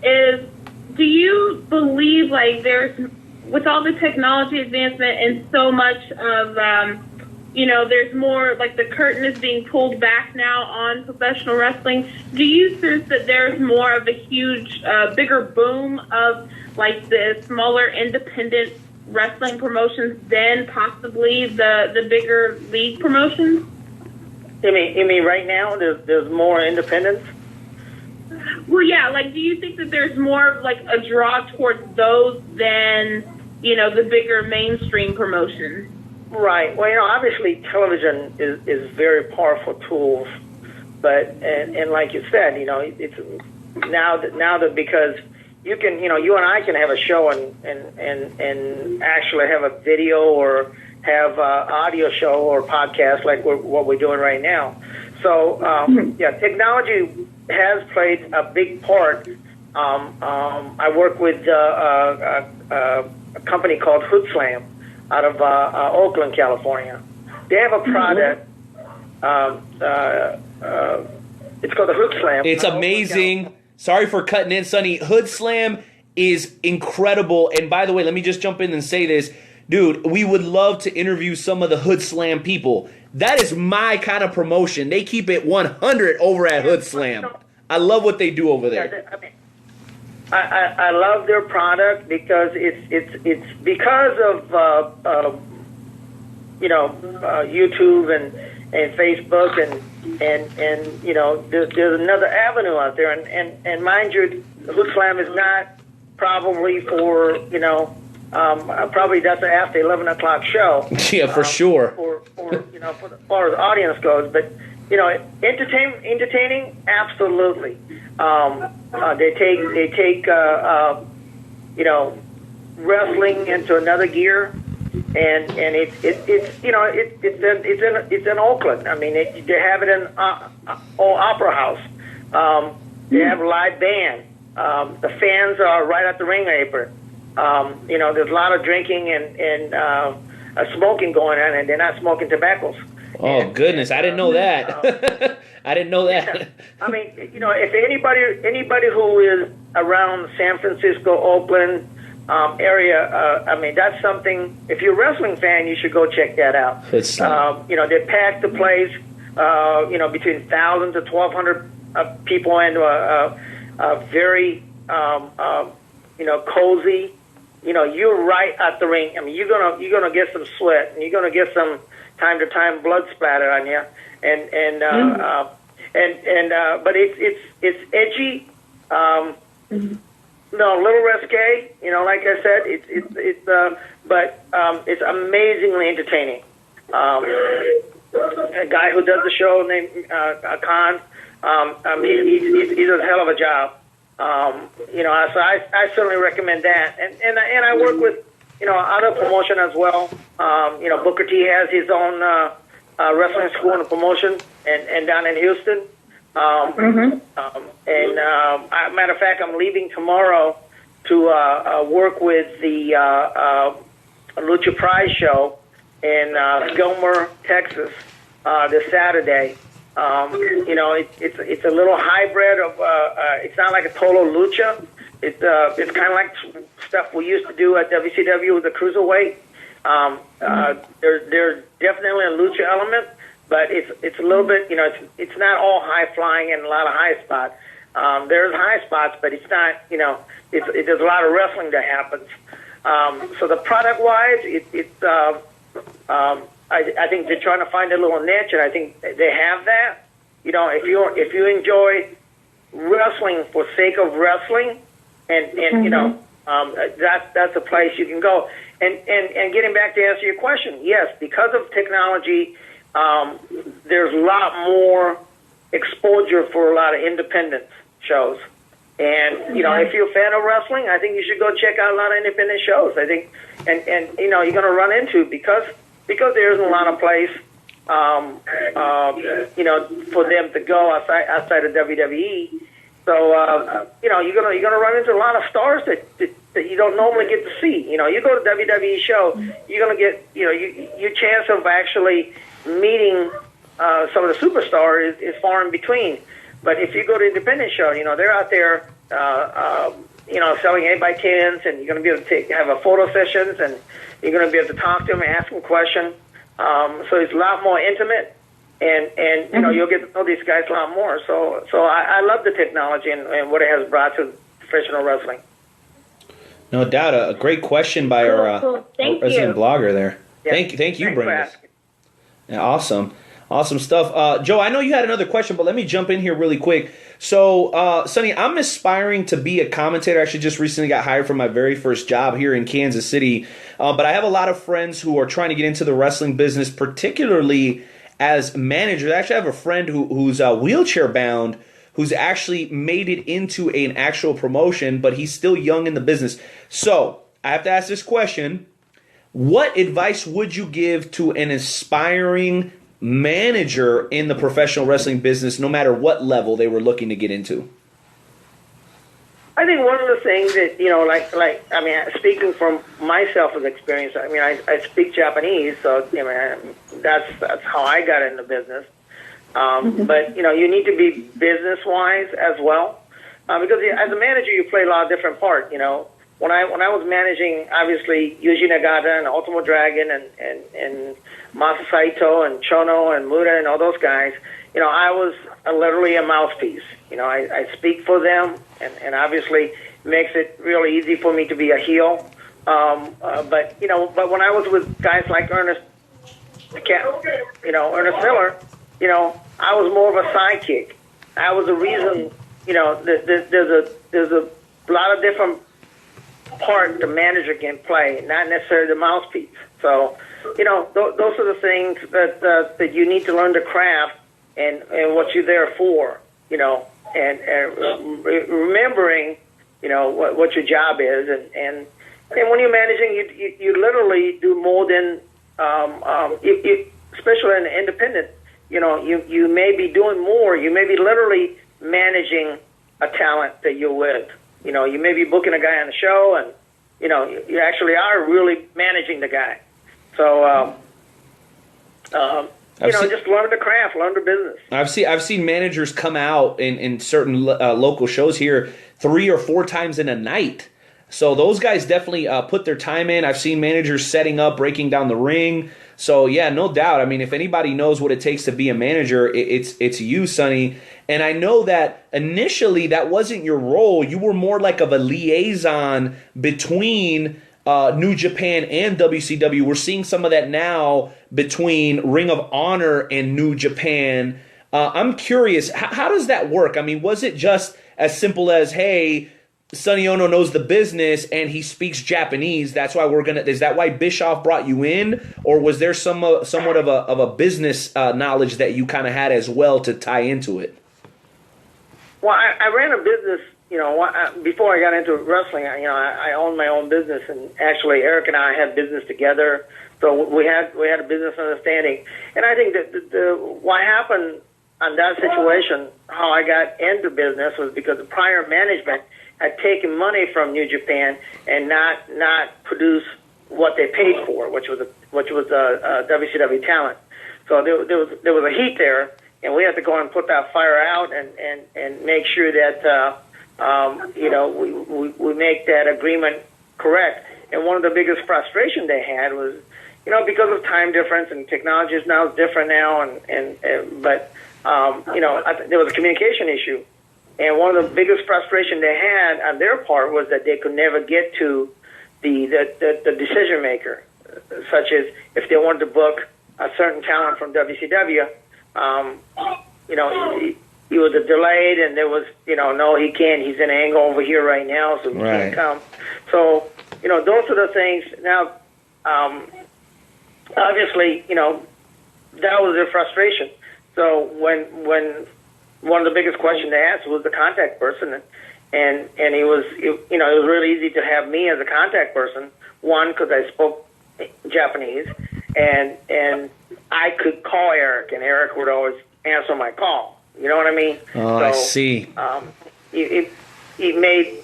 S6: Is do you believe there's with all the technology advancement and so much of there's more the curtain is being pulled back now on professional wrestling. Do you sense that there's more of a huge, bigger boom of the smaller independent wrestling promotions than possibly the bigger league promotions?
S13: You mean right now there's more independents?
S6: Well, yeah. Do you think that there's more of a draw towards those than the bigger mainstream promotions?
S13: Right. Well, obviously television is very powerful tools, but and like you said, it's now that because you can, you and I can have a show and actually have a video or have a audio show or podcast like what we're doing right now. So technology has played a big part. I work with a company called Hood Slam out of Oakland, California. They have a product. It's called the Hood Slam.
S1: It's amazing. Sorry for cutting in, Sonny. Hood Slam is incredible. And by the way, let me just jump in and say this. Dude, we would love to interview some of the Hood Slam people. That is my kind of promotion. They keep it 100 over at Hood Slam. I love what they do over there.
S13: I love their product because it's because of YouTube and Facebook and there's another avenue out there and mind you, Hood Slam is not probably for probably that's after 11 o'clock show.
S1: Yeah, for sure.
S13: For as far as the audience goes, but entertaining, absolutely. They take wrestling into another gear, and it's in Oakland. I mean, they have it in Old Opera House. They have a live band. The fans are right at the ring apron. There's a lot of drinking and smoking going on, and they're not smoking tobaccos.
S1: Oh, goodness. I didn't know that. I didn't know that.
S13: Yeah. I mean, if anybody who is around San Francisco, Oakland area, I mean, that's something, if you're a wrestling fan, you should go check that out. They pack the place, between 1,000 to 1,200 people into a very, cozy, you're right at the ring. I mean, you're gonna get some sweat and you're gonna get some time to time blood splatter on you, but it's edgy, a little risque, like I said, but it's amazingly entertaining. A guy who does the show named Khan, he does a hell of a job. So I certainly recommend that, and I work with other promotion as well. Booker T has his own wrestling school and promotion, and down in Houston. Matter of fact, I'm leaving tomorrow to work with the Lucha Prize show in Gilmer, Texas, this Saturday. It's a little hybrid of. It's not like a total lucha. It's kind of like stuff we used to do at WCW with the cruiserweight. There's definitely a lucha element, but it's a little bit. It's not all high flying and a lot of high spots. There's high spots, but it's not. There's a lot of wrestling that happens. So the product wise, I think they're trying to find a little niche, and I think they have that. If you enjoy wrestling for sake of wrestling, and that's a place you can go. And getting back to answer your question, yes, because of technology, there's a lot more exposure for a lot of independent shows. And if you're a fan of wrestling, I think you should go check out a lot of independent shows. I think, and you're going to run into because there isn't a lot of place, for them to go outside of WWE. So you're gonna run into a lot of stars that you don't normally get to see. You go to WWE show, you're gonna get your chance of actually meeting some of the superstars is far in between. But if you go to independent show, they're out there, selling 8x10s, and you're gonna be able to have a photo sessions, and you're gonna be able to talk to them and ask them questions. So it's a lot more intimate. And you'll get to know these guys a lot more. So I love the technology and what it has brought to professional wrestling.
S1: No doubt, a great question by our resident blogger there. Yeah. Thank you, Brandis. Yeah, awesome stuff. Joe, I know you had another question, but let me jump in here really quick. So, Sonny, I'm aspiring to be a commentator. I actually just recently got hired for my very first job here in Kansas City. But I have a lot of friends who are trying to get into the wrestling business, particularly as managers. I actually have a friend who's wheelchair bound, who's actually made it into an actual promotion, but he's still young in the business. So I have to ask this question. What advice would you give to an aspiring manager in the professional wrestling business, no matter what level they were looking to get into?
S13: I think one of the things that, speaking from myself as experience, I speak Japanese, so, that's how I got into business. But, you need to be business-wise as well. Because as a manager, you play a lot of different parts, When I was managing, obviously, Yuji Nagata and Ultimo Dragon and Masa Saito and Chono and Muda and all those guys, I was literally a mouthpiece. I speak for them, and obviously makes it really easy for me to be a heel. But when I was with guys like Ernest Miller, I was more of a sidekick. I was the reason, there's a lot of different part the manager can play, not necessarily the mouthpiece. So, those are the things that you need to learn to craft and what you're there for, and remembering, what your job is. And when you're managing, you literally do more than, especially in the independent, you may be doing more. You may be literally managing a talent that you're with. You may be booking a guy on the show, and, you actually are really managing the guy. So, just learn the craft, learn the business.
S1: I've seen managers come out in certain local shows here 3 or 4 times in a night. So those guys definitely put their time in. I've seen managers setting up, breaking down the ring. So, yeah, no doubt. If anybody knows what it takes to be a manager, it's you, Sonny. And I know that initially that wasn't your role. You were more like of a liaison between New Japan and WCW. We're seeing some of that now between Ring of Honor and New Japan. I'm curious, how does that work? Was it just as simple as, hey, Sonny Oono knows the business and he speaks Japanese, that's why is that why Bischoff brought you in? Or was there somewhat of a business knowledge that you kind of had as well to tie into it?
S13: Well, I ran a business, before I got into wrestling, I owned my own business, and actually Eric and I had business together, so we had a business understanding. And I think that what happened on that situation, how I got into business, was because the prior management had taken money from New Japan and not produce what they paid for, which was WCW talent. So there was a heat there, and we had to go and put that fire out and make sure that we make that agreement correct. And one of the biggest frustration they had was, because of time difference and technology is now different now, but there was a communication issue. And one of the biggest frustration they had on their part was that they could never get to the decision maker, such as if they wanted to book a certain talent from WCW, he was delayed, and there was, no, he can't. He's in Angle over here right now, so he can't come. So, those are the things. Now, obviously, that was their frustration. So when one of the biggest questions they asked was the contact person, and it was really easy to have me as a contact person. One, because I spoke Japanese, and I could call Eric, and Eric would always answer my call. You know what I mean?
S1: Oh,
S13: so,
S1: I see.
S13: It made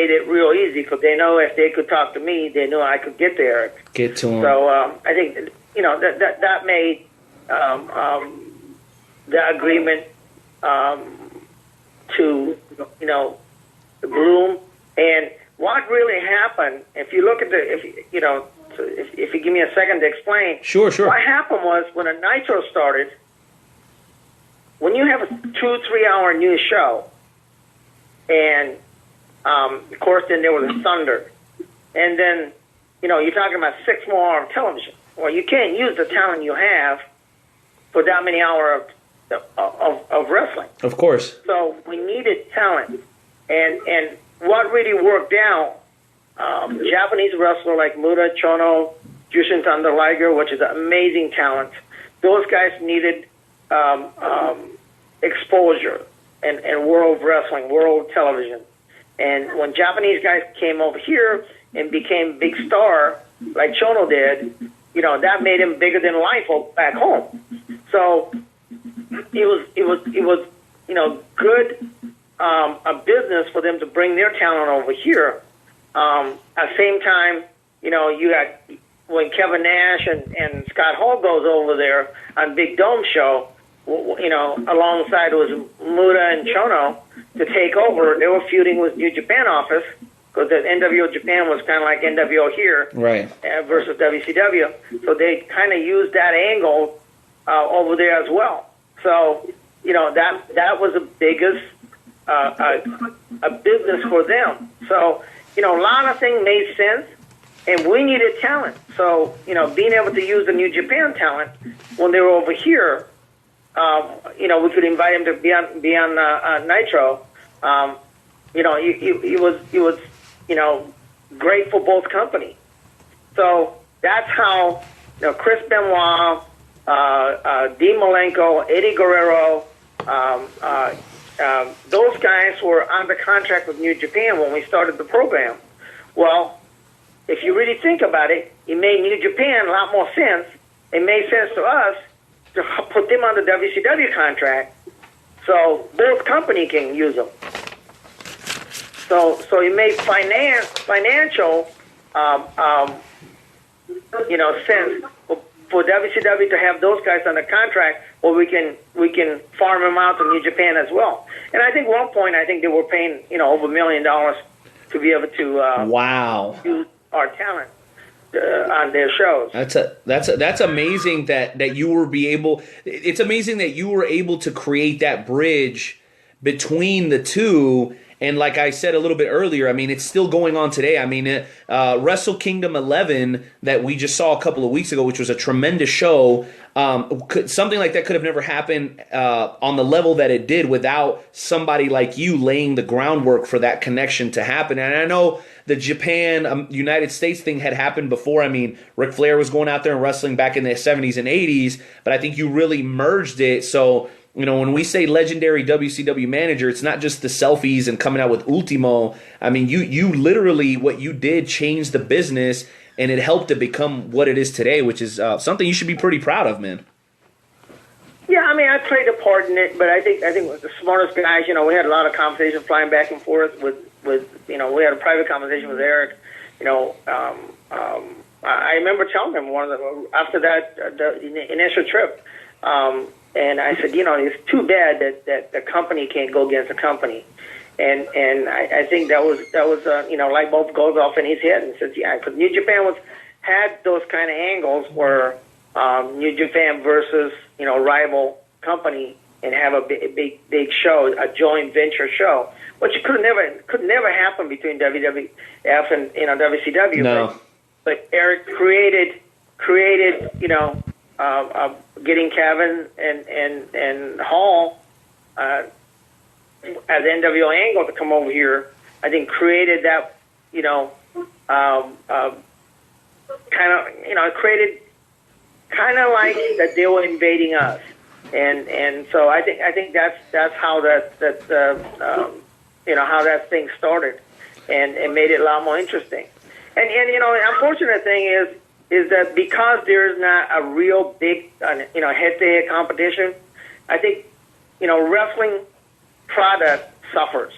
S13: it real easy, because they know if they could talk to me, they knew I could get to Eric.
S1: Get to him.
S13: So I think that made the agreement to bloom. And what really happened, if you look at if you give me a second to explain.
S1: Sure.
S13: What happened was, when a Nitro started, when you have a 2-3 hour news show, and of course then there was a Thunder, and then you're talking about 6 more hours of television. Well, you can't use the talent you have for that many hours of wrestling.
S1: Of course.
S13: So we needed talent, and what really worked out, Japanese wrestler like Muda, Chono, Jushin Thunder Liger, which is amazing talent. Those guys needed exposure and world wrestling, world television. And when Japanese guys came over here and became big star, like Chono did, that made him bigger than life back home. So it was good a business for them to bring their talent over here. At the same time, you had, when Kevin Nash and Scott Hall goes over there on Big Dome show, alongside was Muda and Chono to take over. They were feuding with New Japan office, because the NWO Japan was kind of like NWO here,
S1: right?
S13: Versus WCW. So they kind of used that angle over there as well. So that was the biggest a business for them. So a lot of things made sense, and we needed talent. So being able to use the New Japan talent when they were over here, we could invite them to be on Nitro. It was great for both companies. So that's how Chris Benoit, Dean Malenko, Eddie Guerrero, those guys were under contract with New Japan when we started the program. Well, if you really think about it, it made New Japan a lot more sense. It made sense to us to put them on the WCW contract, so both companies can use them. So it made financial sense for WCW to have those guys on the contract, where we can farm them out to New Japan as well. And I think one point, they were paying over $1 million to be able to use our talent on their shows.
S1: That's amazing that you were able. It's amazing that you were able to create that bridge between the two. And like I said a little bit earlier, it's still going on today. Wrestle Kingdom 11 that we just saw a couple of weeks ago, which was a tremendous show, something like that could have never happened on the level that it did without somebody like you laying the groundwork for that connection to happen. And I know the Japan, United States thing had happened before. Ric Flair was going out there and wrestling back in the 70s and 80s, but I think you really merged it. So when we say legendary WCW manager, it's not just the selfies and coming out with Ultimo. You literally, what you did changed the business, and it helped it become what it is today, which is something you should be pretty proud of, man.
S13: Yeah, I played a part in it, but I think with the smartest guys, we had a lot of conversations flying back and forth with we had a private conversation with Eric. I remember telling him after that the initial trip, And I said, it's too bad that the company can't go against the company. And I think that was light bulb goes off in his head and says, yeah, because New Japan had those kind of angles where New Japan versus rival company and have a big show, a joint venture show, which could never happen between WWF and WCW.
S1: No.
S13: But Eric created getting Kevin and Hall as NWO Angle to come over here. I think created that created kind of like that they were invading us, and so I think that's how how that thing started, and it made it a lot more interesting. And the unfortunate thing is that because there's not a real big head-to-head competition, I think wrestling product suffers.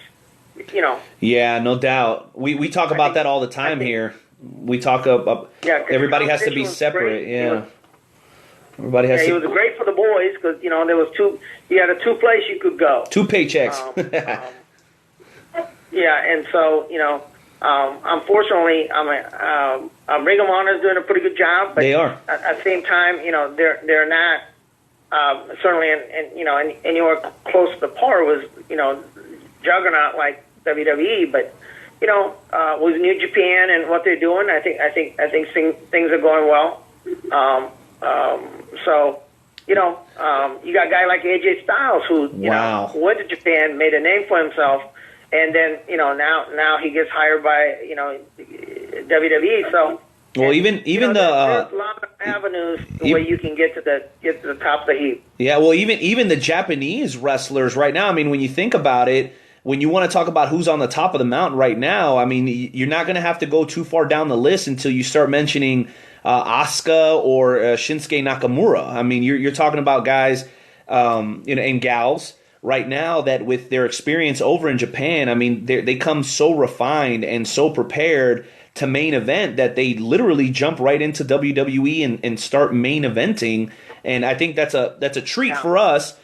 S1: Yeah, no doubt. We talk about that all the time here. We talk about everybody has to be separate. Yeah, everybody has to.
S13: It was great for the boys because there was two. You had a two-place you could go.
S1: 2 paychecks.
S13: And so unfortunately, Ring of Honor is doing a pretty good job. But
S1: they are.
S13: At the same time, they're not certainly anywhere close to the par was juggernaut like WWE, but. With New Japan and what they're doing, I think things are going well. So, you got a guy like AJ Styles who went to Japan, made a name for himself, and then now he gets hired by WWE. So,
S1: even
S13: there's a lot of avenues where you can get to the top of the heap.
S1: Yeah, well, even the Japanese wrestlers right now. I mean, when you think about it. When you want to talk about who's on the top of the mountain right now, I mean, you're not going to have to go too far down the list until you start mentioning Asuka or Shinsuke Nakamura. I mean, you're talking about guys and gals right now that with their experience over in Japan, I mean, they come so refined and so prepared to main event that they literally jump right into WWE and start main eventing. And I think that's a treat for us.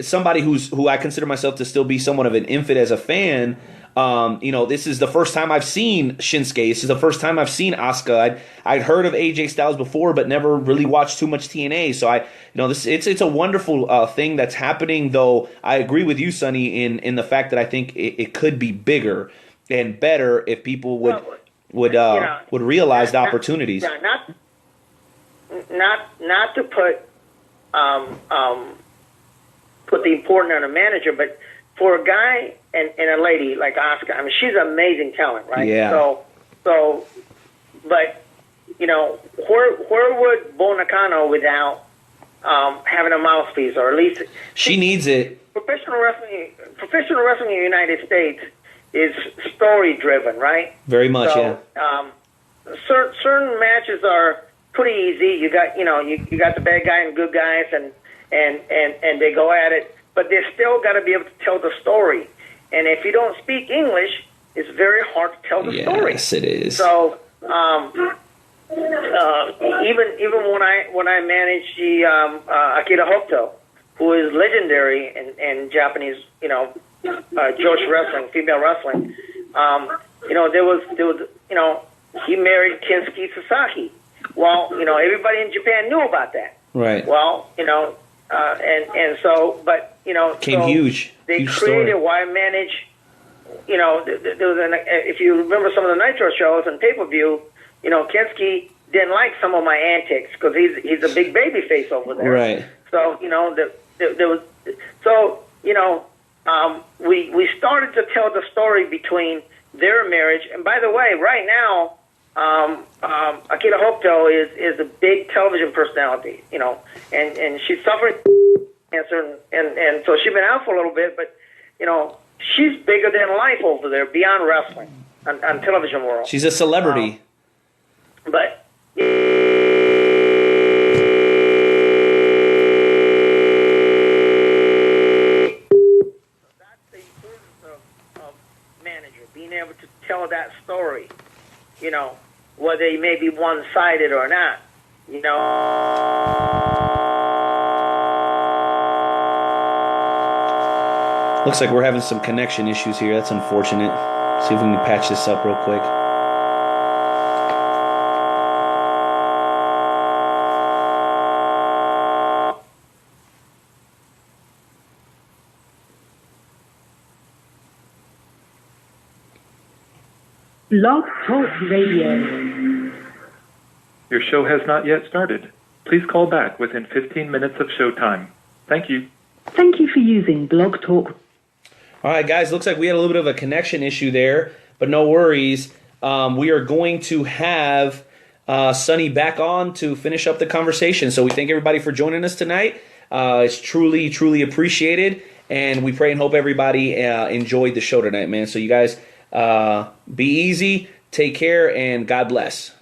S1: Somebody who I consider myself to still be somewhat of an infant as a fan. This is the first time I've seen Shinsuke. This is the first time I've seen Asuka. I'd heard of AJ Styles before, but never really watched too much TNA. So it's a wonderful thing that's happening. Though I agree with you, Sonny, in the fact that I think it could be bigger and better if people would realize the opportunities.
S13: Not to put the important on a manager, but for a guy and a lady like Asuka, I mean, she's an amazing talent, right?
S1: Yeah.
S13: So, but where would Bo Nakano without having a mouthpiece, or at least
S1: she needs it.
S13: Professional wrestling in the United States is story driven, right?
S1: Very much,
S13: yeah. Certain matches are pretty easy. You got you got the bad guy and good guys, and they go at it, but they still got to be able to tell the story. And if you don't speak English, it's very hard to tell the story.
S1: Yes, it is.
S13: So even when I managed the Akira Hokuto, who is legendary in Japanese, Joshi wrestling, female wrestling, there was he married Kensuke Sasaki. Well, everybody in Japan knew about that.
S1: Right.
S13: Well, and so, but
S1: came huge.
S13: They
S1: huge
S13: created
S1: story.
S13: why manage. There was if you remember some of the Nitro shows and pay-per-view, Kensuke didn't like some of my antics because he's a big baby face over there.
S1: Right.
S13: So there was we started to tell the story between their marriage. And by the way, right now, Akira Hokuto is a big television personality, and she's suffering cancer, and so she's been out for a little bit, but she's bigger than life over there, beyond wrestling on television world.
S1: She's a celebrity.
S13: But that's the importance of manager, being able to tell that story, whether it may be one-sided or not,
S1: Looks like we're having some connection issues here. That's unfortunate. See if we can patch this up real quick.
S14: Blog Talk Radio.
S15: Your show has not yet started. Please call back within 15 minutes of showtime. Thank you.
S14: Thank you for using Blog Talk.
S1: All right, guys, looks like we had a little bit of a connection issue there, but no worries. We are going to have Sonny back on to finish up the conversation. So we thank everybody for joining us tonight. It's truly, truly appreciated, and we pray and hope everybody enjoyed the show tonight, man. So you guys be easy, take care, and God bless.